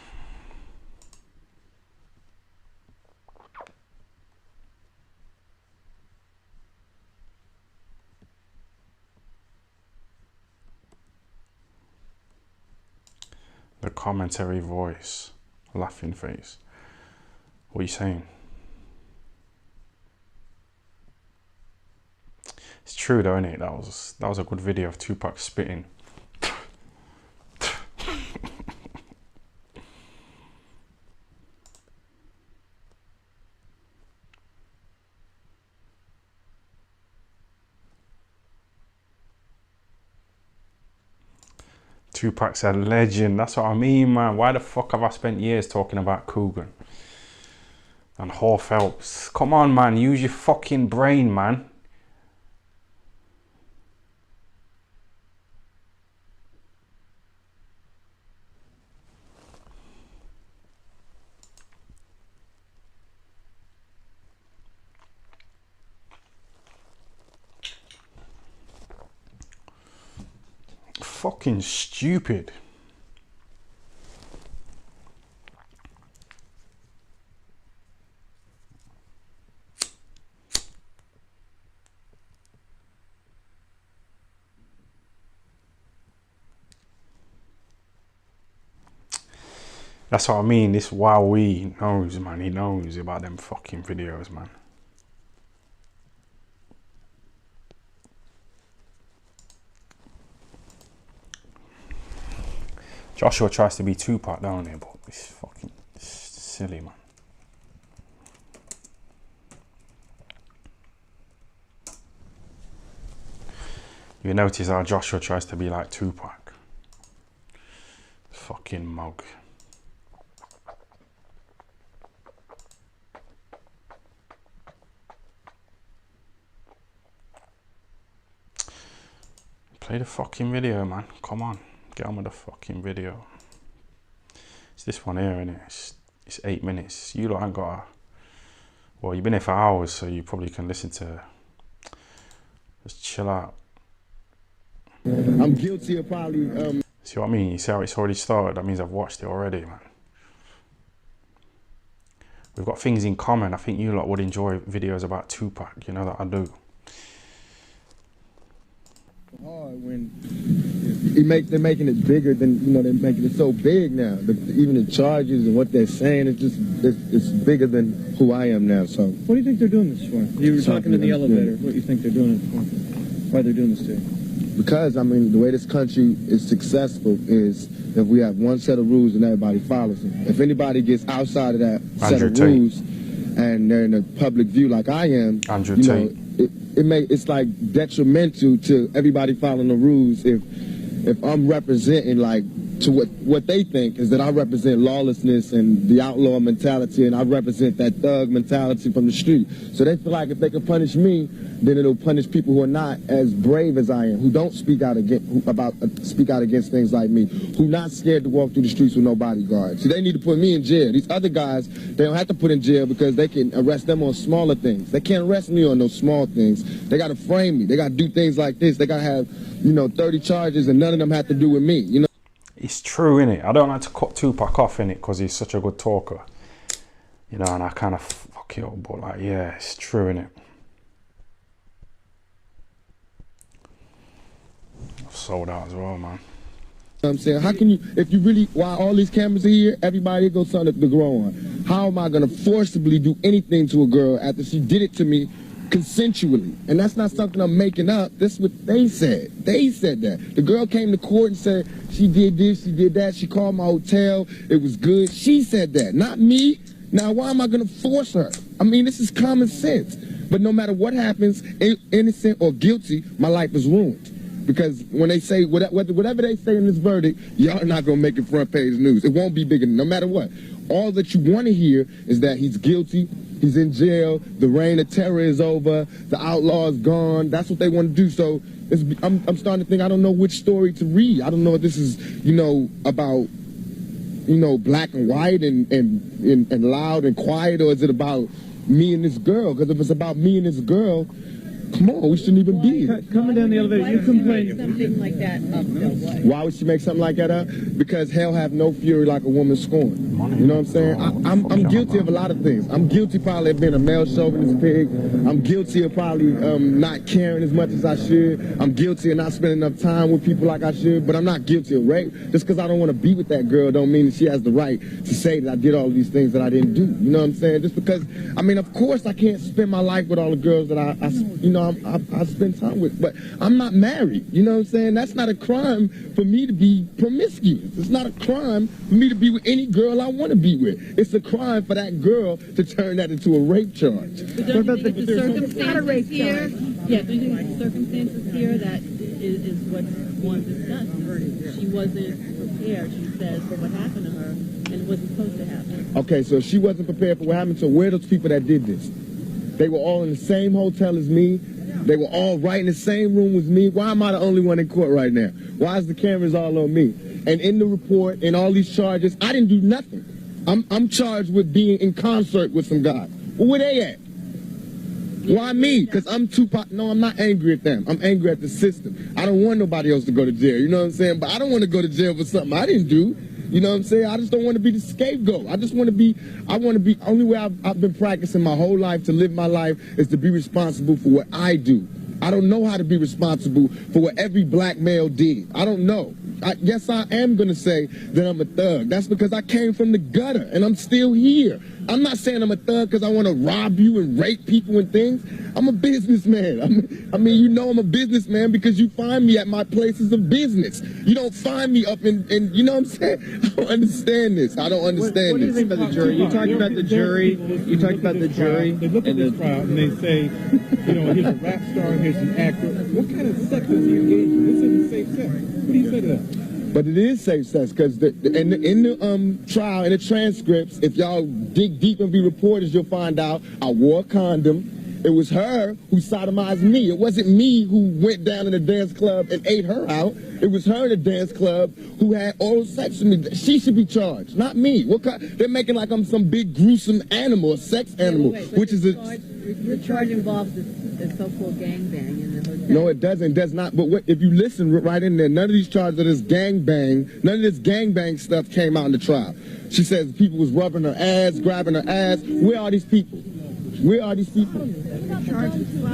The commentary voice, laughing face. What are you saying? It's true though, isn't it? That was a good video of Tupac spitting. Tupac's a legend. That's what I mean, man. Why the fuck have I spent years talking about Coogan and Hall Phelps? Come on, man. Use your fucking brain, man. Fucking stupid. That's what I mean. This Wowee knows, man. He knows about them fucking videos, man. Joshua tries to be Tupac, don't he? But it's fucking silly, man. You notice how Joshua tries to be like Tupac. Fucking mug. Play the fucking video, man. Come on. Get on with the fucking video. It's this one here, innit? It's 8 minutes. You lot ain't got a... Well, you've been here for hours, so you probably can listen to... Just chill out. I'm guilty of probably... See what I mean? You see how it's already started? That means I've watched it already, man. We've got things in common. I think you lot would enjoy videos about Tupac. You know that I do. Hard when they're making it bigger than, you know, they're making it so big now. Even the charges and what they're saying, it's bigger than who I am now. So what do you think they're doing this for? You were talking to the elevator. What do you think they're doing it for? Why they're doing this to you? because, I mean, the way this country is successful is if we have one set of rules and everybody follows them. If anybody gets outside of that set of rules and they're in a public view like I am, you know, it's like detrimental to everybody following the rules if I'm representing, like, to what they think is that I represent lawlessness and the outlaw mentality, and I represent that thug mentality from the street. So they feel like if they can punish me, then it'll punish people who are not as brave as I am, who don't speak out against things like me, who not scared to walk through the streets with no bodyguards. See, they need to put me in jail. These other guys, they don't have to put in jail because they can arrest them on smaller things. They can't arrest me on those small things. They got to frame me. They got to do things like this. They got to have, you know, 30 charges, and none of them have to do with me, you know. It's true, innit? I don't like to cut Tupac off, innit, because he's such a good talker. You know, and I kind of fuck it up, but like, yeah, it's true, innit? I've sold out as well, man. You know what I'm saying? How can you, if you really, while all these cameras are here, everybody goes something to grow on. How am I going to forcibly do anything to a girl after she did it to me consensually? And that's not something I'm making up. That's what they said. They said that. The girl came to court and said she did this, she did that, she called my hotel, it was good. She said that, not me. Now, why am I going to force her? I mean, this is common sense. But no matter what happens, innocent or guilty, my life is ruined. Because when they say, whatever they say in this verdict, y'all are not going to make it front page news. It won't be bigger, no matter what. All that you want to hear is that he's guilty, he's in jail, the reign of terror is over, the outlaw is gone. That's what they want to do. So I'm starting to think I don't know which story to read. I don't know if this is, you know, about, you know, black and white and loud and quiet, or is it about me and this girl? Because if it's about me and this girl, come on, we shouldn't even be here. Coming down the elevator, you complain. Something like that up, though. Why would she make something like that up? Because hell have no fury like a woman scorned. You know what I'm saying? I'm guilty of a lot of things. I'm guilty probably of being a male chauvinist pig. I'm guilty of probably not caring as much as I should. I'm guilty of not spending enough time with people like I should. But I'm not guilty of rape. Just because I don't want to be with that girl don't mean that she has the right to say that I did all of these things that I didn't do. You know what I'm saying? Just because, I mean, of course I can't spend my life with all the girls that I spend time with, but I'm not married. You know what I'm saying? That's not a crime for me to be promiscuous. It's not a crime for me to be with any girl I want to be with. It's a crime for that girl to turn that into a rape charge. But don't you think the circumstances here? Yeah, don't you think the circumstances here that is what one discussed? She wasn't prepared, she says, for what happened to her, and it wasn't supposed to happen. Okay, so she wasn't prepared for what happened. So where are those people that did this? They were all in the same hotel as me. They were all right in the same room with me. Why am I the only one in court right now? Why is the cameras all on me? And in the report, in all these charges, I didn't do nothing. I'm charged with being in concert with some guys. Well, where they at? Why me? Because I'm Tupac. No, I'm not angry at them. I'm angry at the system. I don't want nobody else to go to jail. You know what I'm saying? But I don't want to go to jail for something I didn't do. You know what I'm saying? I just don't want to be the scapegoat. I want to be, only way I've been practicing my whole life to live my life is to be responsible for what I do. I don't know how to be responsible for what every black male did. I don't know. Yes, I am going to say that I'm a thug. That's because I came from the gutter and I'm still here. I'm not saying I'm a thug because I want to rob you and rape people and things. I'm a businessman. I mean, you know I'm a businessman because you find me at my places of business. You don't find me up in you know what I'm saying? I don't understand this. I don't understand this. What do you think about the jury? You talked about the jury. You talked about the jury. They look at this trial and they say, you know, here's a rap star, here's an actor. What kind of sex is he engaged in? This isn't safe sex. What do you say to that? But it is safe sex because in the trial, in the transcripts, if y'all dig deep and be reporters, you'll find out I wore a condom. It was her who sodomized me. It wasn't me who went down in the dance club and ate her out. It was her in the dance club who had oral sex with me. She should be charged, not me. They're making like I'm some big gruesome animal, a sex animal, which is a... Your charge involves the so-called gangbang in the hotel. No, it doesn't. It does not. But if you listen right in there, none of these charges of this gangbang, none of this gangbang stuff came out in the trial. She says people was rubbing her ass, grabbing her ass. Where are these people? Where are these people?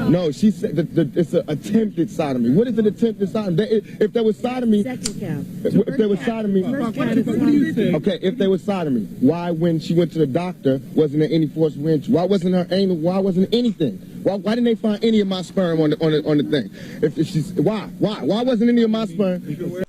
No, she said it's an attempted sodomy. What is an attempted sodomy? If there was sodomy, second count. If there was sodomy, okay, if there was sodomy, why when she went to the doctor wasn't there any forceful entry? Why wasn't her anal? Why wasn't anything? Why didn't they find any of my sperm on the thing? If she's why wasn't any of my sperm?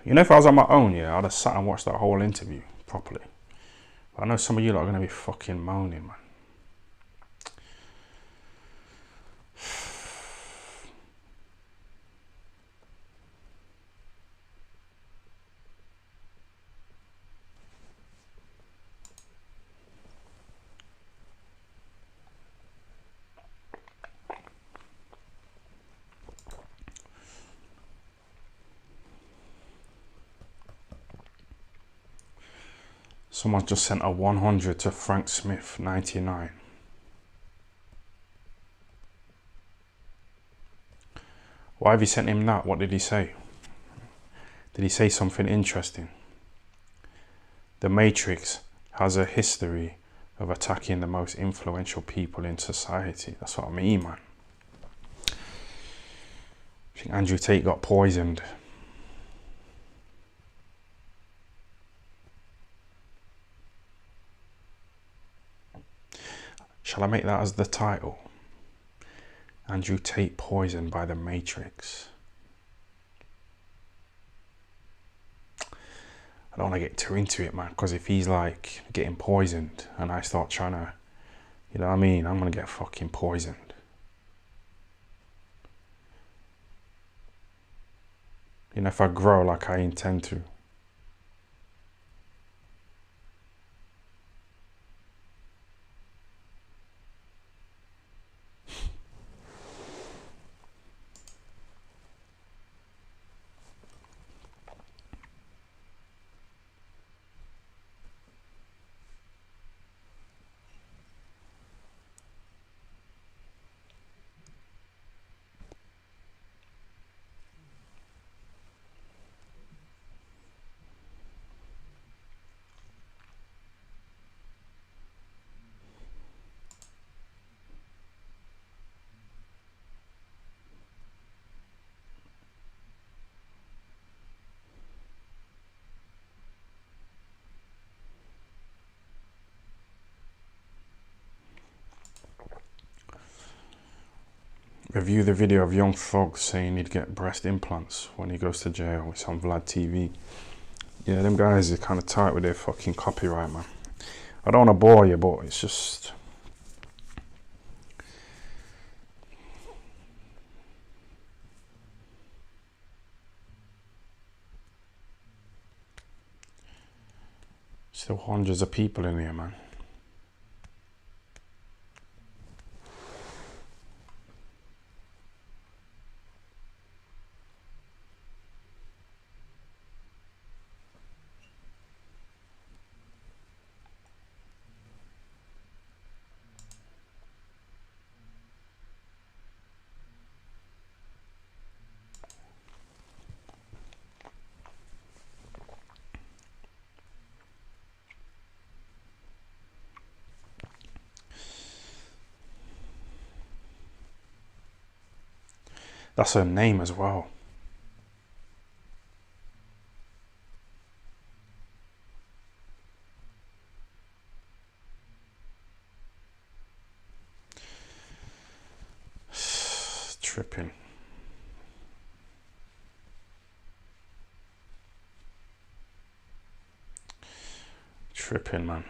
You know, if I was on my own, yeah, I'd have sat and watched that whole interview properly. But I know some of you lot are going to be fucking moaning, man. Someone just sent a 100 to Frank Smith, 99. Why have you sent him that? What did he say? Did he say something interesting? The Matrix has a history of attacking the most influential people in society. That's what I mean, man. I think Andrew Tate got poisoned. Shall I make that as the title? Andrew Tate poisoned by the Matrix. I don't want to get too into it, man, because if he's like getting poisoned and I start trying to, you know what I mean, I'm going to get fucking poisoned. You know, if I grow like I intend to. Review the video of Young Thug saying he'd get breast implants when he goes to jail. It's on Vlad TV. Yeah, them guys are kind of tight with their fucking copyright, man. I don't want to bore you, but it's just... Still hundreds of people in here, man. That's her name as well. Tripping. Tripping, man.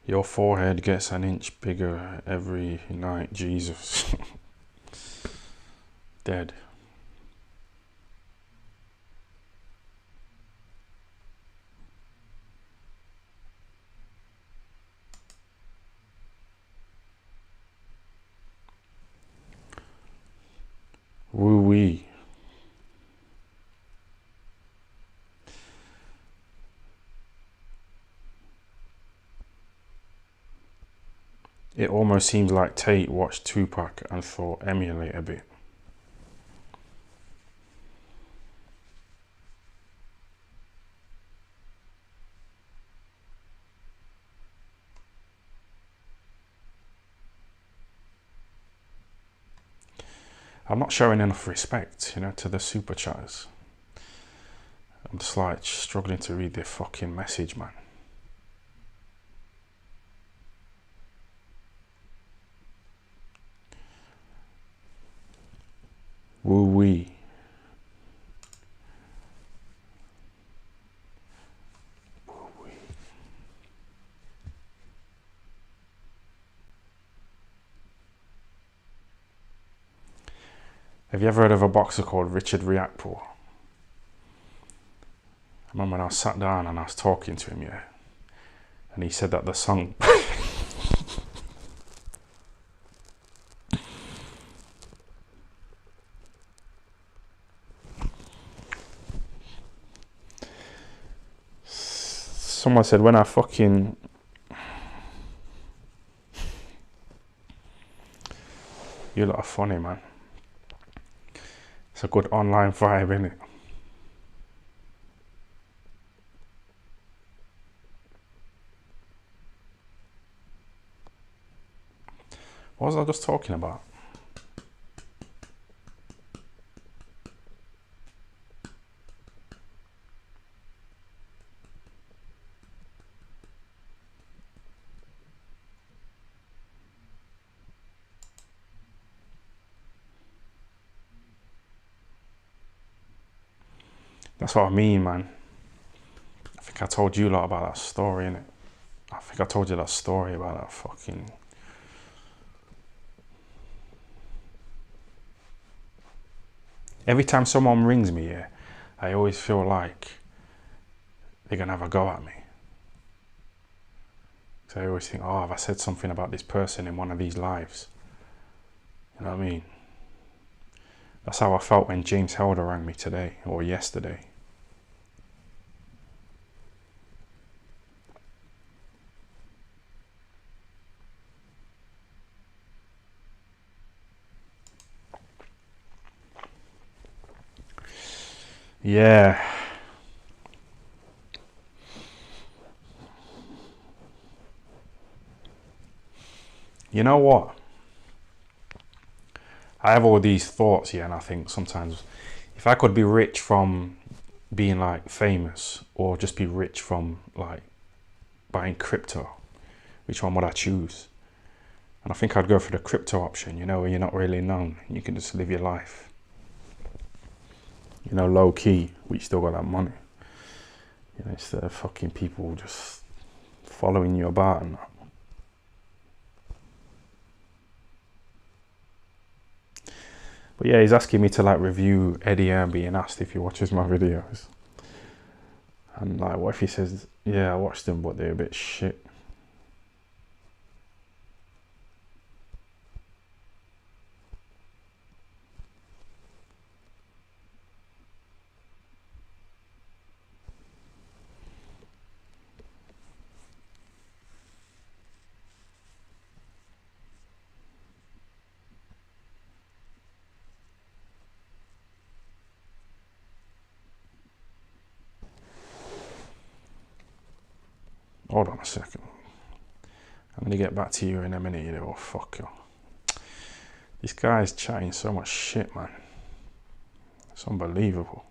Your forehead gets an inch bigger every night, Jesus. Dead. Woo-wee. It almost seems like Tate watched Tupac and thought emulate a bit. I'm not showing enough respect, you know, to the super chatters. I'm just like struggling to read their fucking message, man. Woo wee. Have you ever heard of a boxer called Richard Riakporhe? I remember when I sat down and I was talking to him, yeah, and he said that the song someone said when I fucking you lot are funny, man. It's a good online vibe, innit? What was I just talking about? That's what I mean, man. I think I told you a lot about that story, innit? I think I told you that story about that fucking... Every time someone rings me, yeah, I always feel like they're gonna have a go at me. So I always think, oh, have I said something about this person in one of these lives? You know what I mean? That's how I felt when James Helder rang me today, or yesterday. Yeah. You know what? I have all these thoughts, yeah, and I think sometimes if I could be rich from being like famous or just be rich from like buying crypto, which one would I choose? And I think I'd go for the crypto option, you know, where you're not really known. You can just live your life. You know, low key, but you still got that money. You know, instead of fucking people just following you about and that. But yeah, he's asking me to like review Eddie Irby and asked if he watches my videos. And like, what if he says, yeah, I watched them, but they're a bit shit. Hold on a second. I'm gonna get back to you in a minute, you little fucker. This guy's chatting so much shit, man. It's unbelievable.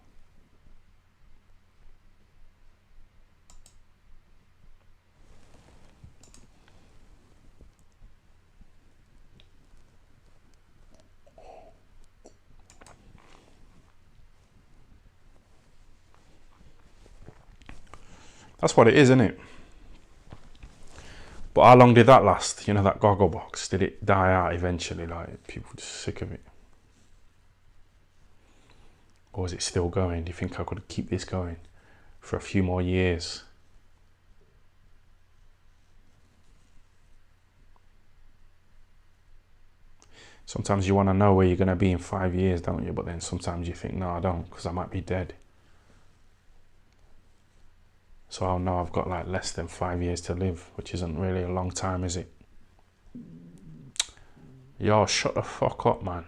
That's what it is, isn't it? But how long did that last? You know, that goggle box, did it die out eventually? Like, people just sick of it? Or is it still going? Do you think I could keep this going for a few more years? Sometimes you want to know where you're going to be in 5 years, don't you? But then sometimes you think, no, I don't, because I might be dead. So I'll know I've got like less than 5 years to live, which isn't really a long time, is it? Yo, shut the fuck up, man.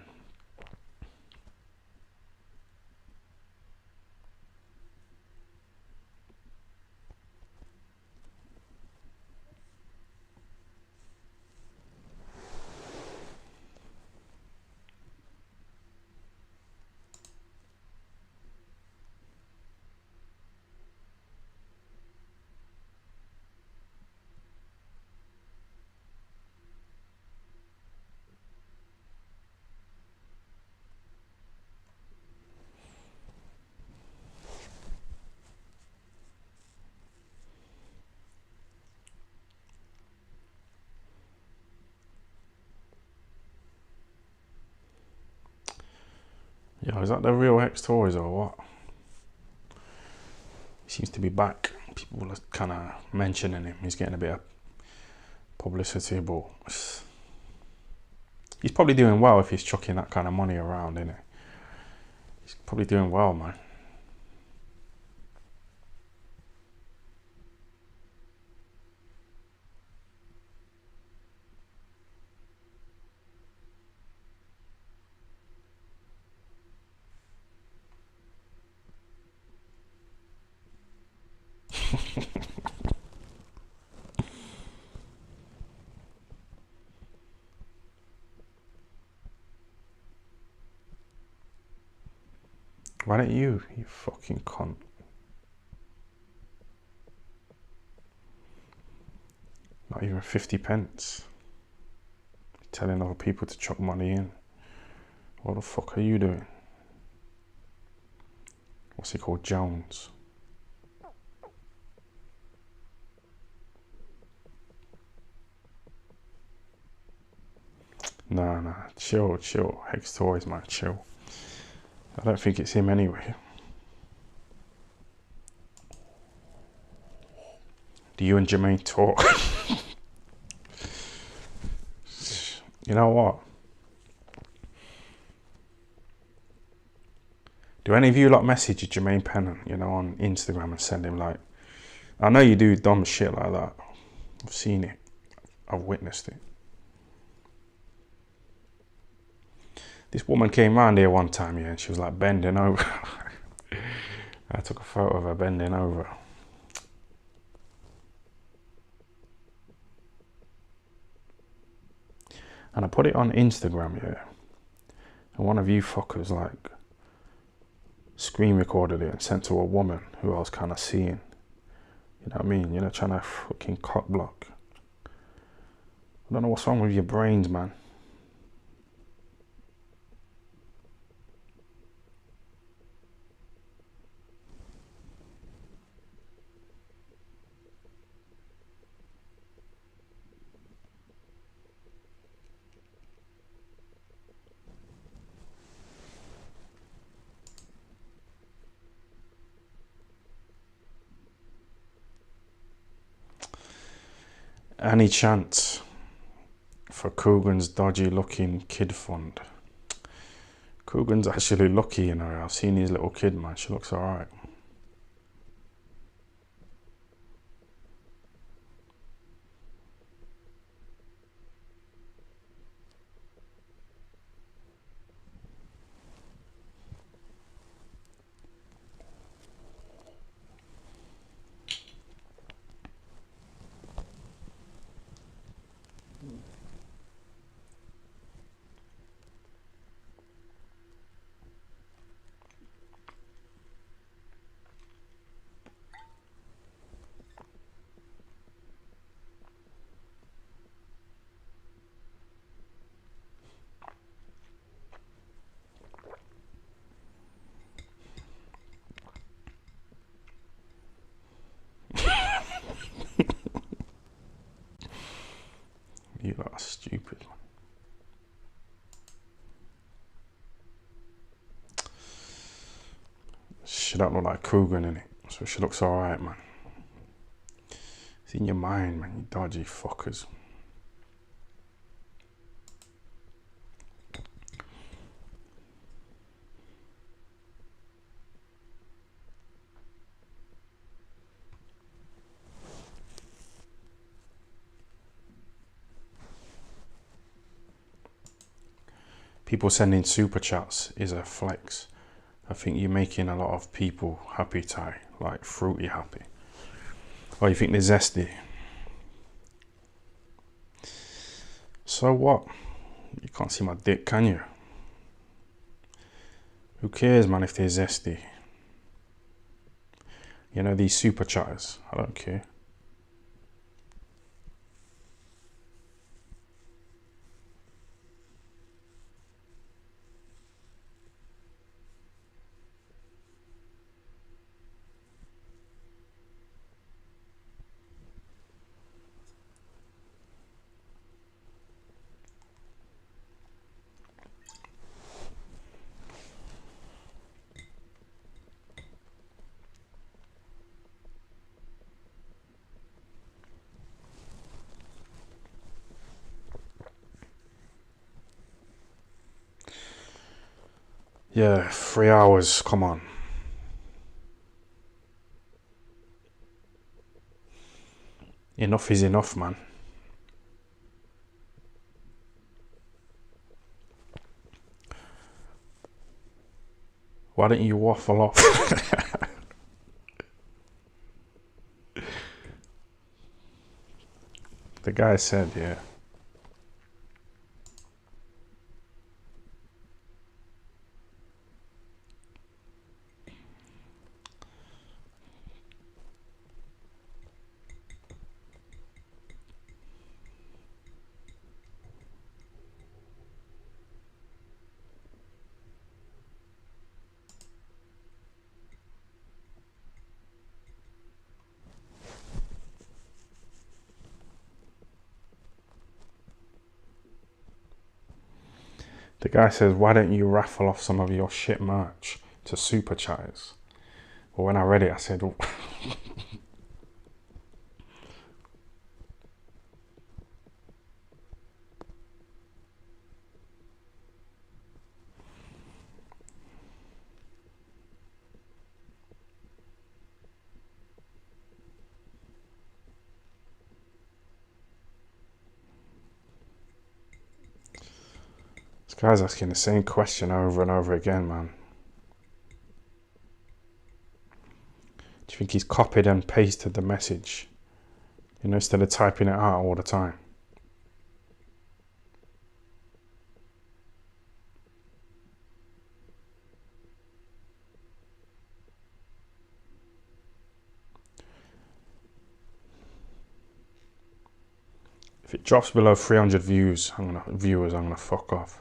Yo, is that the real Hex Toys or what? He seems to be back. People are kind of mentioning him. He's getting a bit of publicity, but he's probably doing well if he's chucking that kind of money around, isn't he? He's probably doing well, man. Why don't you fucking cunt? Not even 50 pence. Telling other people to chuck money in. What the fuck are you doing? What's he called? Jones. Nah, chill. Hex Toys, man, chill. I don't think it's him anyway. Do you and Jermaine talk? You know what? Do any of you like message Jermaine Pennant, you know, on Instagram and send him like, I know you do dumb shit like that. I've seen it. I've witnessed it. This woman came round here one time, yeah, and she was like bending over. I took a photo of her bending over. And I put it on Instagram, yeah. And one of you fuckers like screen recorded it and sent to a woman who I was kind of seeing. You know what I mean? You know, trying to fucking cock block. I don't know what's wrong with your brains, man. Any chance for Coogan's dodgy looking kid fund? Coogan's actually lucky, you know. I've seen his little kid, man. She looks alright. You lot are stupid, man. She don't look like Coogan, innit? So she looks alright, man. It's in your mind, man, you dodgy fuckers. people sending super chats is a flex. I think you're making a lot of people happy, Ty, like fruity happy. Or you think they're zesty. So what? You can't see my dick, can you? Who cares, man, if they're zesty? You know, these super chatters, I don't care. Yeah, 3 hours, come on. Enough is enough, man. Why don't you waffle off? The guy said, yeah. The guy says, why don't you raffle off some of your shit merch to super chatters? But when I read it, I said, oh. This guy's asking the same question over and over again, man. Do you think he's copied and pasted the message? You know, instead of typing it out all the time. If it drops below 300 viewers, I'm gonna fuck off.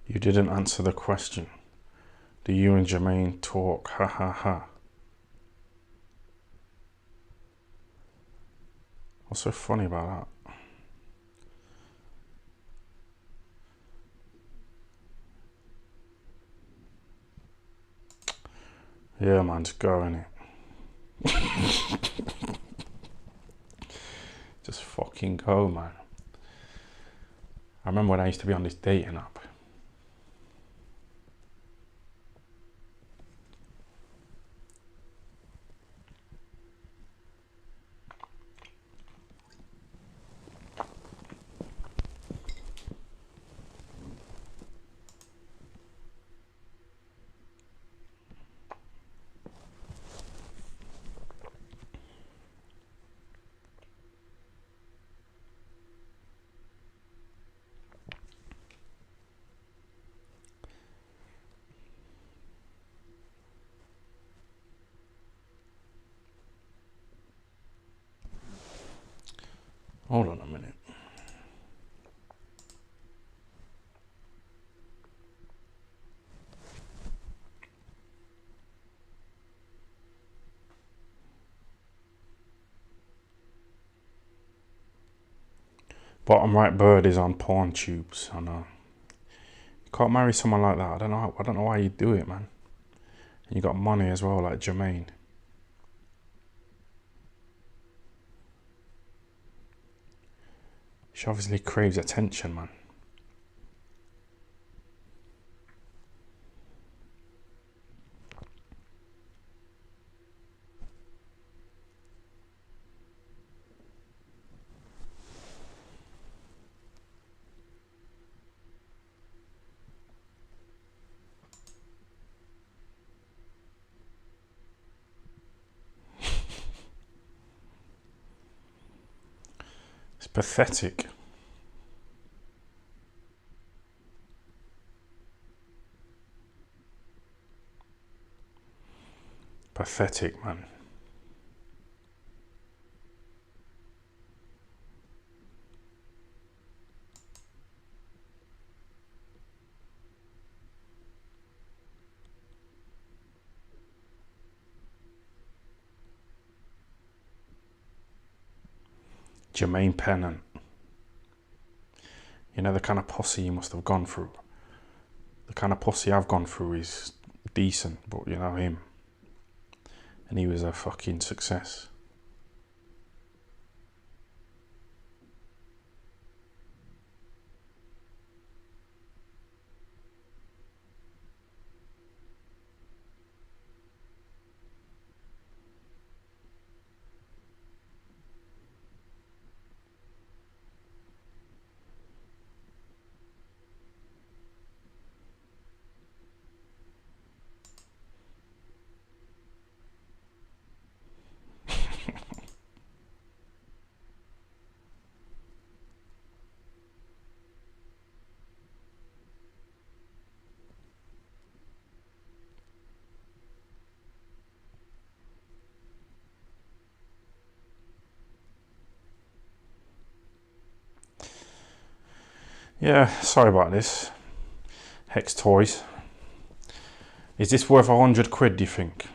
You didn't answer the question. Do you and Jermaine talk? Ha ha ha. What's so funny about that? Yeah, man, just go, innit? Just fucking go, man. I remember when I used to be on this dating app. Hold on a minute. Bottom right bird is on porn tubes. I know. You can't marry someone like that. I don't know why you do it, man. And you got money as well, like Jermaine. She obviously craves attention, man. It's pathetic. Pathetic, man. Jermaine Pennant. You know the kind of posse you must have gone through. The kind of posse I've gone through is decent, but you know him. And he was a fucking success. Yeah, sorry about this. Hex Toys. Is this worth 100 quid, do you think?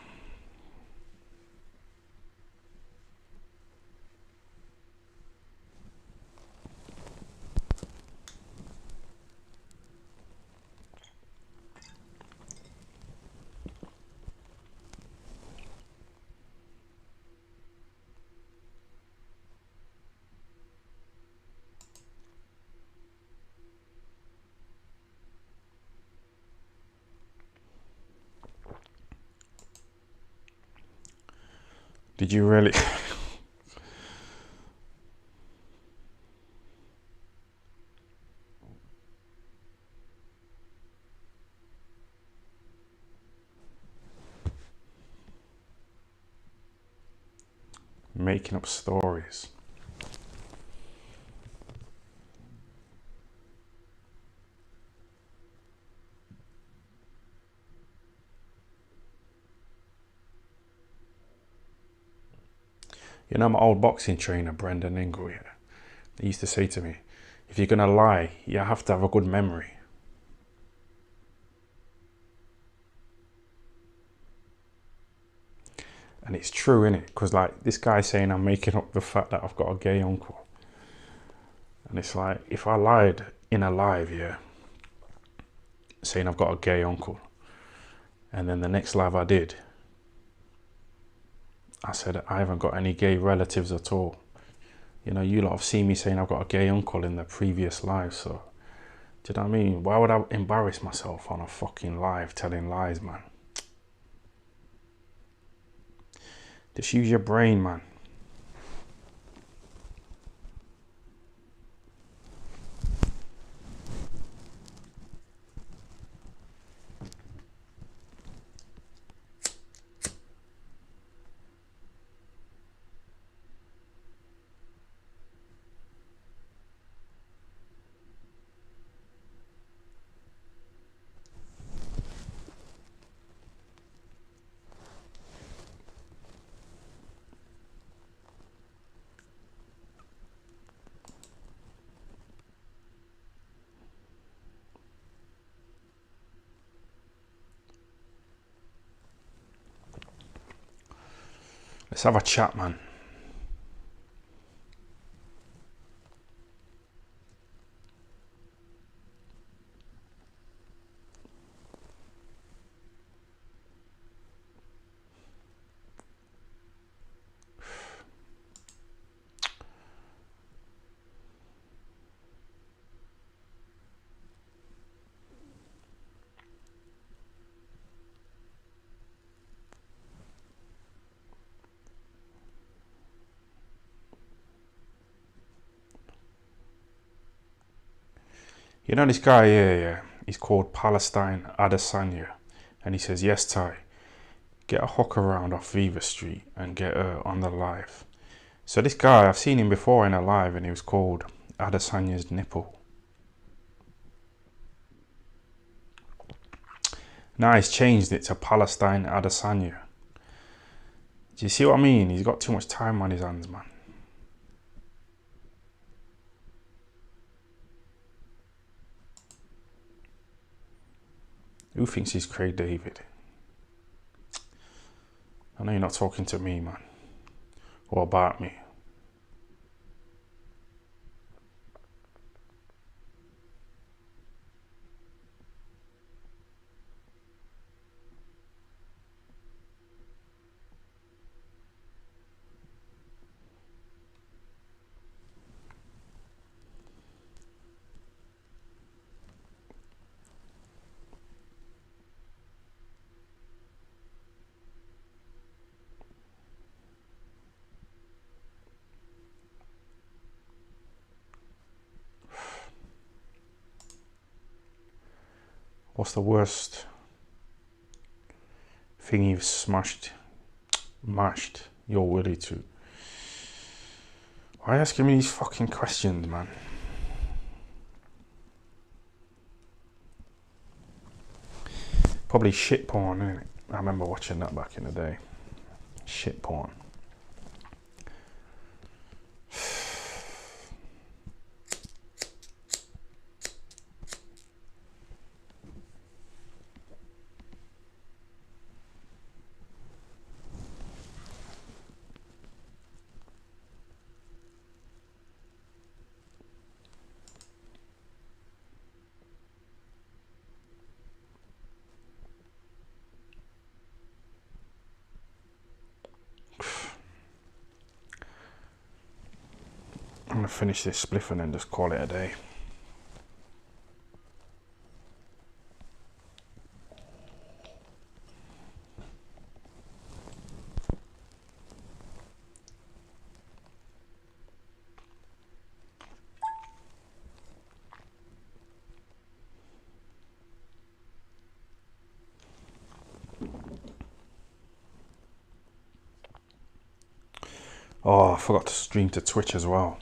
Did you really? Making up stories. You know my old boxing trainer, Brendan Ingle, yeah? He used to say to me, if you're gonna lie, you have to have a good memory. And it's true, innit? Because like this guy saying I'm making up the fact that I've got a gay uncle. And it's like, if I lied in a live, yeah, saying I've got a gay uncle, and then the next live I did, I said I haven't got any gay relatives at all. You know, you lot have seen me saying I've got a gay uncle in the previous live, so do you know what I mean? Why would I embarrass myself on a fucking live telling lies, man? Just use your brain, man. Let's have a chat, man. You know this guy here, yeah? He's called Palestine Adesanya. And he says, yes, Ty, get a hooker around off Viva Street and get her on the live. So this guy, I've seen him before in a live and he was called Adesanya's Nipple. Now he's changed it to Palestine Adesanya. Do you see what I mean? He's got too much time on his hands, man. Who thinks he's Craig David? I know you're not talking to me, man. Or about me. What's the worst thing you've mashed your willy to? Why are you asking me these fucking questions, man? Probably shit porn, innit? I remember watching that back in the day. Shit porn. I'm gonna finish this spliff and then just call it a day. Oh, I forgot to stream to Twitch as well.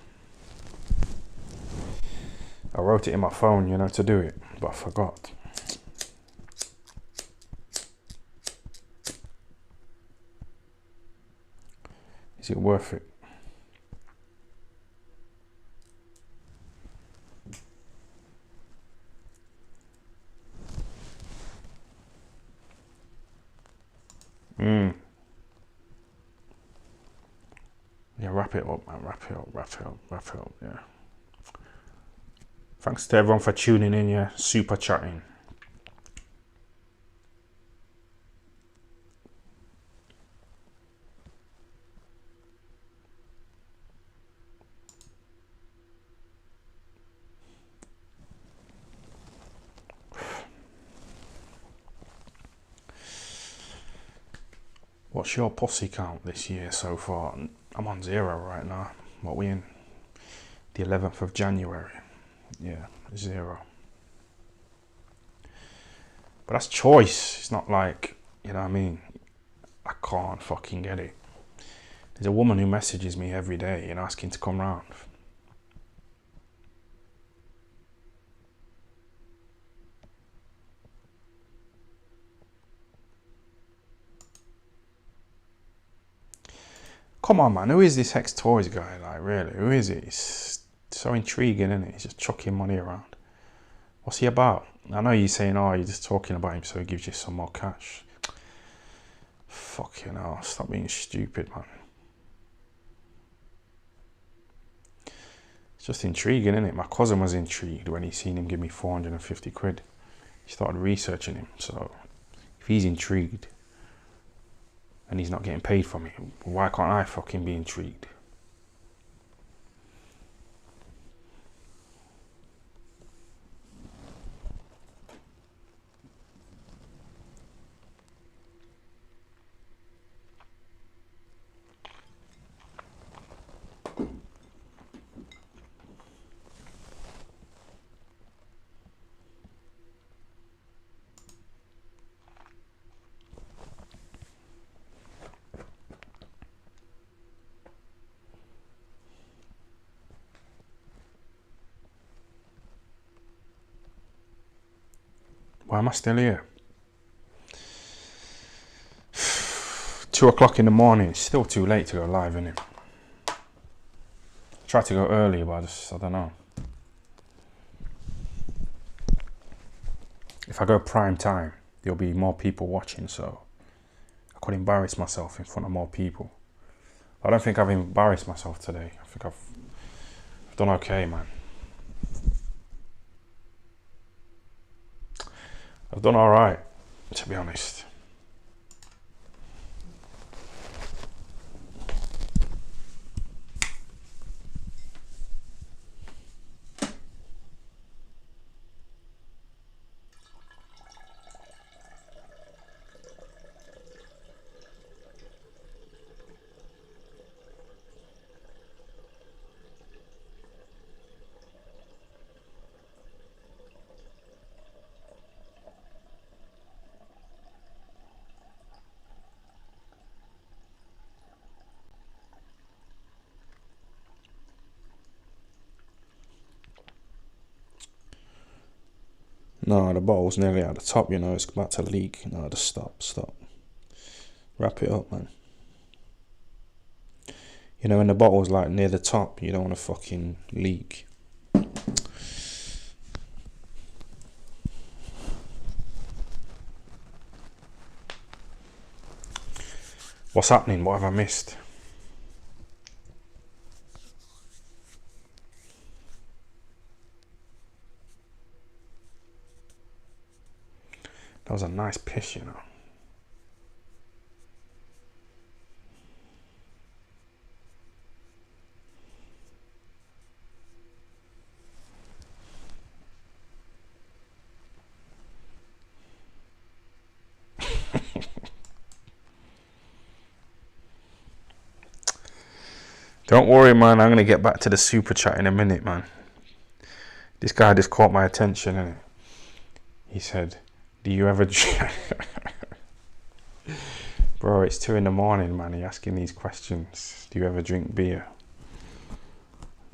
I wrote it in my phone, you know, to do it, but I forgot. Is it worth it? Yeah, wrap it up, man. Wrap it up, yeah. Thanks to everyone for tuning in, yeah. Super chatting. What's your pussy count this year so far? I'm on 0 right now. What we in? The 11th of January. Yeah, 0. But that's choice. It's not like, you know what I mean? I can't fucking get it. There's a woman who messages me every day and asking to come round. Come on, man. Who is this Hex Toys guy? Like, really? Who is it? It's so intriguing, isn't it? He's just chucking money around. What's he about? I know you're saying, oh, you're just talking about him so he gives you some more cash. Fucking hell. Stop being stupid, man. It's just intriguing, isn't it? My cousin was intrigued when he seen him give me 450 quid. He started researching him. So, if he's intrigued, and he's not getting paid from it, why can't I fucking be intrigued? am I still here? 2 o'clock in the morning. It's still too late to go live, isn't it? Try to go early, but I don't know. If I go prime time, there'll be more people watching, so I could embarrass myself in front of more people. I don't think I've embarrassed myself today. I think I've done okay, man. I've done alright, to be honest. No, the bottle's nearly at the top, you know, it's about to leak. No, just stop. Wrap it up, man. You know, when the bottle's like near the top, you don't want to fucking leak. What's happening? What have I missed? That was a nice piss, you know. Don't worry, man. I'm going to get back to the super chat in a minute, man. This guy just caught my attention, innit? He said, do you ever drink? Bro, it's 2 in the morning, man. You're asking these questions. Do you ever drink beer?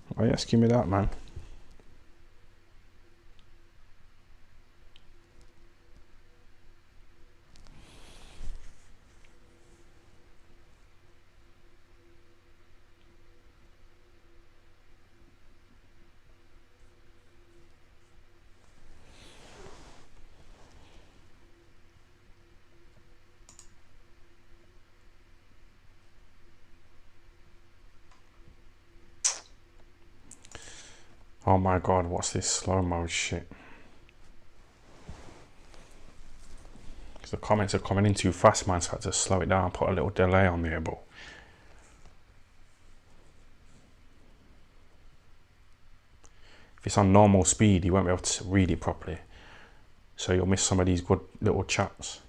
Why are you asking me that, man? Oh my god, what's this slow-mo shit? Because the comments are coming in too fast, man, so I had to slow it down, put a little delay on there, but... if it's on normal speed, you won't be able to read it properly. So you'll miss some of these good little chats.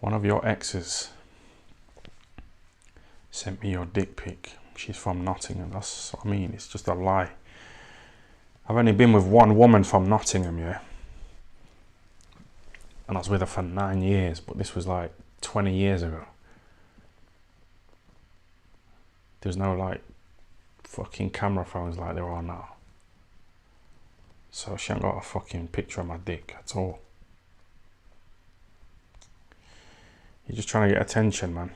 One of your exes sent me your dick pic. She's from Nottingham. That's what I mean. It's just a lie. I've only been with one woman from Nottingham, yeah. And I was with her for 9 years, but this was like 20 years ago. There's no like fucking camera phones like there are now. So she ain't got a fucking picture of my dick at all. You're just trying to get attention, man.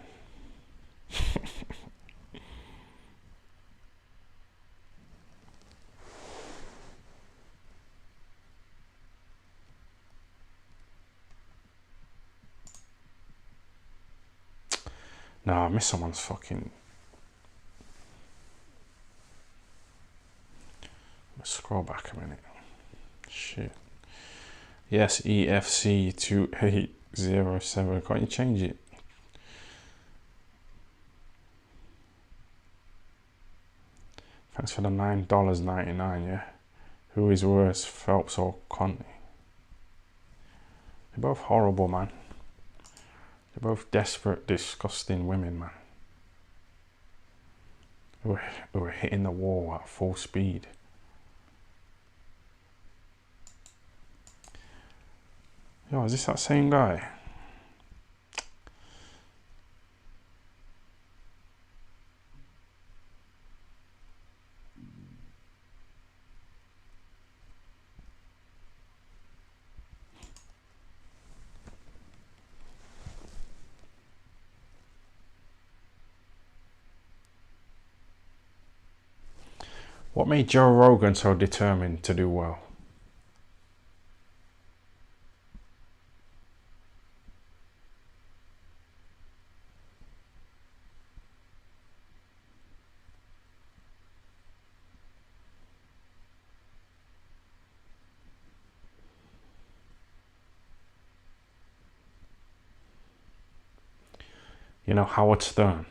No, I missed someone's fucking... Let's scroll back a minute. Shit. Yes, EFC 2807. Can't you change it? Thanks for the $9.99, yeah? Who is worse, Phelps or Conte? They're both horrible, man. They're both desperate, disgusting women, man. Who were hitting the wall at full speed. Yo, is this that same guy? What made Joe Rogan so determined to do well? You know, Howard Stern,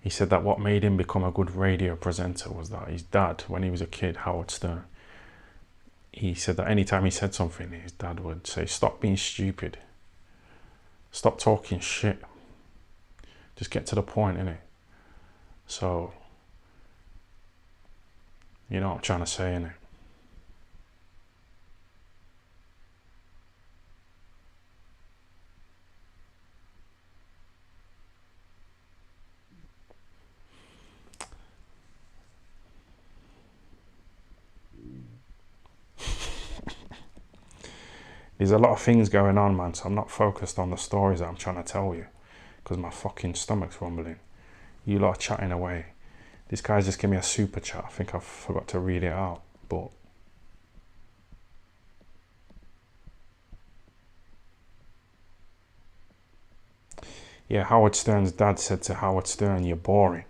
he said that what made him become a good radio presenter was that his dad, when he was a kid, Howard Stern, he said that anytime he said something, his dad would say, stop being stupid. Stop talking shit. Just get to the point, innit? So, you know what I'm trying to say, innit? There's a lot of things going on, man, so I'm not focused on the stories that I'm trying to tell you because my fucking stomach's rumbling. You lot are chatting away. This guy's just gave me a super chat. I think I forgot to read it out, but yeah, Howard Stern's dad said to Howard Stern, you're boring.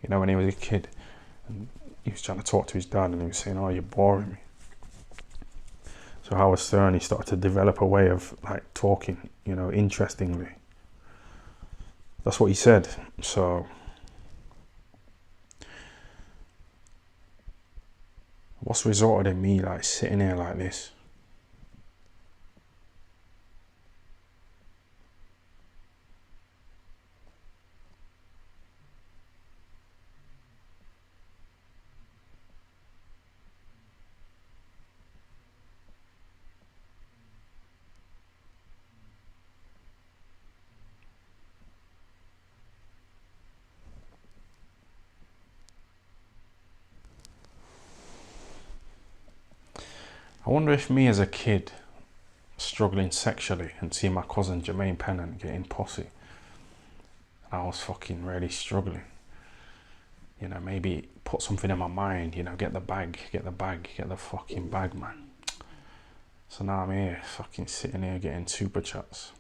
You know, when he was a kid, and he was trying to talk to his dad and he was saying, oh, you're boring me. So Howard Stern, he started to develop a way of like talking, you know, interestingly. That's what he said. So what's resulted in me like sitting here like this? I wonder if me as a kid struggling sexually and seeing my cousin Jermaine Pennant getting pussy, I was fucking really struggling. You know, maybe put something in my mind, you know, get the bag, get the fucking bag, man. So now I'm here, fucking sitting here getting super chats.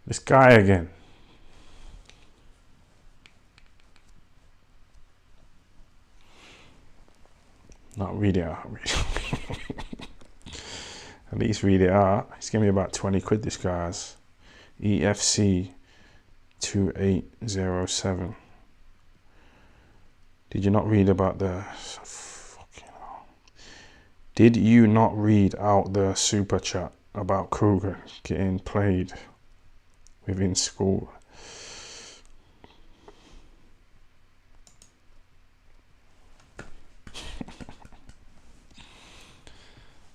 This guy again. Not read it out. At least read it out. He's giving me about 20 quid, this guy's. EFC 2807. Did you not read about the... Did you not read out the super chat about Kruger getting played within school?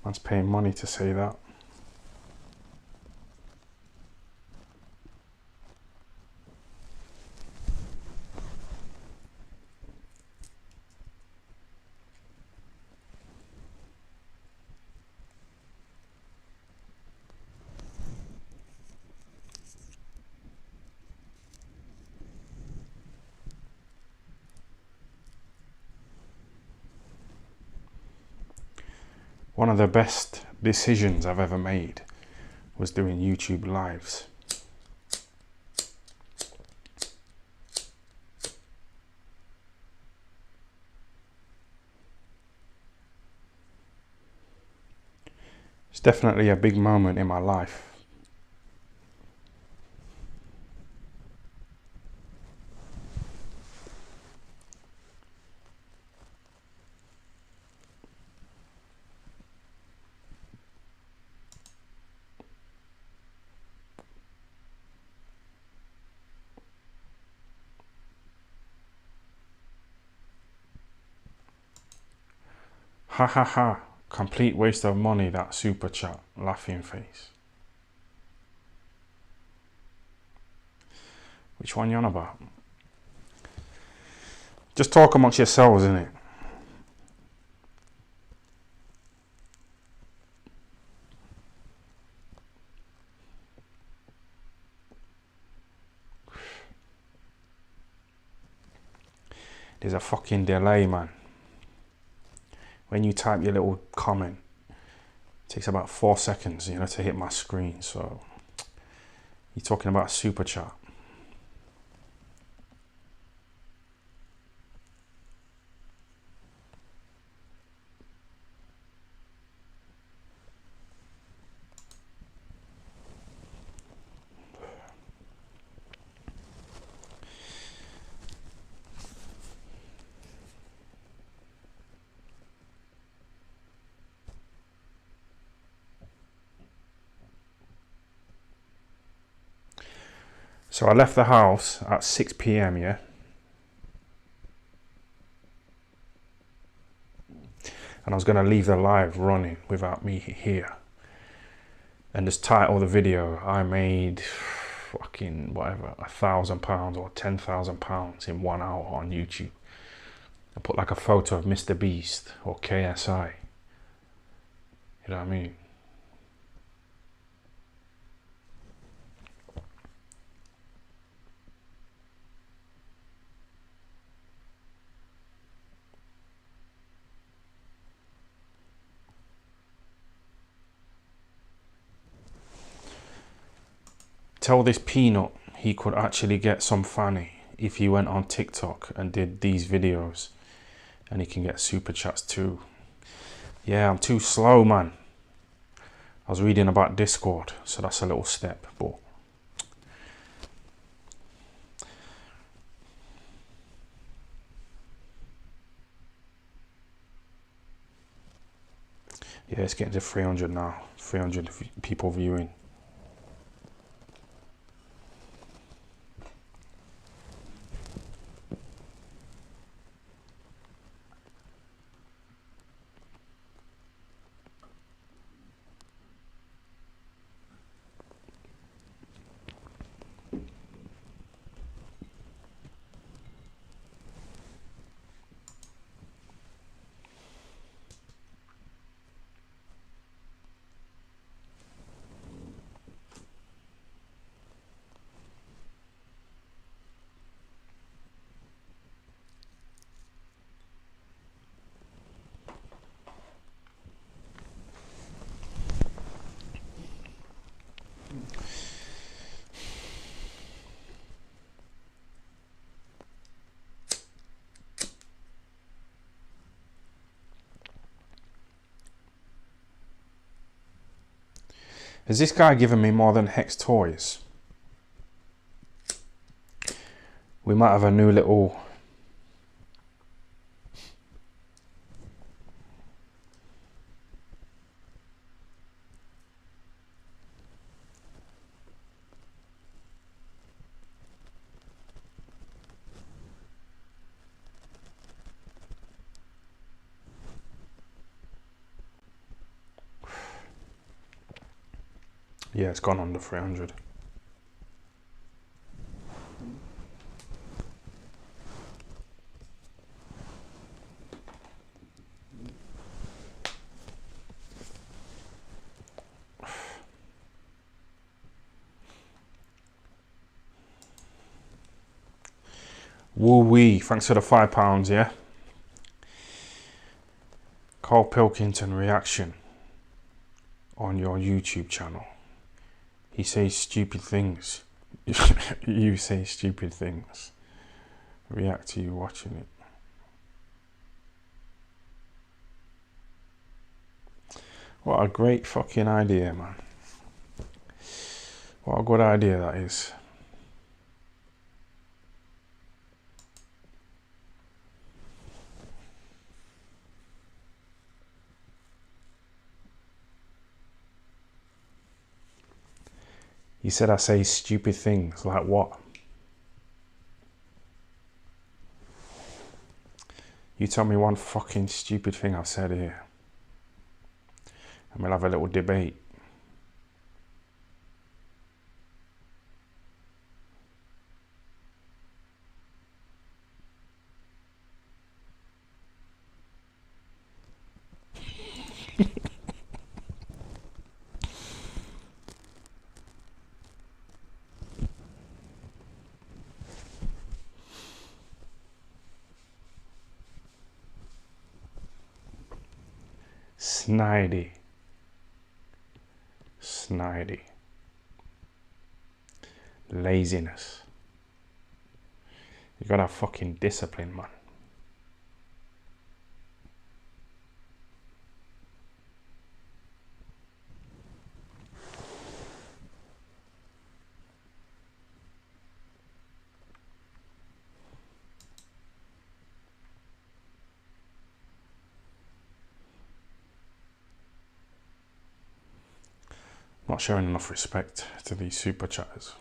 Man's paying money to say that. One of the best decisions I've ever made was doing YouTube lives. It's definitely a big moment in my life. Ha ha ha. Complete waste of money, that super chat. Laughing face. Which one you on about? Just talk amongst yourselves, innit? There's a fucking delay, man. When you type your little comment, it takes about 4 seconds, you know, to hit my screen. So you're talking about super chat. So I left the house at 6 p.m, yeah? And I was going to leave the live running without me here. And just title the video, I made fucking whatever, £1,000 or £10,000 in 1 hour on YouTube. I put like a photo of Mr. Beast or KSI. You know what I mean? Tell this peanut he could actually get some fanny if he went on TikTok and did these videos, and he can get super chats too. Yeah, I'm too slow, man. I was reading about Discord, so that's a little step, but yeah, it's getting to 300 now. 300 people viewing. Has this guy given me more than Hex Toys? We might have a new little... Yeah, it's gone under 300. Woo wee, thanks for the £5, yeah? Carl Pilkington reaction on your YouTube channel. He says stupid things. You say stupid things. React to you watching it. What a great fucking idea, man. What a good idea that is. He said I say stupid things. Like what? You tell me one fucking stupid thing I've said here. and we'll have a little debate. Snidey. Snidey. Laziness. You gotta have fucking discipline, man. Not showing enough respect to these super chatters.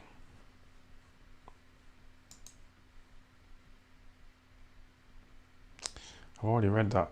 I've already read that.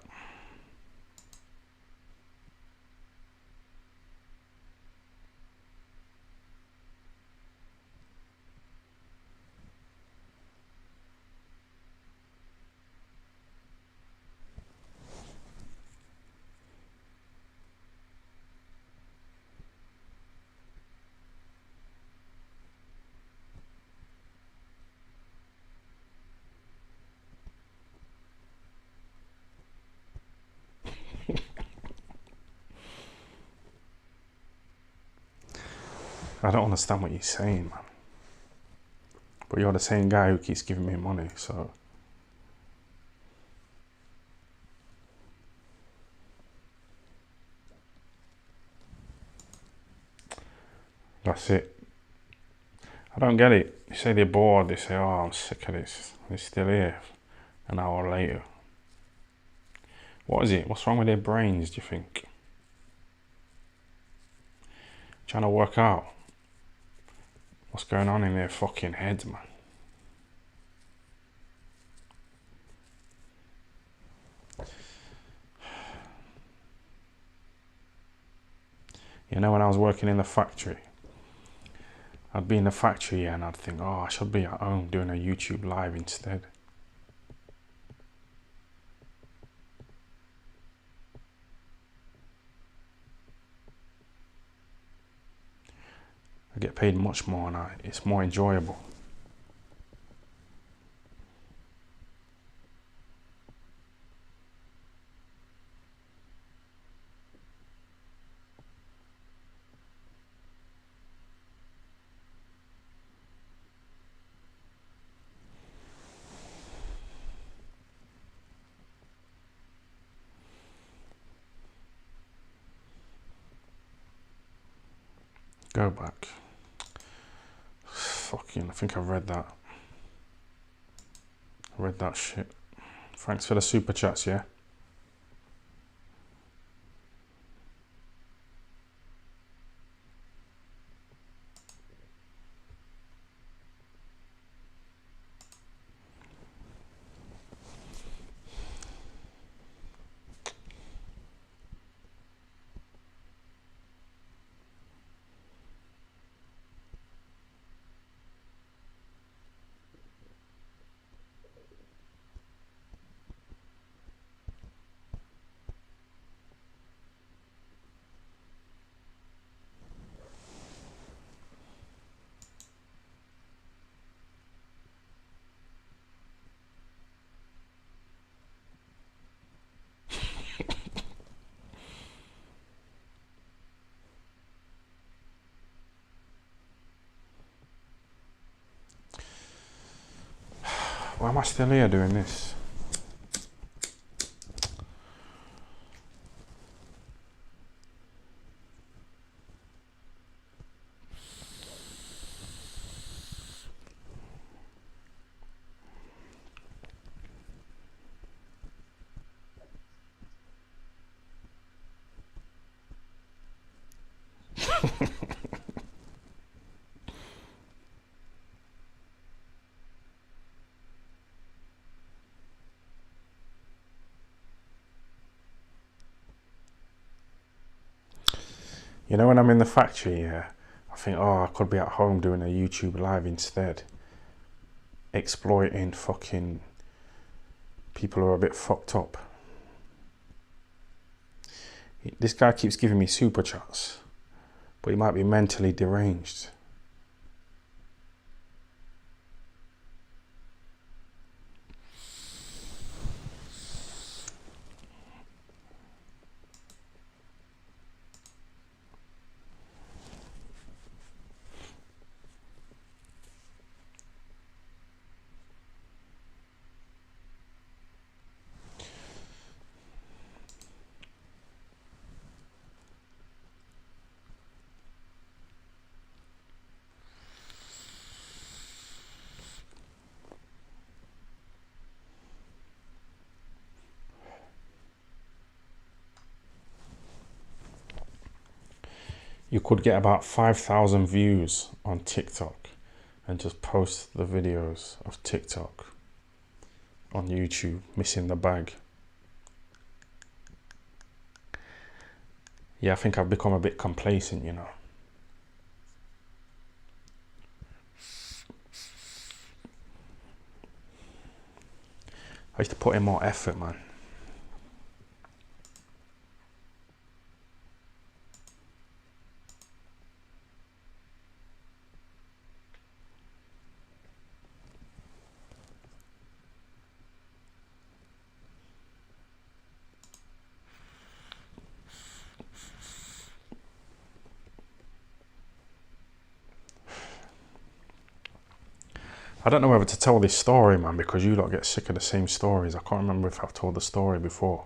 I don't understand what you're saying, man. But you're the same guy who keeps giving me money, so... That's it. I don't get it. You say they're bored, they say, oh, I'm sick of this. They're still here an hour later. What is it? What's wrong with their brains, do you think? Trying to work out what's going on in their fucking heads, man. You know, when I was working in the factory, I'd be in the factory and I'd think, oh, I should be at home doing a YouTube live instead. I get paid much more and it's more enjoyable. Go back. Fucking, I think I've read that. I read that shit. Thanks for the super chats, yeah? Why am I still here doing this? You know, when I'm in the factory, yeah, I think, oh, I could be at home doing a YouTube live instead, exploiting fucking people who are a bit fucked up. This guy keeps giving me super chats, but he might be mentally deranged. You could get about 5,000 views on TikTok and just post the videos of TikTok on YouTube, missing the bag. Yeah, I think I've become a bit complacent, you know. I used to put in more effort, man. I don't know whether to tell this story, man, because you lot get sick of the same stories. I can't remember if I've told the story before.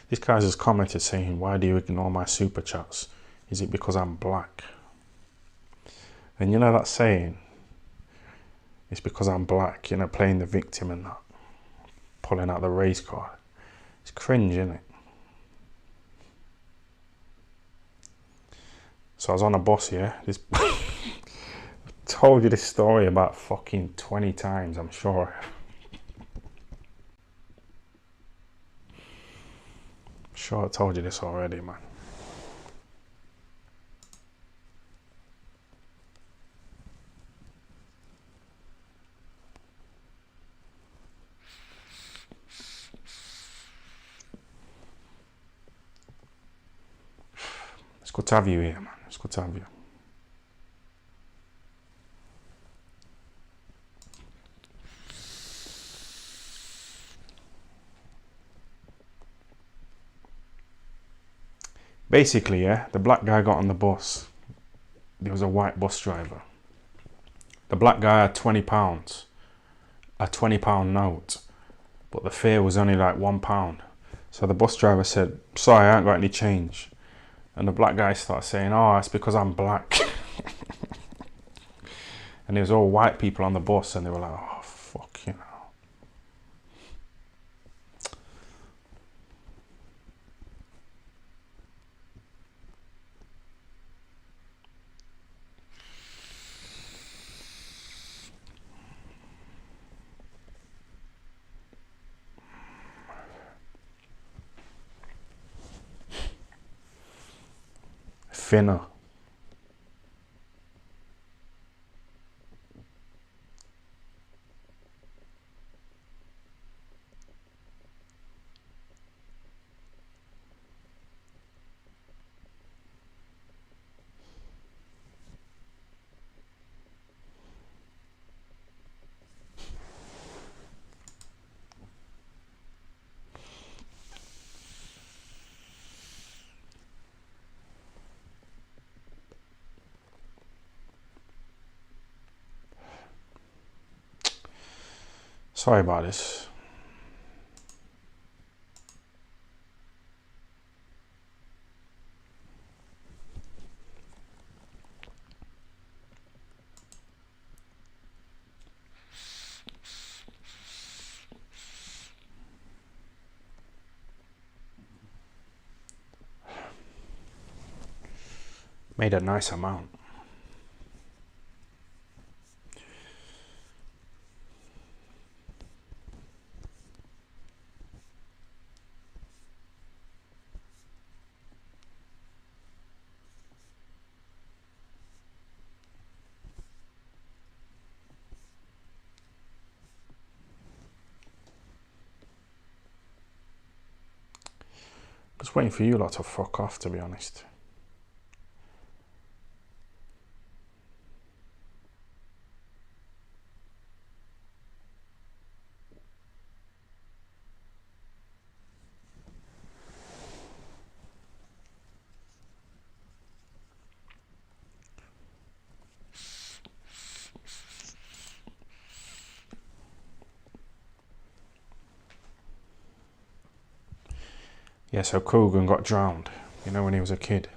This guy has commented saying, why do you ignore my super chats? Is it because I'm black? And you know that saying, it's because I'm black, you know, playing the victim and that, pulling out the race card. It's cringe, isn't it? So I was on a bus, yeah? This told you this story about fucking 20 times, I'm sure. Sure I told you this already, man. It's good to have you here, man. It's good to have you. Basically, yeah, the black guy got on the bus. There was a white bus driver. The black guy had £20, a £20 note, but the fare was only like £1. So the bus driver said, sorry, I ain't got any change. And the black guy started saying, oh, it's because I'm black. And there was all white people on the bus and they were like, oh, fuck, you know. Finna. Sorry about this. Made a nice amount. waiting for you lot to fuck off, to be honest. Yeah, so Coogan got drowned, you know, when he was a kid.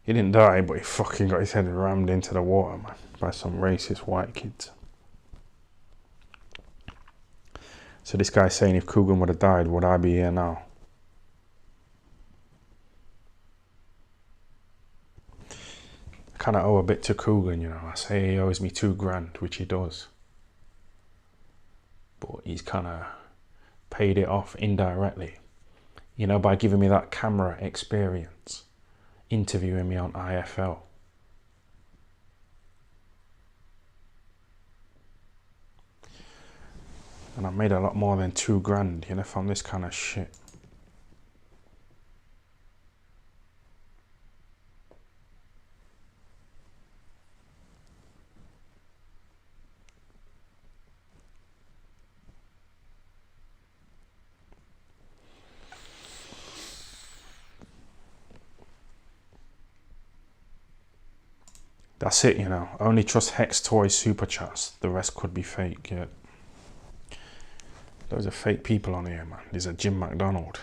He didn't die, but he fucking got his head rammed into the water, man, by some racist white kids. So this guy's saying if Coogan would have died, would I be here now? I kind of owe a bit to Coogan, you know. I say he owes me $2,000, which he does. But he's kind of paid it off indirectly, you know, by giving me that camera experience, interviewing me on IFL. And I made a lot more than $2,000, you know, from this kind of shit. That's it, you know. Only trust Hex Toys Super Chats. The rest could be fake, yeah. Those are fake people on here, man. There's a Jim McDonald.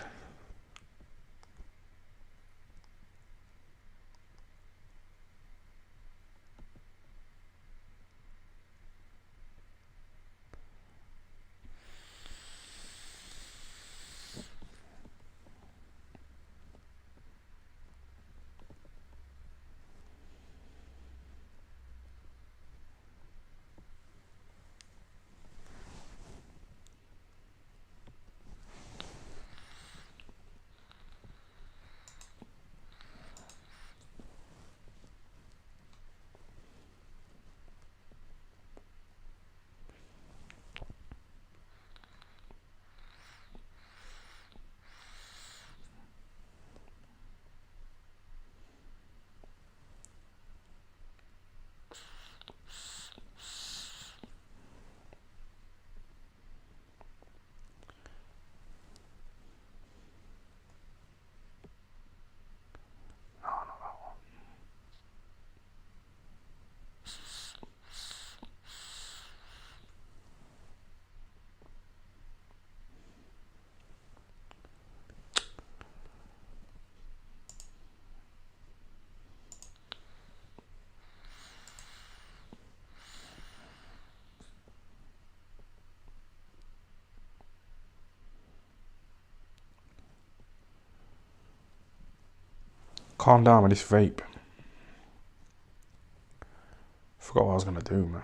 Calm down with this vape. Forgot what I was gonna do, man.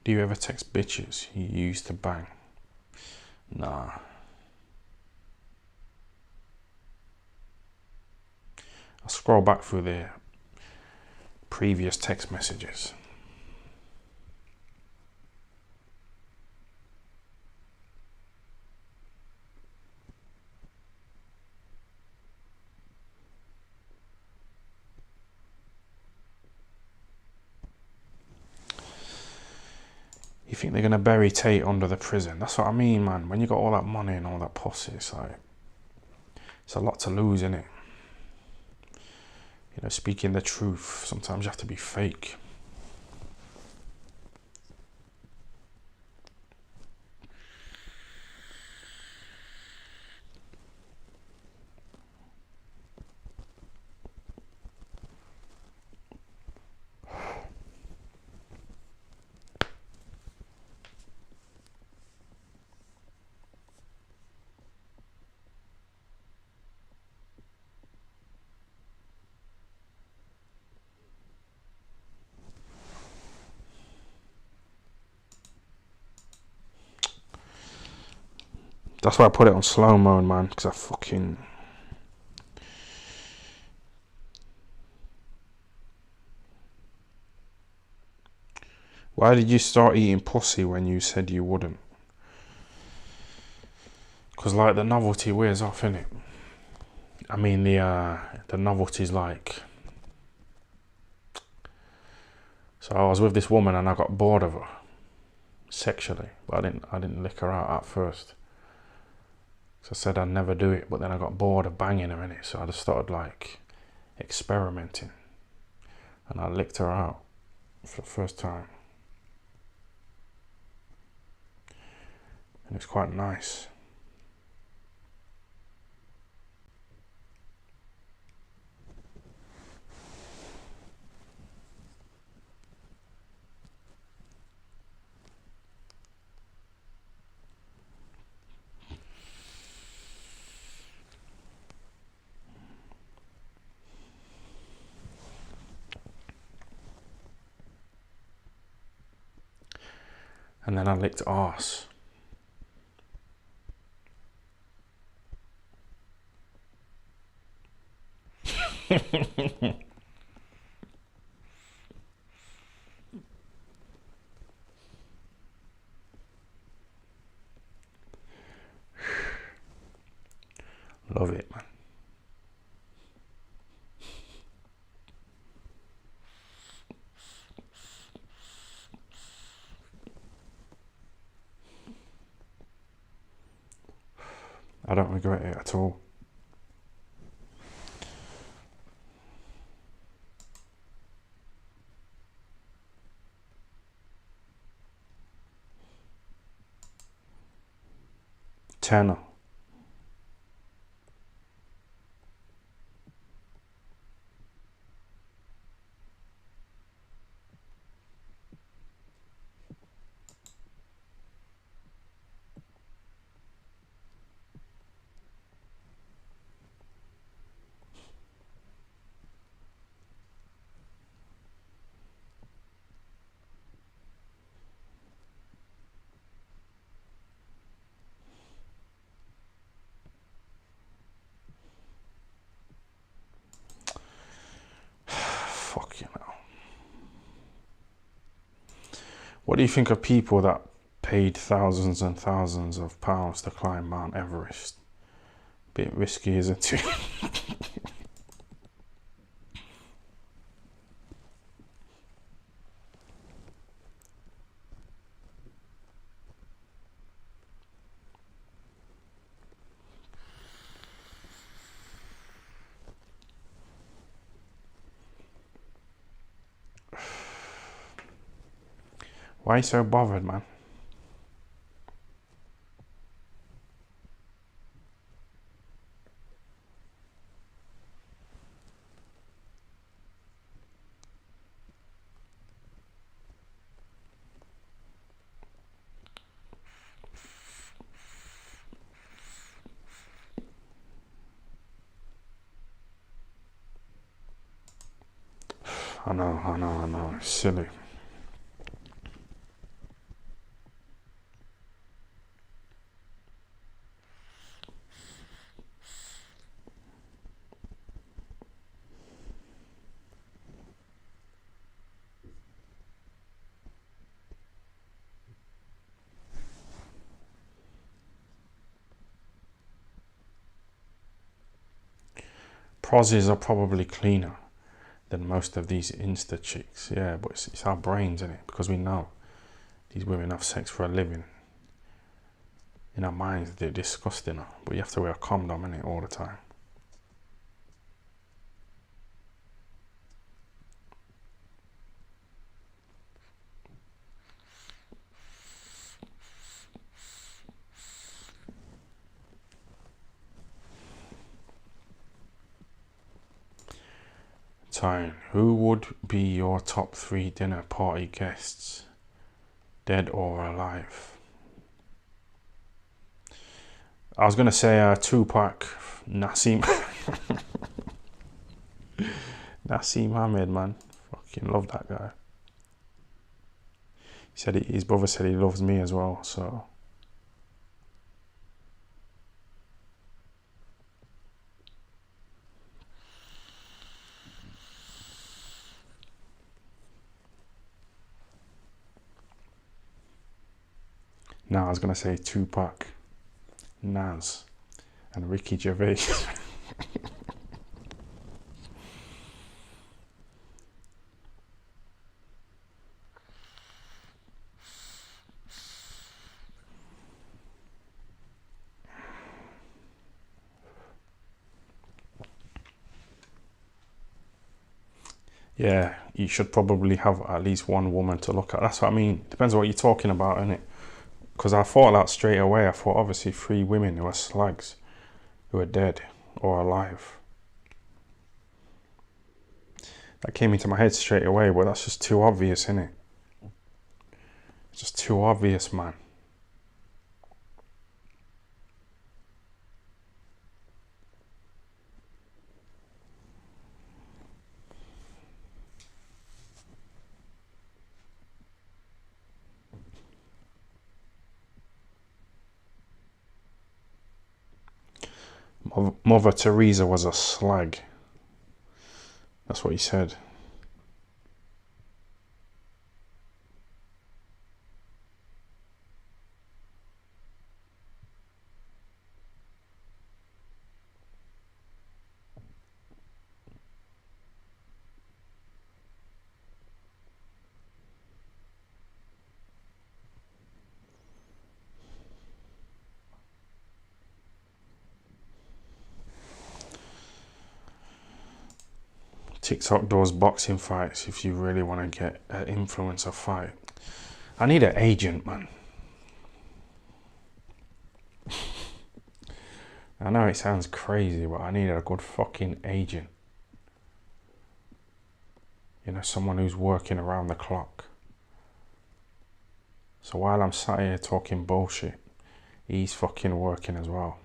Do you ever text bitches you used to bang? Nah. I'll scroll back through their previous text messages. You think they're gonna bury Tate under the prison? That's what I mean, man. When you got all that money and all that pussy, it's like, it's a lot to lose, innit? You know, speaking the truth, sometimes you have to be fake. That's why I put it on slow mode, man, because I fucking... Why did you start eating pussy when you said you wouldn't? Because, like, the novelty wears off, innit? I mean, the novelty's like... So I was with this woman and I got bored of her sexually, but I didn't lick her out at first. So I said I'd never do it, but then I got bored of banging her in it, so I just started like experimenting, and I licked her out for the first time, and it's quite nice. And then I licked arse. Love it, man. I don't regret it at all. Tenor. Fuck, you know. What do you think of people that paid thousands and thousands of pounds to climb Mount Everest? Bit risky, isn't it? Why are you so bothered, man? I know, it's silly. Prozzies are probably cleaner than most of these Insta chicks. Yeah, but it's our brains, in it, because we know these women have sex for a living. In our minds, they're disgusting, but you have to wear a condom in it all the time. Tyne, who would be your top 3 dinner party guests, dead or alive? I was gonna say Tupac, Nassim. Nassim Ahmed, man, fucking love that guy. He said his brother said he loves me as well, so No, I was gonna say Tupac, Nas, and Ricky Gervais. Yeah, you should probably have at least one woman to look at. That's what I mean. Depends on what you're talking about, innit? Because I thought that straight away. I thought obviously 3 women who are slags, who are dead or alive. That came into my head straight away, but that's just too obvious, innit? It's just too obvious, man. Mother Teresa was a slag. That's what he said. TikTok does boxing fights if you really want to get an influencer fight. I need an agent, man. I know it sounds crazy, but I need a good fucking agent. You know, someone who's working around the clock. So while I'm sat here talking bullshit, he's fucking working as well.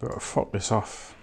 But fuck this off.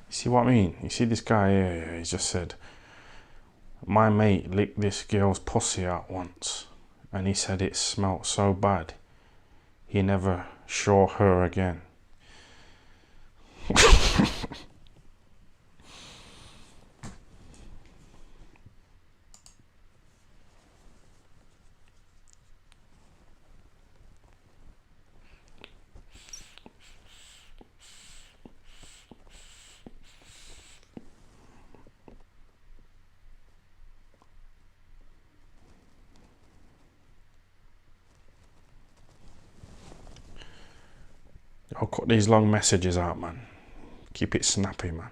You see what I mean? You see this guy here, he just said, my mate licked this girl's pussy out once, and he said it smelt so bad, he never saw her again. I'll cut these long messages out, man. Keep it snappy, man.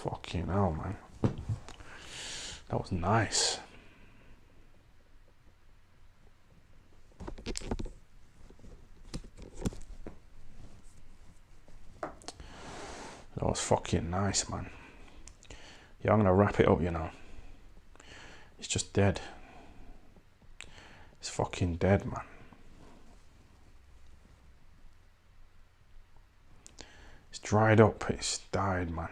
Fucking hell, man. That was nice. That was fucking nice, man. Yeah, I'm gonna wrap it up, you know. It's just dead. It's fucking dead, man. It's dried up, it's died, man.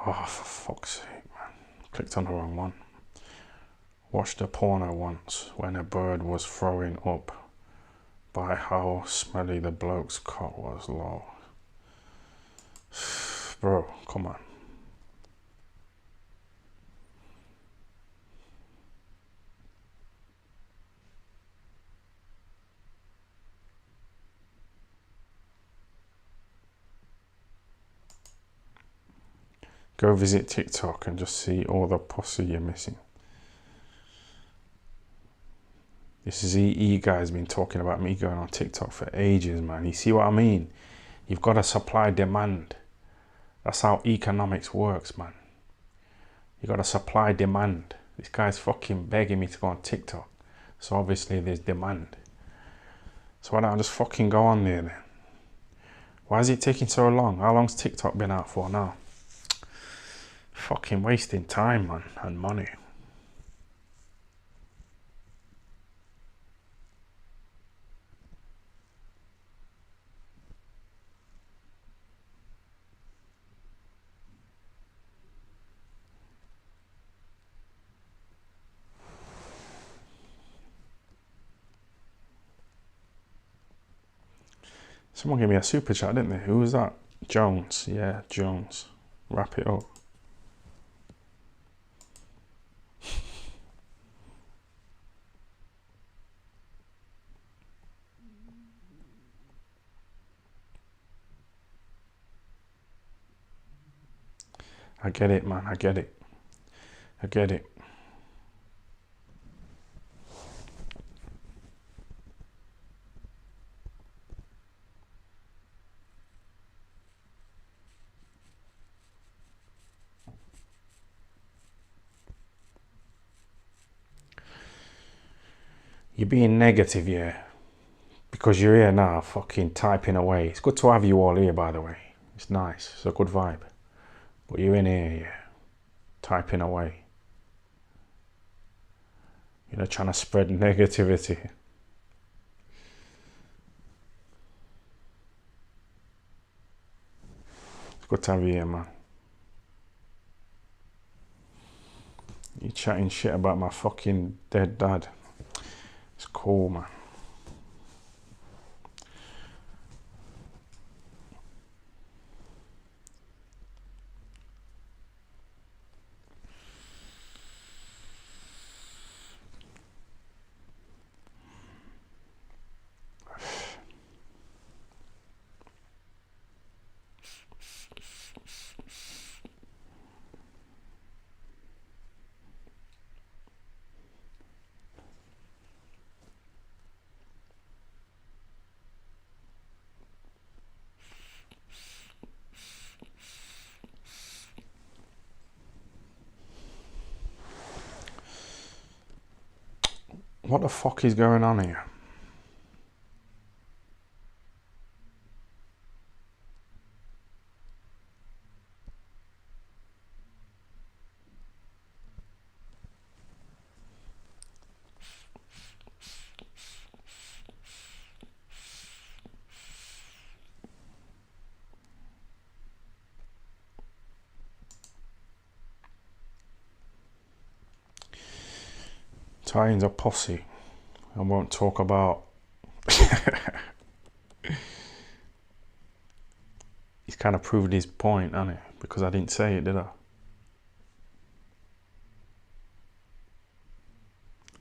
Oh, for fuck's sake, man. Clicked on the wrong one. Watched a porno once when a bird was throwing up by how smelly the bloke's cock was, lol. Bro, come on. Go visit TikTok and just see all the pussy you're missing. This is EE guy's been talking about me going on TikTok for ages, man. You see what I mean? You've got a supply demand. That's how economics works, man. You got a supply demand. This guy's fucking begging me to go on TikTok. So obviously there's demand. So why don't I just fucking go on there then? Why is it taking so long? How long's TikTok been out for now? Fucking wasting time, man, and money. Someone gave me a super chat, didn't they? Who was that? Jones. Yeah, Jones. Wrap it up. I get it, man. I get it. I get it. You're being negative, yeah. Because you're here now, fucking typing away. It's good to have you all here, by the way. It's nice. It's a good vibe. But you're in here, yeah. Typing away. You know, trying to spread negativity. It's good to have you here, man. You're chatting shit about my fucking dead dad. It's cool, man. What the fuck is going on here? Italians are posse. I won't talk about. He's kind of proved his point, hasn't he? Because I didn't say it, did I?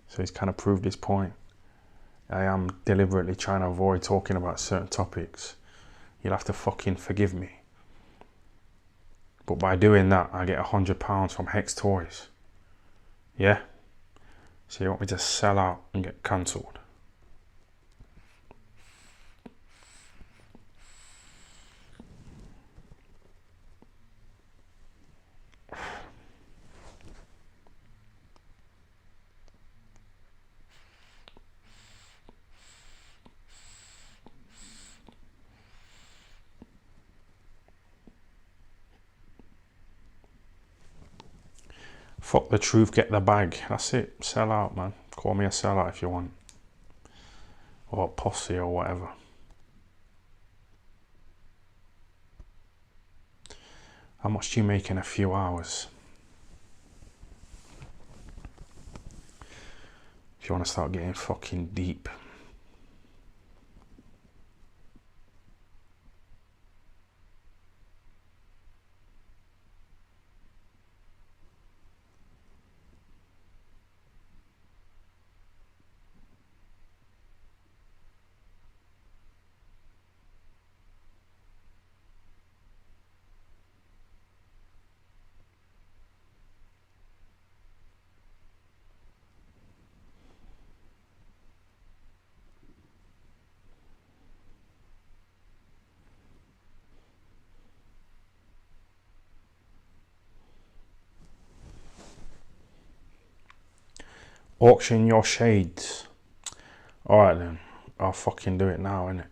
So he's kind of proved his point. I am deliberately trying to avoid talking about certain topics. You'll have to fucking forgive me. But by doing that, I get £100 from Hex Toys. Yeah? So you want me to sell out and get cancelled? Fuck the truth, get the bag. That's it. Sell out, man. Call me a sellout if you want. Or a posse or whatever. How much do you make in a few hours? If you want to start getting fucking deep. Auction your shades. Alright then. I'll fucking do it now, innit?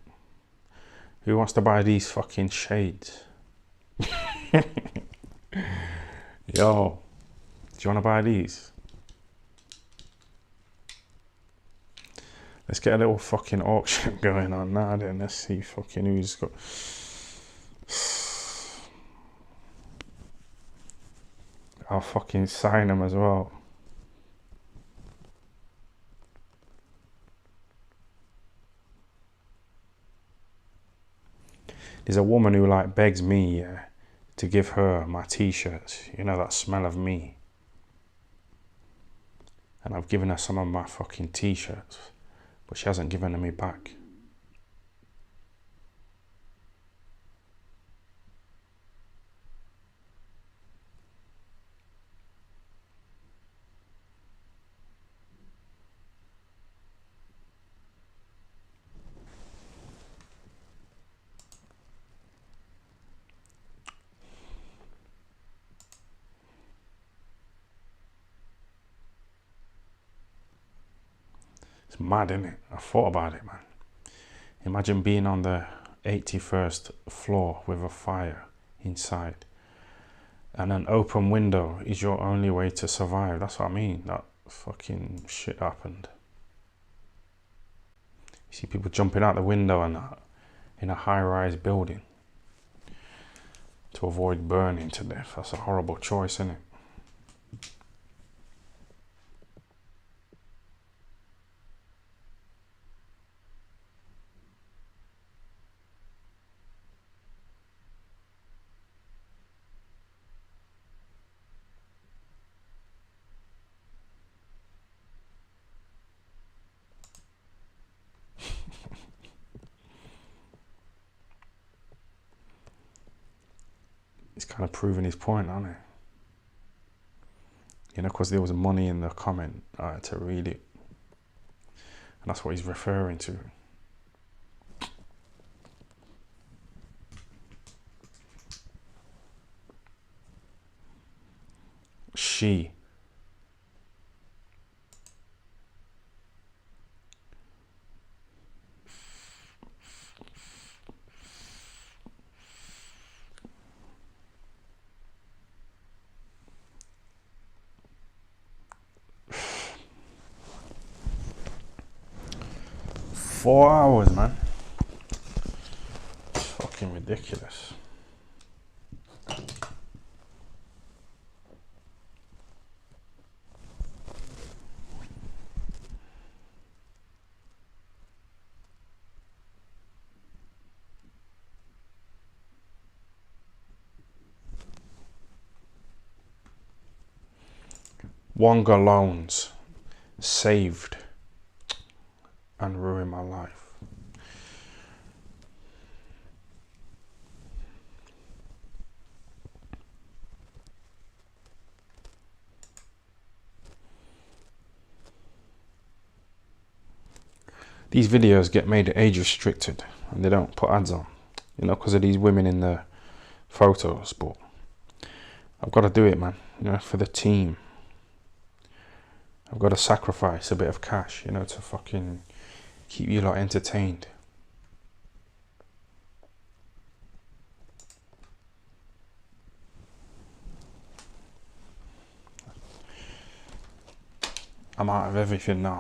Who wants to buy these fucking shades? Yo. Do you want to buy these? Let's get a little fucking auction going on now then. Let's see fucking who's got... I'll fucking sign them as well. There's a woman who like begs me to give her my t-shirts. You know, that smell of me. And I've given her some of my fucking t-shirts. But she hasn't given them me back. It's mad, isn't it? I thought about it, man. Imagine being on the 81st floor with a fire inside. And an open window is your only way to survive. That's what I mean. That fucking shit happened. You see people jumping out the window and in a high-rise building to avoid burning to death. That's a horrible choice, isn't it? He's kind of proving his point, hasn't he? You know, because there was money in the comment. I had to read it. And that's what he's referring to. She. Four hours, man. It's fucking ridiculous. Wonga loans saved and ruined my life. These videos get made age restricted and they don't put ads on, you know, because of these women in the photos, but I've got to do it, man, you know, for the team. I've got to sacrifice a bit of cash, you know, to fucking keep you lot entertained. I'm out of everything now.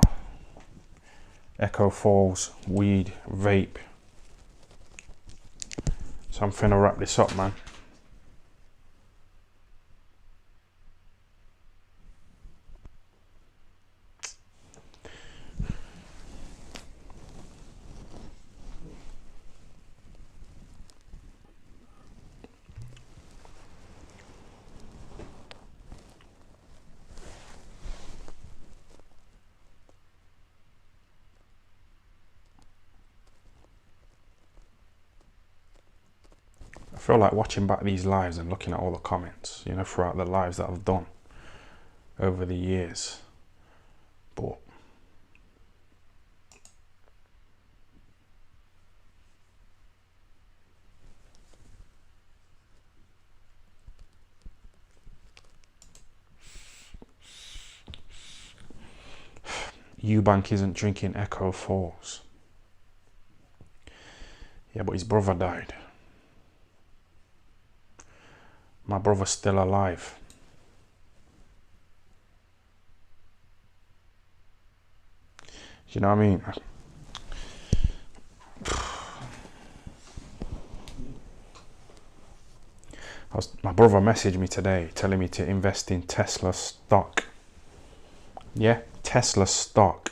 Echo Falls, weed, vape. So I'm finna wrap this up, man. I feel like watching back these lives and looking at all the comments, you know, throughout the lives that I've done over the years. But Eubank isn't drinking Echo Falls. Yeah, but his brother died. My brother's still alive. You know what I mean? My brother messaged me today telling me to invest in Tesla stock. Yeah, Tesla stock.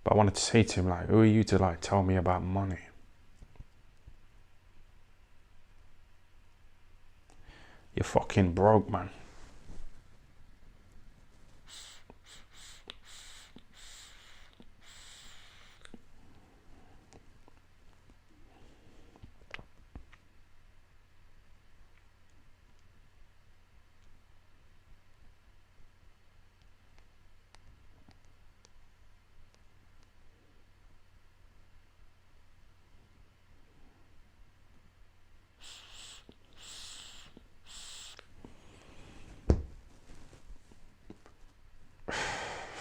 But I wanted to say to him, like, who are you to like tell me about money? You're fucking broke, man.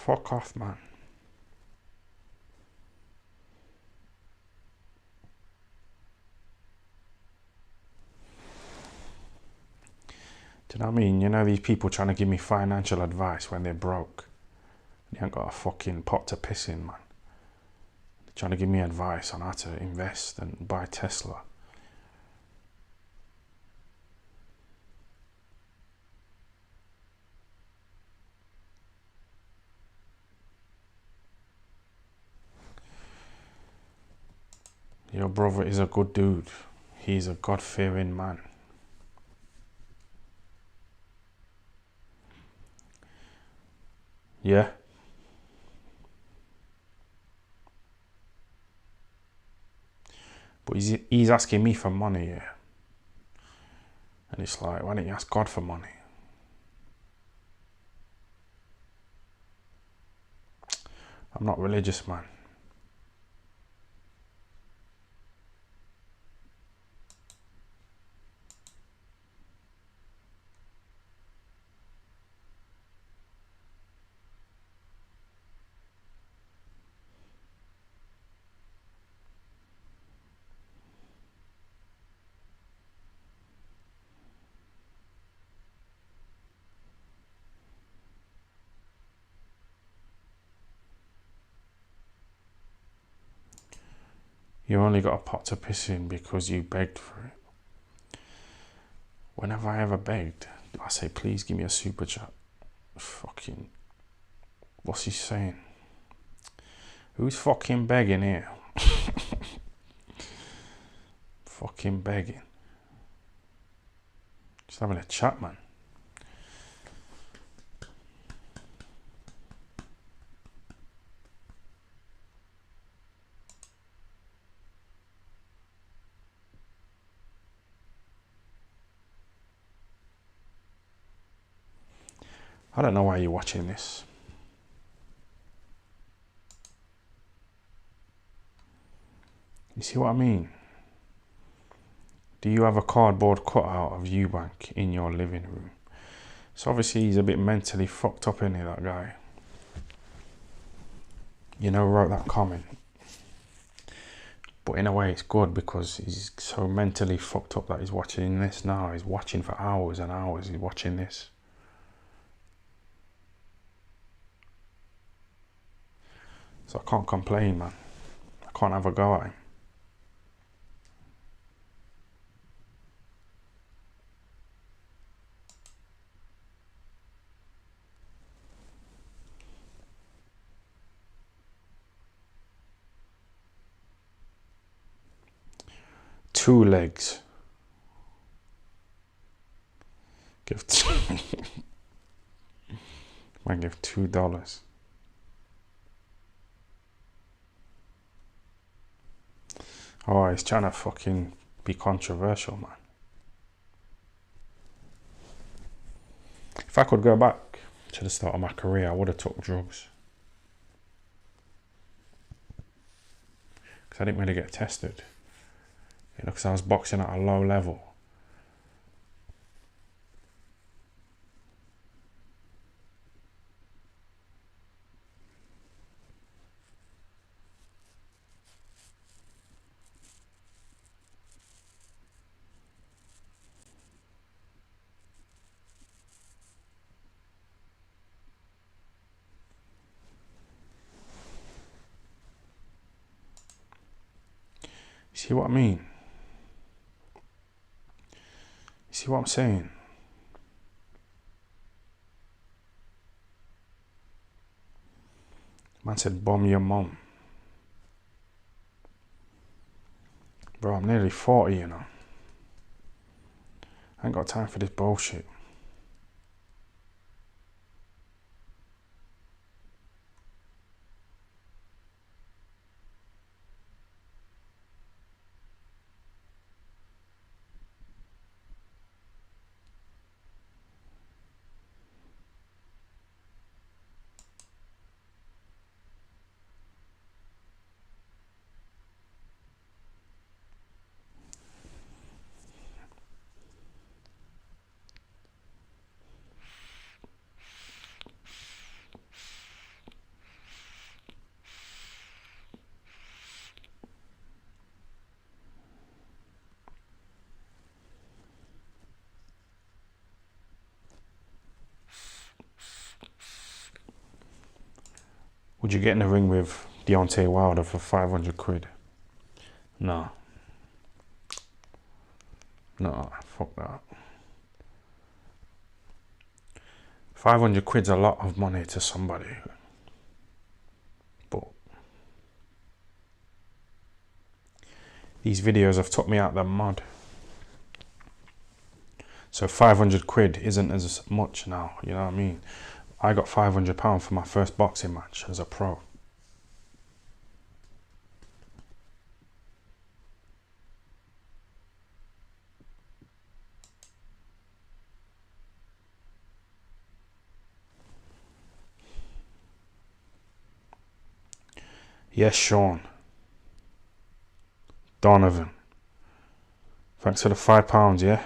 Fuck off, man. Do you know what I mean? You know these people trying to give me financial advice when they're broke. They ain't got a fucking pot to piss in, man. They're trying to give me advice on how to invest and buy Tesla. Your brother is a good dude. He's a God-fearing man. Yeah. But he's asking me for money, yeah. And it's like, why don't you ask God for money? I'm not religious, man. You only got a pot to piss in because you begged for it. Whenever I ever begged, I say, please give me a super chat. Fucking, what's he saying? Who's fucking begging here? Fucking begging. Just having a chat, man. I don't know why you're watching this. You see what I mean? Do you have a cardboard cutout of Eubank in your living room? So obviously he's a bit mentally fucked up, isn't he, that guy? You know, wrote that comment. But in a way it's good because he's so mentally fucked up that he's watching this now. He's watching for hours and hours. He's watching this. So I can't complain, man. I can't have a go at him. Two legs. Give might give $2. Oh, he's trying to fucking be controversial, man. If I could go back to the start of my career, I would have took drugs. Because I didn't really get tested. You know, because I was boxing at a low level. See what I mean? You see what I'm saying? Man said, bomb your mum. Bro, I'm nearly 40, you know. I ain't got time for this bullshit. Would you get in the ring with Deontay Wilder for 500 quid? No. No, fuck that. 500 quid's a lot of money to somebody. But these videos have took me out the mud. So 500 quid isn't as much now, you know what I mean? I got £500 for my first boxing match as a pro. Yes, Sean. Donovan. Thanks for the £5, yeah?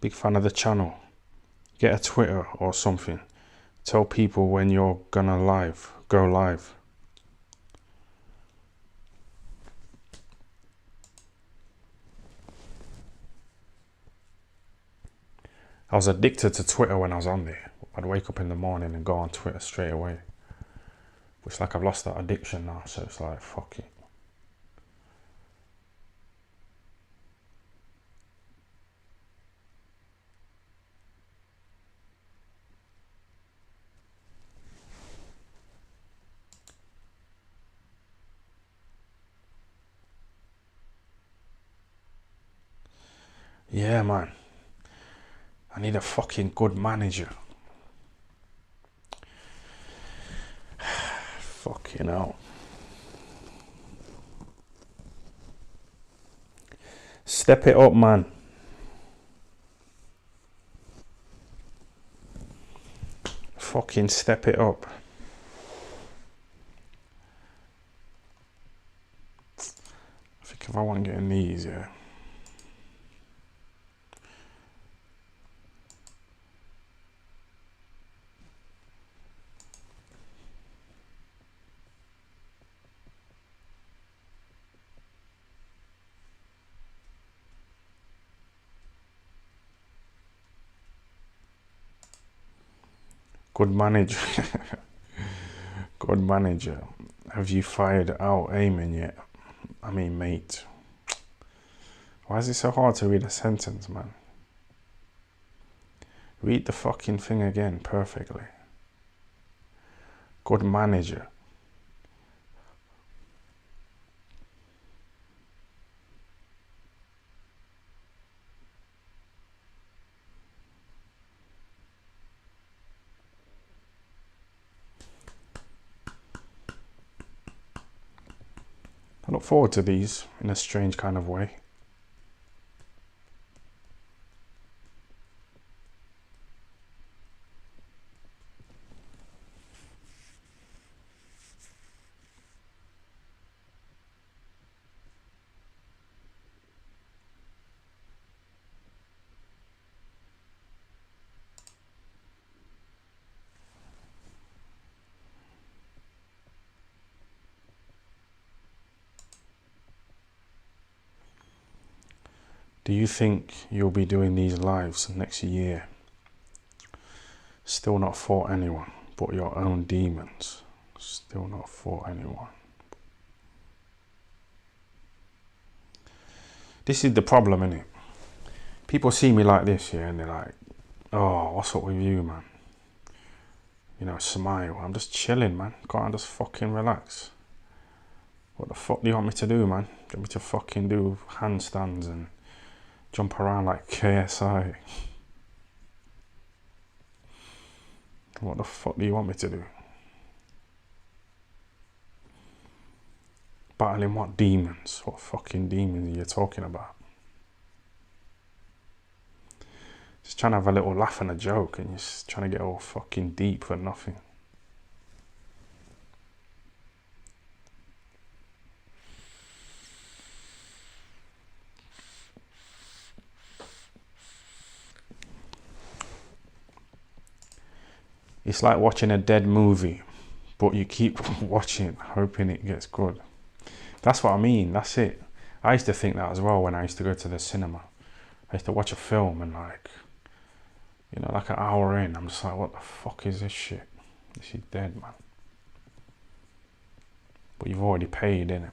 Big fan of the channel. Get a Twitter or something. Tell people when you're gonna go live. I was addicted to Twitter when I was on there. I'd wake up in the morning and go on Twitter straight away. It's like I've lost that addiction now, so it's like, fuck it. Yeah, man. I need a fucking good manager. Fucking hell. Step it up, man. Fucking step it up. I think if I want to get in these, yeah. Good manager. Good manager. Have you fired out Eamon yet? I mean, mate. Why is it so hard to read a sentence, man? Read the fucking thing again perfectly. Good manager. I look forward to these in a strange kind of way. Do you think you'll be doing these lives next year? Still not fought anyone but your own demons. Still not fought anyone. This is the problem, innit? People see me like this, yeah, and they're like, oh, what's up with you, man? You know, smile. I'm just chilling, man. Can't I just fucking relax? What the fuck do you want me to do, man? Do you want me to fucking do handstands and jump around like KSI? What the fuck do you want me to do? Battling what demons? What fucking demons are you talking about? Just trying to have a little laugh and a joke, and you're just trying to get all fucking deep for nothing. It's like watching a dead movie, but you keep watching, hoping it gets good. That's what I mean, that's it. I used to think that as well when I used to go to the cinema. I used to watch a film and like, you know, like an hour in, I'm just like, what the fuck is this shit? This is dead, man. But you've already paid, innit?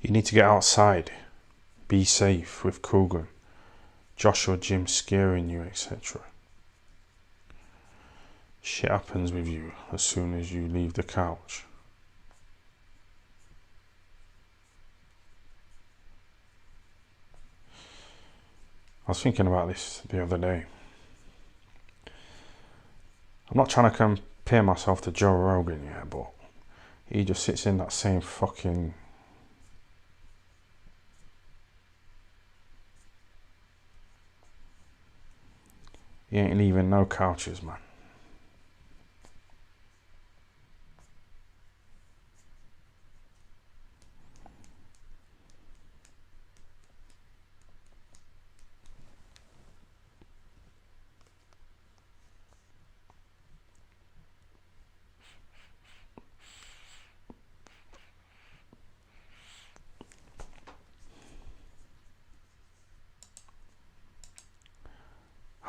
You need to get outside. Be safe with Coogan. Josh or Jim scaring you, etc. Shit happens with you as soon as you leave the couch. I was thinking about this the other day. I'm not trying to compare myself to Joe Rogan, yeah, but he just sits in that same fucking... He ain't leaving no couches, man.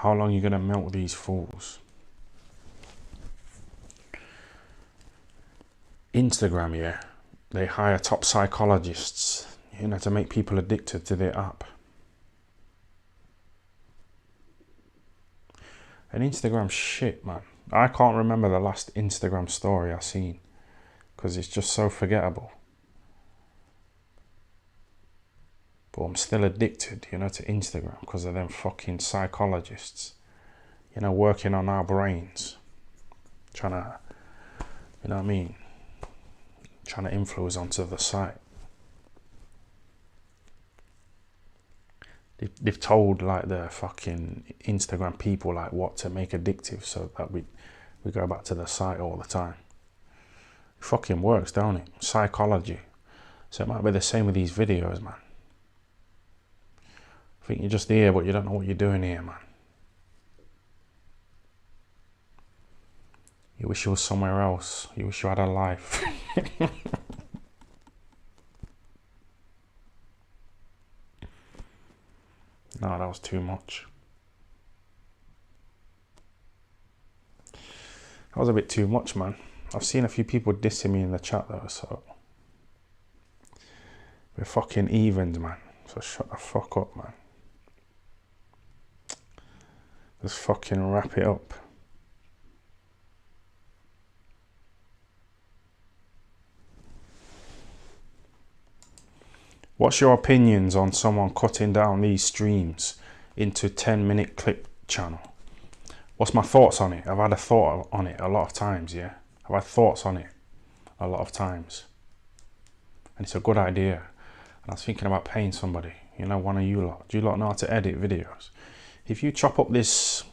How long are you going to milk these fools? Instagram, yeah. They hire top psychologists, you know, to make people addicted to their app. And Instagram's shit, man. I can't remember the last Instagram story I seen because it's just so forgettable. But I'm still addicted, you know, to Instagram because of them fucking psychologists, you know, working on our brains, trying to, you know what I mean, trying to influence onto the site. They've told like the fucking Instagram people like what to make addictive so that we go back to the site all the time. It fucking works, don't it? Psychology. So it might be the same with these videos, man. I think you're just here, but you don't know what you're doing here, man. You wish you was somewhere else. You wish you had a life. No, that was too much. That was a bit too much, man. I've seen a few people dissing me in the chat though, so we're fucking evens, man. So shut the fuck up, man. Just fucking wrap it up. What's your opinions on someone cutting down these streams into 10-minute clip channel? What's my thoughts on it? I've had a thought on it a lot of times, yeah? I've had thoughts on it a lot of times. And it's a good idea. And I was thinking about paying somebody, you know, one of you lot. Do you lot know how to edit videos? If you chop up this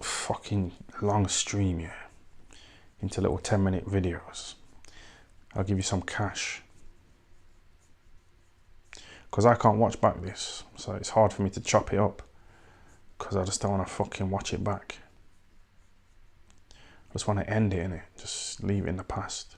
fucking long stream, yeah, into little 10-minute videos, I'll give you some cash. Because I can't watch back this, so it's hard for me to chop it up. Because I just don't want to fucking watch it back. I just want to end it, innit? Just leave it in the past.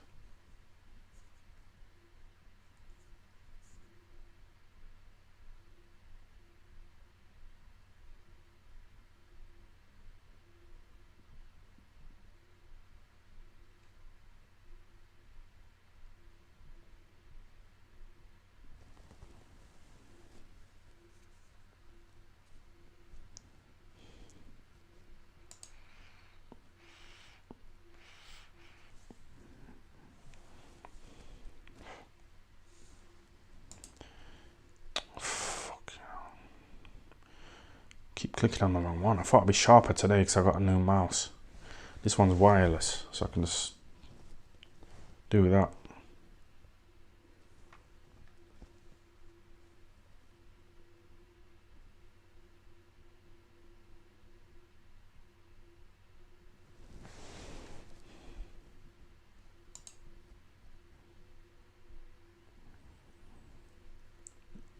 Keep clicking on the wrong one. I thought I'd be sharper today because I got a new mouse. This one's wireless, so I can just do that.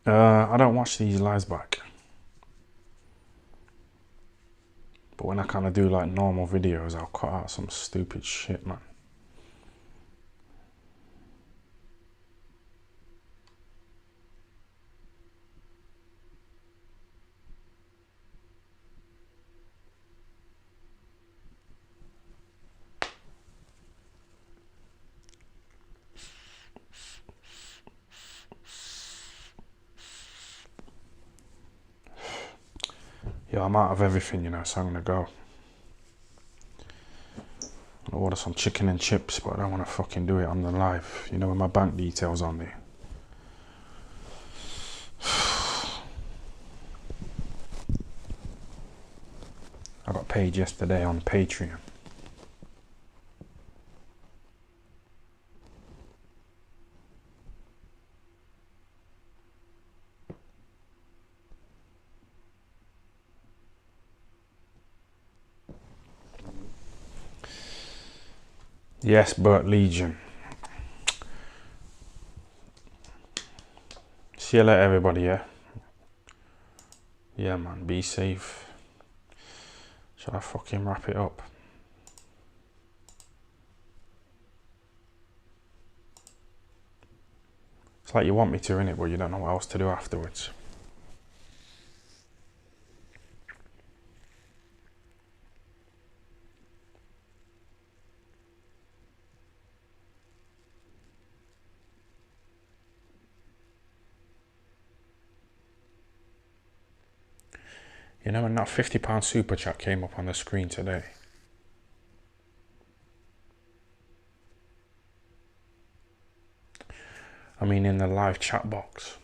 I don't watch these lives back. But when I kind of do like normal videos, I'll cut out some stupid shit, man. Yeah, I'm out of everything, you know, so I'm gonna go. I'll order some chicken and chips, but I don't want to fucking do it on the live, you know, with my bank details on there. I got paid yesterday on Patreon. Yes, Burt Legion. See you later, everybody, yeah? Yeah, man, be safe. Shall I fucking wrap it up? It's like you want me to, innit, but you don't know what else to do afterwards. You know, and that £50 super chat came up on the screen today. I mean, in the live chat box.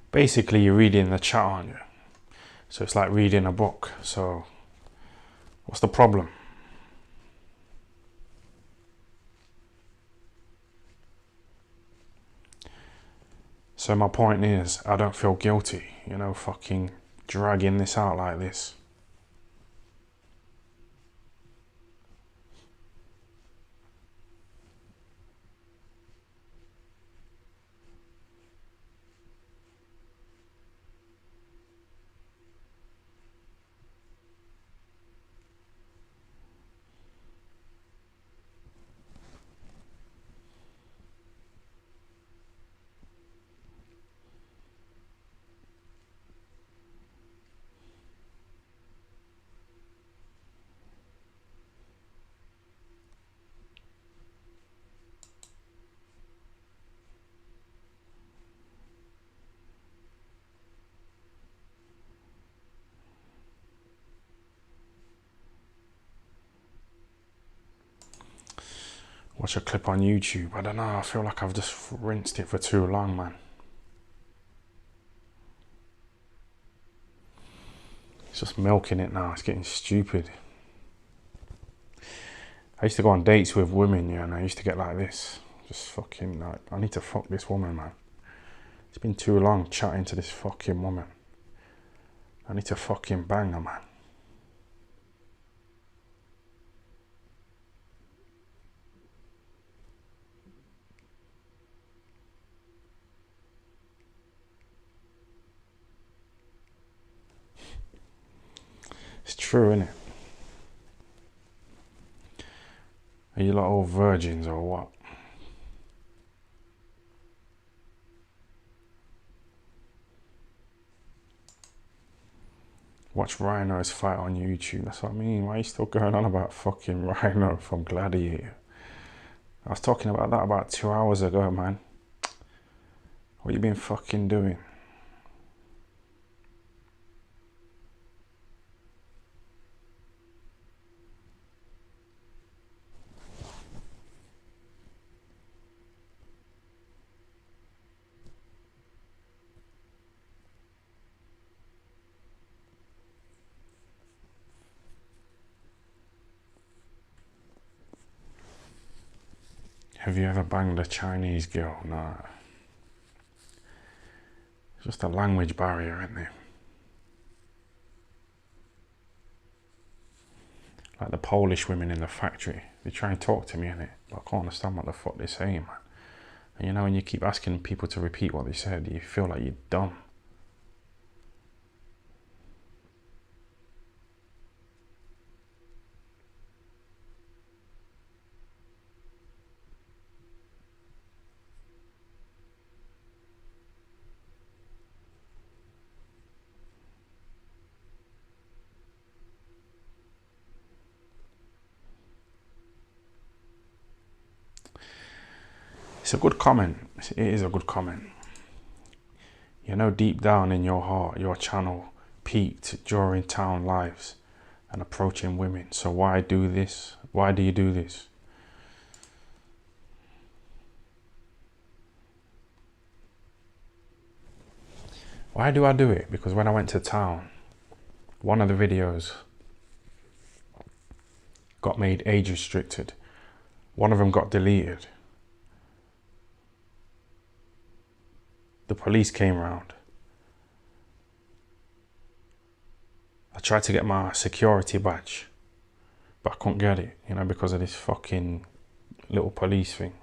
Basically, you're reading the chat, aren't you? So it's like reading a book. So what's the problem? So my point is, I don't feel guilty, you know, fucking dragging this out like this. Watch a clip on YouTube. I don't know, I feel like I've just rinsed it for too long, man. It's just milking it now, it's getting stupid. I used to go on dates with women, yeah, and I used to get like this. Just fucking, like, I need to fuck this woman, man. It's been too long chatting to this fucking woman. I need to fucking bang her, man. It's true, innit? Are you lot all virgins or what? Watch Rhino's fight on YouTube. That's what I mean. Why are you still going on about fucking Rhino from Gladiator? I was talking about that about 2 hours ago, man. What you been fucking doing? Have you ever banged a Chinese girl? Nah. It's just a language barrier, isn't it? Like the Polish women in the factory. They try and talk to me, innit? But I can't understand what the fuck they're saying, man. And you know, when you keep asking people to repeat what they said, you feel like you're dumb. It's a good comment. It is a good comment. You know, deep down in your heart, your channel peaked during town lives and approaching women. So why do this? Why do you do this? Why do I do it? Because when I went to town, one of the videos got made age restricted. One of them got deleted. The police came round. I tried to get my security badge, but I couldn't get it, you know, because of this fucking little police thing.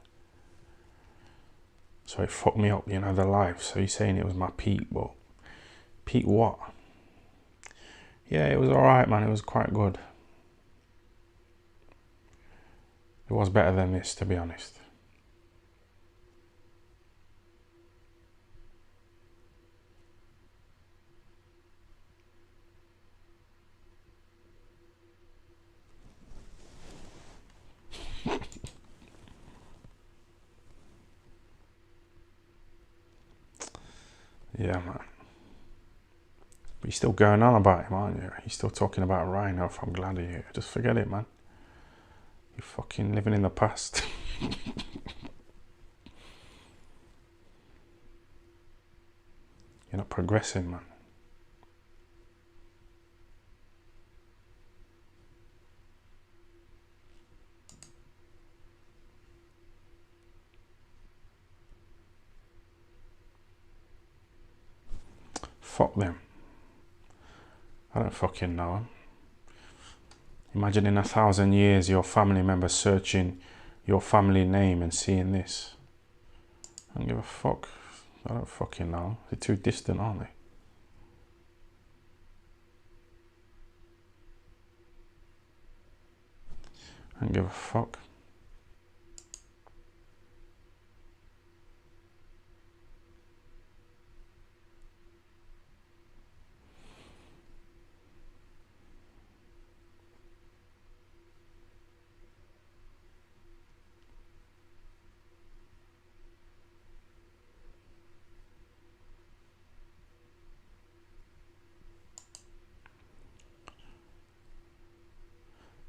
So it fucked me up, you know, the life. So he's saying it was my peak, but peak what? Yeah, it was alright, man. It was quite good. It was better than this, to be honest. Yeah, man. But you're still going on about him, aren't you? You're still talking about Rhino from Gladiator. Just forget it, man. You're fucking living in the past. You're not progressing, man. Fuck them. I don't fucking know them. Imagine in 1,000 years your family member searching your family name and seeing this. I don't give a fuck. I don't fucking know. They're too distant, aren't they? I don't give a fuck.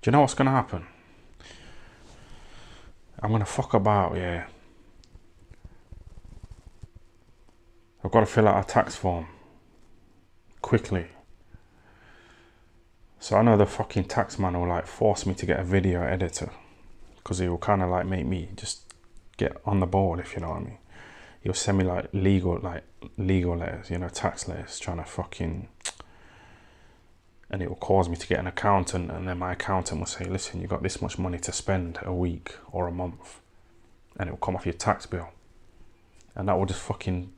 Do you know what's going to happen? I'm going to fuck about, yeah. I've got to fill out a tax form quickly. So I know the fucking tax man will like force me to get a video editor, because he will kind of like make me just get on the board, if you know what I mean. He'll send me like legal letters, you know, tax letters, trying to fucking, and it will cause me to get an accountant, and then my accountant will say, listen, you got this much money to spend a week or a month, and it will come off your tax bill, and that will just fucking